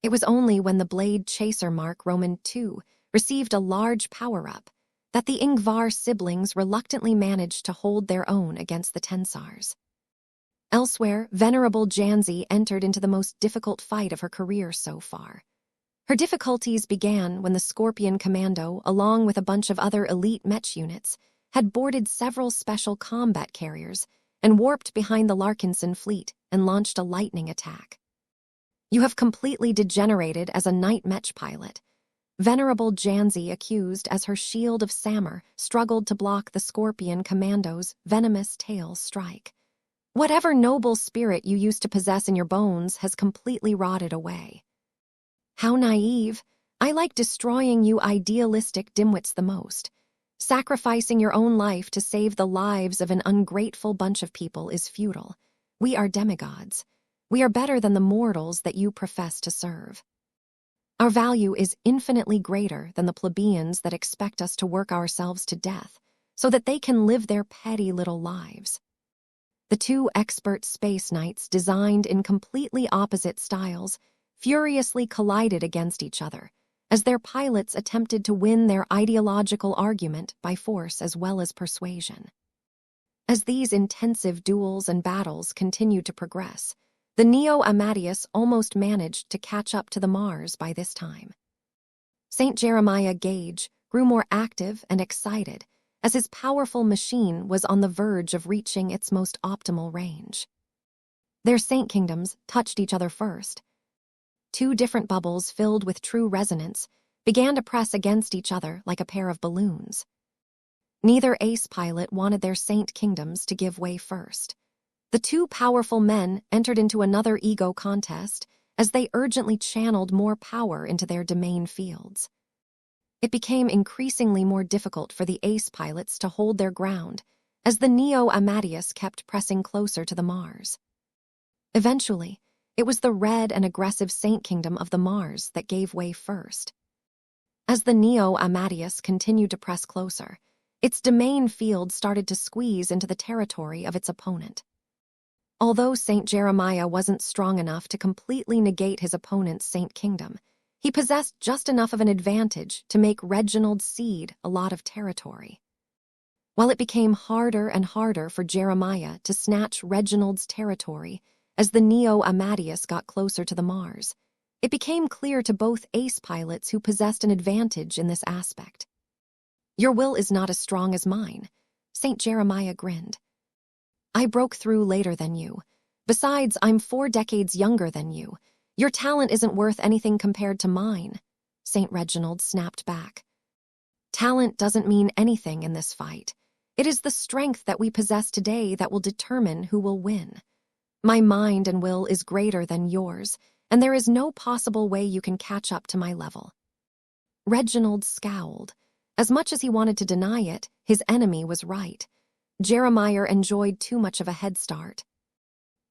It was only when the Blade Chaser Mark Roman II received a large power-up that the Ingvar siblings reluctantly managed to hold their own against the Tensars. Elsewhere, Venerable Janzi entered into the most difficult fight of her career so far. Her difficulties began when the Scorpion Commando, along with a bunch of other elite mech units, had boarded several special combat carriers and warped behind the Larkinson fleet and launched a lightning attack. "You have completely degenerated as a night mech pilot," Venerable Janzi accused as her shield of Samur struggled to block the Scorpion Commando's venomous tail strike. "Whatever noble spirit you used to possess in your bones has completely rotted away." "How naive. I like destroying you idealistic dimwits the most. Sacrificing your own life to save the lives of an ungrateful bunch of people is futile. We are demigods. We are better than the mortals that you profess to serve. Our value is infinitely greater than the plebeians that expect us to work ourselves to death so that they can live their petty little lives." The two expert space knights, designed in completely opposite styles, furiously collided against each other as their pilots attempted to win their ideological argument by force as well as persuasion. As these intensive duels and battles continued to progress, the Neo Amadeus almost managed to catch up to the Mars by this time. Saint Jeremiah Gage grew more active and excited as his powerful machine was on the verge of reaching its most optimal range. Their Saint Kingdoms touched each other first. Two different bubbles filled with true resonance began to press against each other like a pair of balloons. Neither ace pilot wanted their Saint Kingdoms to give way first. The two powerful men entered into another ego contest as they urgently channeled more power into their domain fields. It became increasingly more difficult for the ace pilots to hold their ground as the Neo Amadeus kept pressing closer to the Mars. Eventually, it was the red and aggressive Saint Kingdom of the Mars that gave way first. As the Neo Amadeus continued to press closer, its domain field started to squeeze into the territory of its opponent. Although Saint Jeremiah wasn't strong enough to completely negate his opponent's Saint Kingdom, he possessed just enough of an advantage to make Reginald cede a lot of territory. While it became harder and harder for Jeremiah to snatch Reginald's territory as the Neo Amadeus got closer to the Mars, it became clear to both ace pilots who possessed an advantage in this aspect. "Your will is not as strong as mine," Saint Jeremiah grinned. "I broke through later than you. Besides, I'm 4 decades younger than you. Your talent isn't worth anything compared to mine," Saint Reginald snapped back. "Talent doesn't mean anything in this fight. It is the strength that we possess today that will determine who will win. My mind and will is greater than yours, and there is no possible way you can catch up to my level." Reginald scowled. As much as he wanted to deny it, his enemy was right. Jeremiah enjoyed too much of a head start.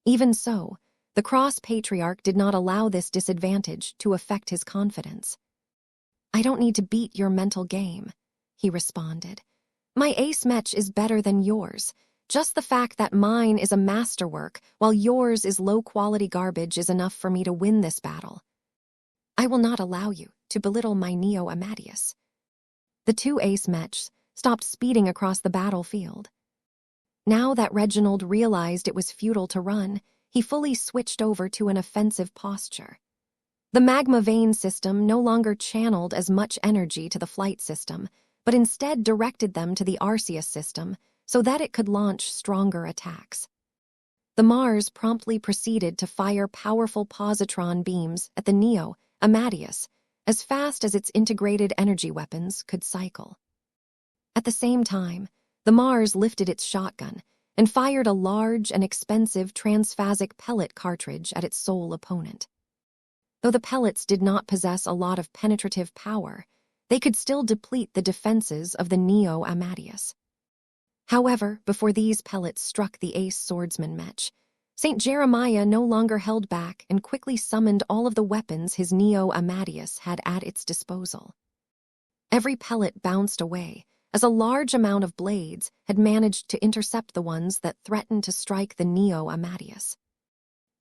Even so, the cross-patriarch did not allow this disadvantage to affect his confidence. "I don't need to beat your mental game," he responded. "My ace mech is better than yours. Just the fact that mine is a masterwork while yours is low-quality garbage is enough for me to win this battle. I will not allow you to belittle my Neo Amadeus." The two ace mechs stopped speeding across the battlefield. Now that Reginald realized it was futile to run, he fully switched over to an offensive posture. The magma vein system no longer channeled as much energy to the flight system, but instead directed them to the Arceus system so that it could launch stronger attacks. The Mars promptly proceeded to fire powerful positron beams at the Neo Amadeus as fast as its integrated energy weapons could cycle. At the same time, the Mars lifted its shotgun and fired a large and expensive transphasic pellet cartridge at its sole opponent. Though the pellets did not possess a lot of penetrative power, they could still deplete the defenses of the Neo Amadeus. However, before these pellets struck the ace swordsman Mech, St. Jeremiah no longer held back and quickly summoned all of the weapons his Neo Amadeus had at its disposal. Every pellet bounced away, as a large amount of blades had managed to intercept the ones that threatened to strike the Neo Amadeus.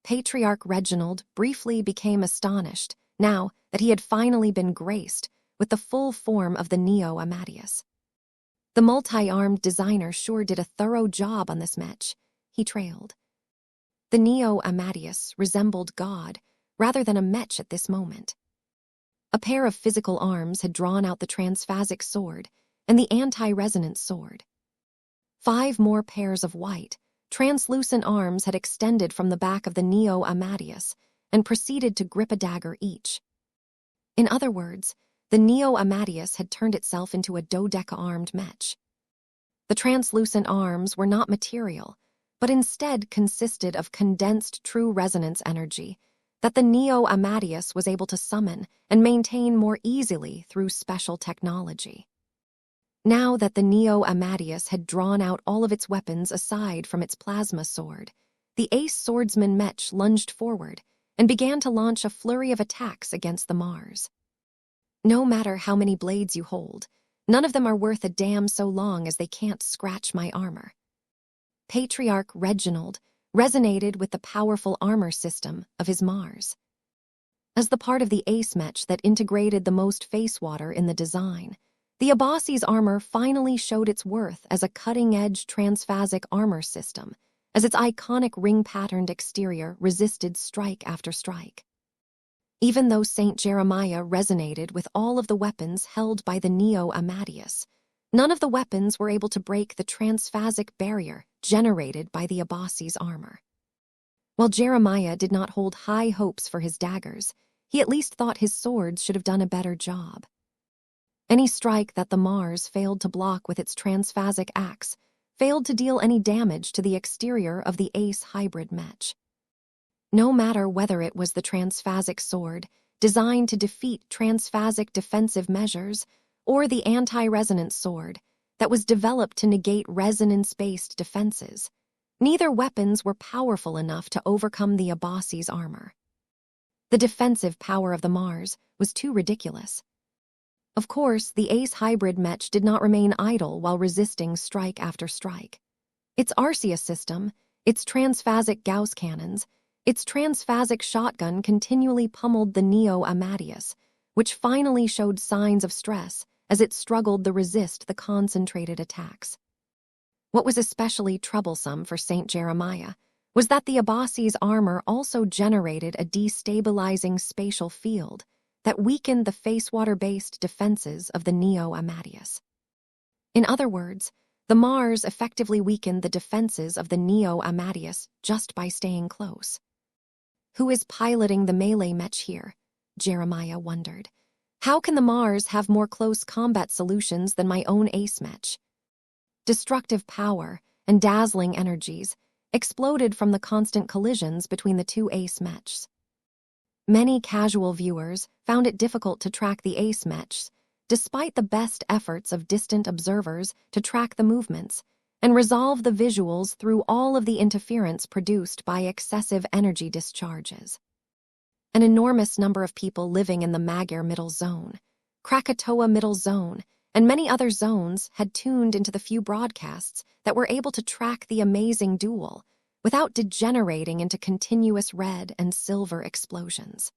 Patriarch Reginald briefly became astonished now that he had finally been graced with the full form of the Neo Amadeus. The multi-armed designer sure did a thorough job on this Mech, he trailed. The Neo Amadeus resembled God rather than a Mech at this moment. A pair of physical arms had drawn out the transphasic sword and the anti-resonance sword. 5 more pairs of white, translucent arms had extended from the back of the Neo Amadeus and proceeded to grip a dagger each. In other words, the Neo Amadeus had turned itself into a dodeca-armed Mech. The translucent arms were not material, but instead consisted of condensed true resonance energy that the Neo Amadeus was able to summon and maintain more easily through special technology. Now that the Neo Amadeus had drawn out all of its weapons aside from its plasma sword, the ace swordsman Mech lunged forward and began to launch a flurry of attacks against the Mars. No matter how many blades you hold, none of them are worth a damn so long as they can't scratch my armor. Patriarch Reginald resonated with the powerful armor system of his Mars. As the part of the ace Mech that integrated the most face water in the design, the Abassi's armor finally showed its worth as a cutting-edge transphasic armor system, as its iconic ring-patterned exterior resisted strike after strike. Even though St. Jeremiah resonated with all of the weapons held by the Neo Amadeus, none of the weapons were able to break the transphasic barrier generated by the Abassi's armor. While Jeremiah did not hold high hopes for his daggers, he at least thought his swords should have done a better job. Any strike that the Mars failed to block with its transphasic axe failed to deal any damage to the exterior of the ace hybrid Mech. No matter whether it was the transphasic sword, designed to defeat transphasic defensive measures, or the anti-resonance sword that was developed to negate resonance-based defenses, neither weapons were powerful enough to overcome the Abassi's armor. The defensive power of the Mars was too ridiculous. Of course, the ace hybrid Mech did not remain idle while resisting strike after strike. Its Arceus system, its transphasic Gauss cannons, its transphasic shotgun continually pummeled the Neo Amadeus, which finally showed signs of stress as it struggled to resist the concentrated attacks. What was especially troublesome for St. Jeremiah was that the Abassi's armor also generated a destabilizing spatial field that weakened the facewater-based defenses of the Neo Amadeus. In other words, the Mars effectively weakened the defenses of the Neo Amadeus just by staying close. Who is piloting the melee Mech here? Jeremiah wondered. How can the Mars have more close combat solutions than my own ace Mech? Destructive power and dazzling energies exploded from the constant collisions between the two ace Mechs. Many casual viewers found it difficult to track the ace Mechs, despite the best efforts of distant observers to track the movements and resolve the visuals through all of the interference produced by excessive energy discharges. An enormous number of people living in the Magyar Middle Zone, Krakatoa Middle Zone, and many other zones had tuned into the few broadcasts that were able to track the amazing duel without degenerating into continuous red and silver explosions.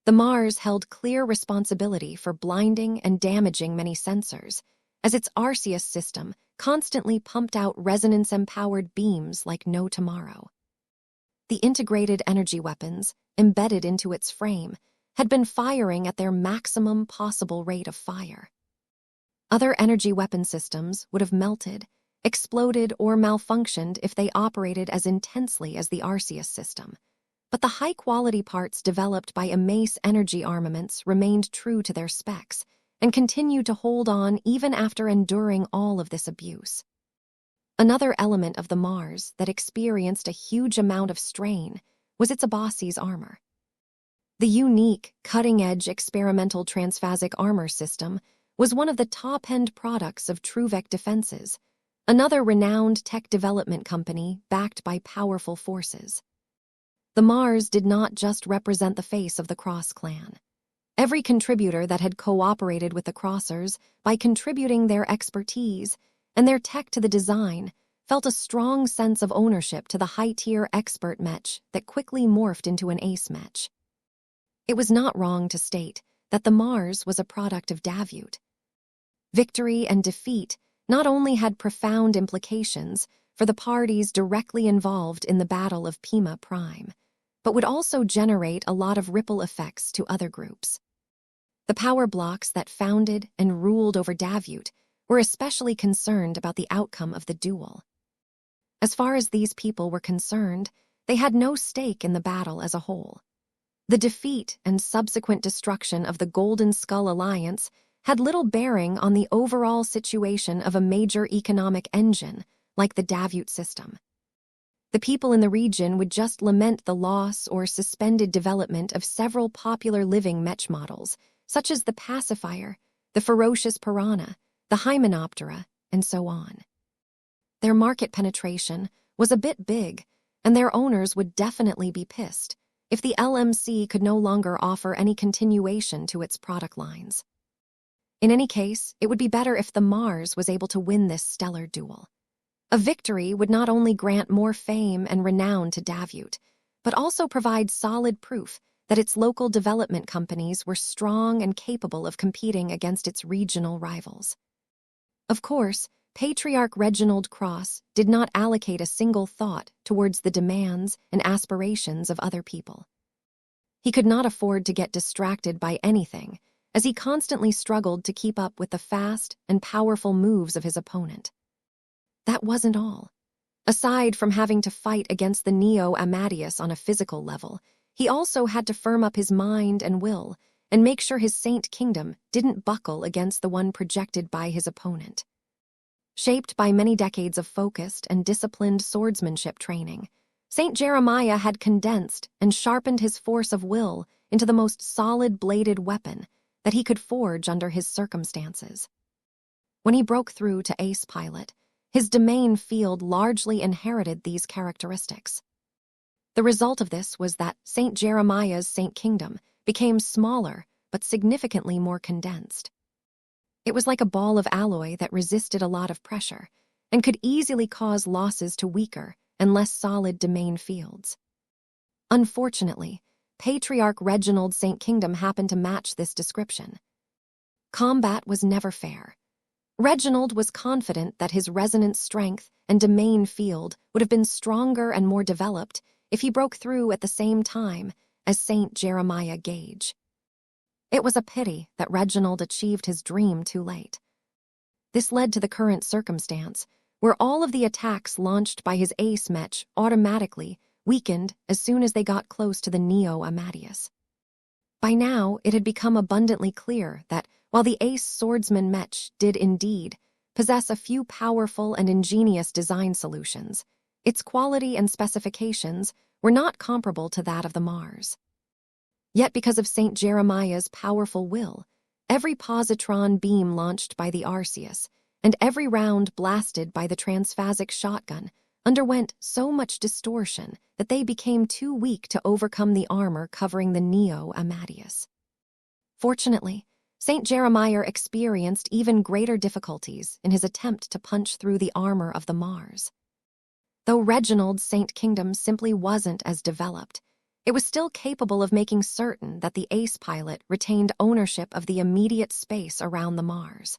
The Mars held clear responsibility for blinding and damaging many sensors, as its Arceus system constantly pumped out resonance-empowered beams like no tomorrow. The integrated energy weapons, embedded into its frame, had been firing at their maximum possible rate of fire. Other energy weapon systems would have melted, exploded, or malfunctioned if they operated as intensely as the Arceus system. But the high-quality parts developed by Amace Energy Armaments remained true to their specs and continued to hold on even after enduring all of this abuse. Another element of the Mars that experienced a huge amount of strain was its Abasi's armor. The unique, cutting-edge experimental transphasic armor system was one of the top-end products of Truvek Defenses, another renowned tech development company backed by powerful forces. The Mars did not just represent the face of the Cross clan. Every contributor that had cooperated with the Crossers by contributing their expertise and their tech to the design felt a strong sense of ownership to the high-tier expert mech that quickly morphed into an ace mech. It was not wrong to state that the Mars was a product of Davut. Victory and defeat not only had profound implications for the parties directly involved in the Battle of Pima Prime, but would also generate a lot of ripple effects to other groups. The power blocks that founded and ruled over Davut were especially concerned about the outcome of the duel. As far as these people were concerned, they had no stake in the battle as a whole. The defeat and subsequent destruction of the Golden Skull Alliance had little bearing on the overall situation of a major economic engine like the Davut system. The people in the region would just lament the loss or suspended development of several popular living mech models, such as the Pacifier, the Ferocious Piranha, the Hymenoptera, and so on. Their market penetration was a bit big, and their owners would definitely be pissed if the LMC could no longer offer any continuation to its product lines. In any case, it would be better if the Mars was able to win this stellar duel. A victory would not only grant more fame and renown to Davut, but also provide solid proof that its local development companies were strong and capable of competing against its regional rivals. Of course, Patriarch Reginald Cross did not allocate a single thought towards the demands and aspirations of other people. He could not afford to get distracted by anything, as he constantly struggled to keep up with the fast and powerful moves of his opponent. That wasn't all. Aside from having to fight against the Neo Amadeus on a physical level, he also had to firm up his mind and will and make sure his Saint Kingdom didn't buckle against the one projected by his opponent. Shaped by many decades of focused and disciplined swordsmanship training, Saint Jeremiah had condensed and sharpened his force of will into the most solid-bladed weapon that he could forge under his circumstances. When he broke through to Ace Pilot, his domain field largely inherited these characteristics. The result of this was that Saint Jeremiah's Saint Kingdom became smaller but significantly more condensed. It was like a ball of alloy that resisted a lot of pressure and could easily cause losses to weaker and less solid domain fields. Unfortunately, Patriarch Reginald Saint Kingdom happened to match this description. Combat was never fair. Reginald was confident that his resonance strength and domain field would have been stronger and more developed if he broke through at the same time as Saint Jeremiah Gage. It was a pity that Reginald achieved his dream too late. This led to the current circumstance, where all of the attacks launched by his ace mech automatically weakened as soon as they got close to the Neo Amadeus. By now, it had become abundantly clear that while the ace swordsman mech did indeed possess a few powerful and ingenious design solutions, its quality and specifications were not comparable to that of the Mars. Yet because of Saint Jeremiah's powerful will, every positron beam launched by the Arceus and every round blasted by the transphasic shotgun underwent so much distortion that they became too weak to overcome the armor covering the Neo Amadeus. Fortunately, Saint Jeremiah experienced even greater difficulties in his attempt to punch through the armor of the Mars. Though Reginald's Saint Kingdom simply wasn't as developed, it was still capable of making certain that the ace pilot retained ownership of the immediate space around the Mars.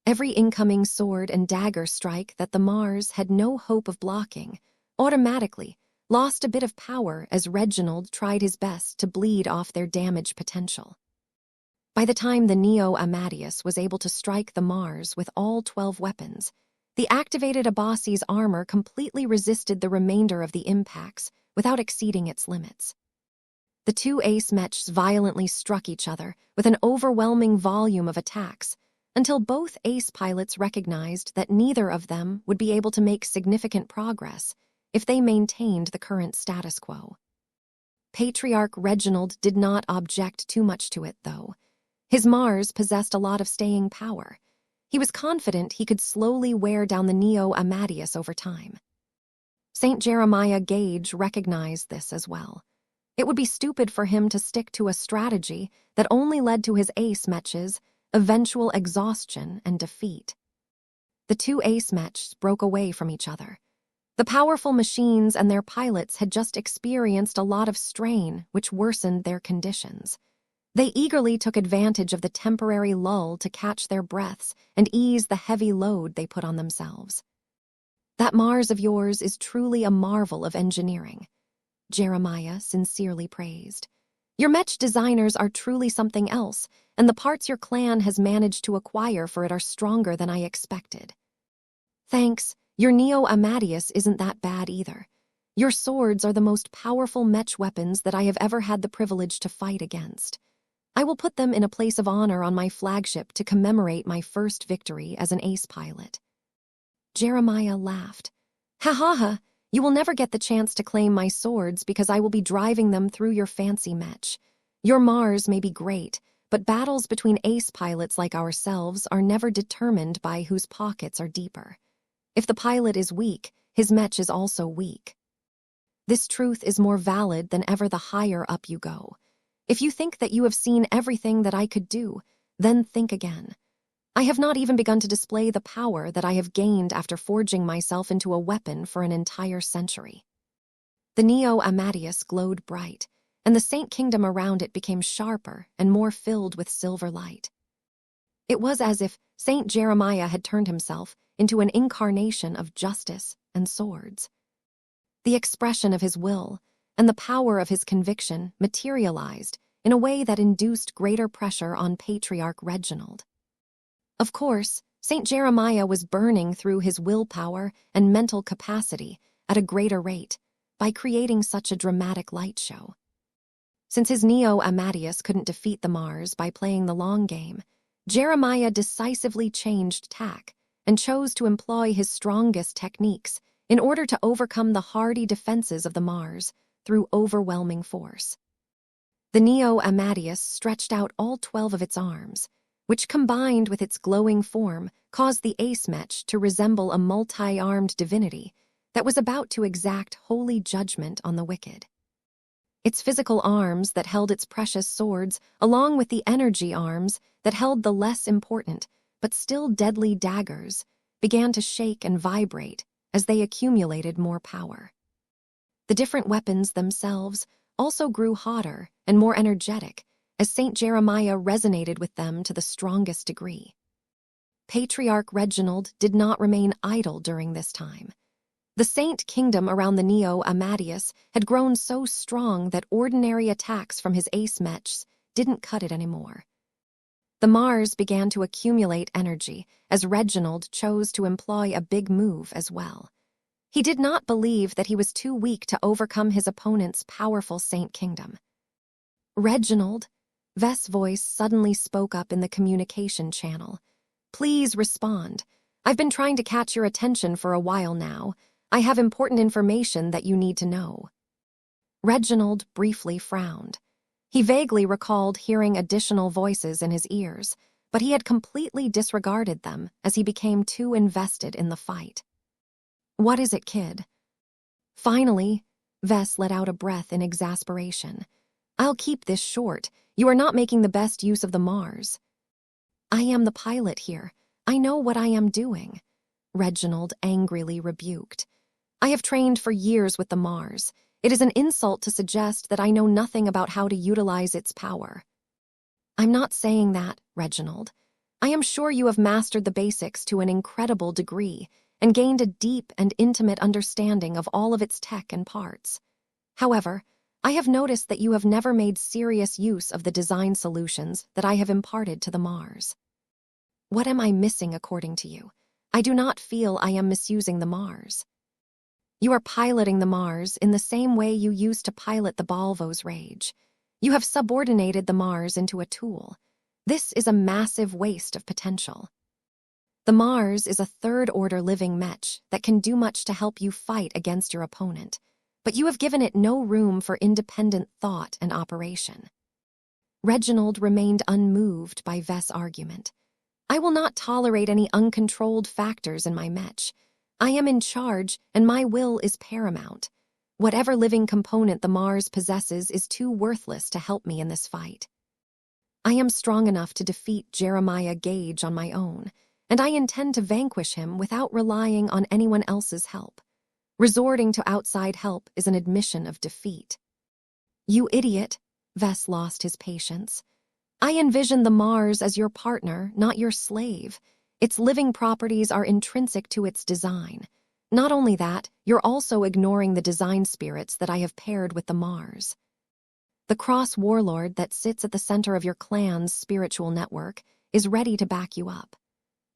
Every incoming sword and dagger strike that the Mars had no hope of blocking automatically lost a bit of power as Reginald tried his best to bleed off their damage potential. By the time the Neo Amadeus was able to strike the Mars with all 12 weapons, the activated Abassi's armor completely resisted the remainder of the impacts without exceeding its limits. The two ace mechs violently struck each other with an overwhelming volume of attacks until both ace pilots recognized that neither of them would be able to make significant progress if they maintained the current status quo. Patriarch Reginald did not object too much to it, though. His Mars possessed a lot of staying power. He was confident he could slowly wear down the Neo Amadeus over time. St. Jeremiah Gage recognized this as well. It would be stupid for him to stick to a strategy that only led to his ace mechs' eventual exhaustion and defeat. The two ace mechs broke away from each other. The powerful machines and their pilots had just experienced a lot of strain, which worsened their conditions. They eagerly took advantage of the temporary lull to catch their breaths and ease the heavy load they put on themselves. "That Mars of yours is truly a marvel of engineering," Jeremiah sincerely praised. "Your mech designers are truly something else, and the parts your clan has managed to acquire for it are stronger than I expected." "Thanks. Your Neo Amadeus isn't that bad either. Your swords are the most powerful mech weapons that I have ever had the privilege to fight against. I will put them in a place of honor on my flagship to commemorate my first victory as an ace pilot." Jeremiah laughed. "Ha ha ha, you will never get the chance to claim my swords because I will be driving them through your fancy mech. Your Mars may be great, but battles between ace pilots like ourselves are never determined by whose pockets are deeper. If the pilot is weak, his mech is also weak. This truth is more valid than ever the higher up you go. If you think that you have seen everything that I could do, then think again. I have not even begun to display the power that I have gained after forging myself into a weapon for an entire century." The Neo Amadeus glowed bright, and the Saint Kingdom around it became sharper and more filled with silver light. It was as if Saint Jeremiah had turned himself into an incarnation of justice and swords. The expression of his will and the power of his conviction materialized in a way that induced greater pressure on Patriarch Reginald. Of course, St. Jeremiah was burning through his willpower and mental capacity at a greater rate by creating such a dramatic light show. Since his Neo Amadeus couldn't defeat the Mars by playing the long game, Jeremiah decisively changed tack and chose to employ his strongest techniques in order to overcome the hardy defenses of the Mars through overwhelming force. The Neo Amadeus stretched out all 12 of its arms, which combined with its glowing form caused the ace mech to resemble a multi-armed divinity that was about to exact holy judgment on the wicked. Its physical arms that held its precious swords, along with the energy arms that held the less important but still deadly daggers, began to shake and vibrate as they accumulated more power. The different weapons themselves also grew hotter and more energetic as St. Jeremiah resonated with them to the strongest degree. Patriarch Reginald did not remain idle during this time. The Saint Kingdom around the Neo Amadeus had grown so strong that ordinary attacks from his ace mechs didn't cut it anymore. The Mars began to accumulate energy as Reginald chose to employ a big move as well. He did not believe that he was too weak to overcome his opponent's powerful Saint Kingdom. "Reginald," Vess' voice suddenly spoke up in the communication channel. "Please respond. I've been trying to catch your attention for a while now. I have important information that you need to know." Reginald briefly frowned. He vaguely recalled hearing additional voices in his ears, but he had completely disregarded them as he became too invested in the fight. "What is it, kid?" Finally, Vess let out a breath in exasperation. "I'll keep this short. You are not making the best use of the Mars." "I am the pilot here. I know what I am doing," Reginald angrily rebuked. "I have trained for years with the Mars. It is an insult to suggest that I know nothing about how to utilize its power. I'm not saying that, Reginald. I am sure you have mastered the basics to an incredible degree and gained a deep and intimate understanding of all of its tech and parts. However, I have noticed that you have never made serious use of the design solutions that I have imparted to the Mars. What am I missing according to you? I do not feel I am misusing the Mars. You are piloting the Mars in the same way you used to pilot the Balvo's Rage. You have subordinated the Mars into a tool. This is a massive waste of potential. The Mars is a third-order living mech that can do much to help you fight against your opponent, but you have given it no room for independent thought and operation. Reginald remained unmoved by Vess' argument. I will not tolerate any uncontrolled factors in my mech. I am in charge, and my will is paramount. Whatever living component the Mars possesses is too worthless to help me in this fight. I am strong enough to defeat Jeremiah Gage on my own, and I intend to vanquish him without relying on anyone else's help. Resorting to outside help is an admission of defeat. You idiot, Vess lost his patience. I envision the Mars as your partner, not your slave. Its living properties are intrinsic to its design. Not only that, you're also ignoring the design spirits that I have paired with the Mars. The cross warlord that sits at the center of your clan's spiritual network is ready to back you up.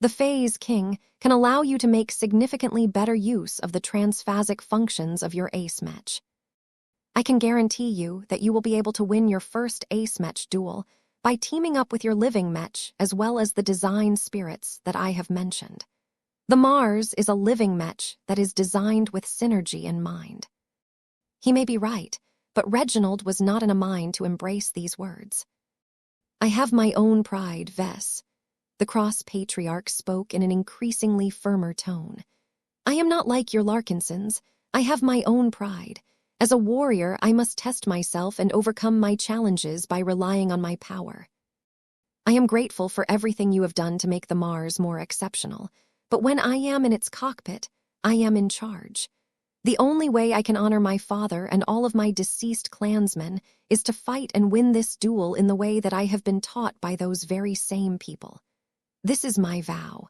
The Phase King can allow you to make significantly better use of the transphasic functions of your Ace Mech. I can guarantee you that you will be able to win your first Ace Mech duel by teaming up with your living mech as well as the design spirits that I have mentioned. The Mars is a living mech that is designed with synergy in mind. He may be right, but Reginald was not in a mind to embrace these words. I have my own pride, Vess. The cross-patriarch spoke in an increasingly firmer tone. I am not like your Larkinsons. I have my own pride. As a warrior, I must test myself and overcome my challenges by relying on my power. I am grateful for everything you have done to make the Mars more exceptional, but when I am in its cockpit, I am in charge. The only way I can honor my father and all of my deceased clansmen is to fight and win this duel in the way that I have been taught by those very same people. This is my vow.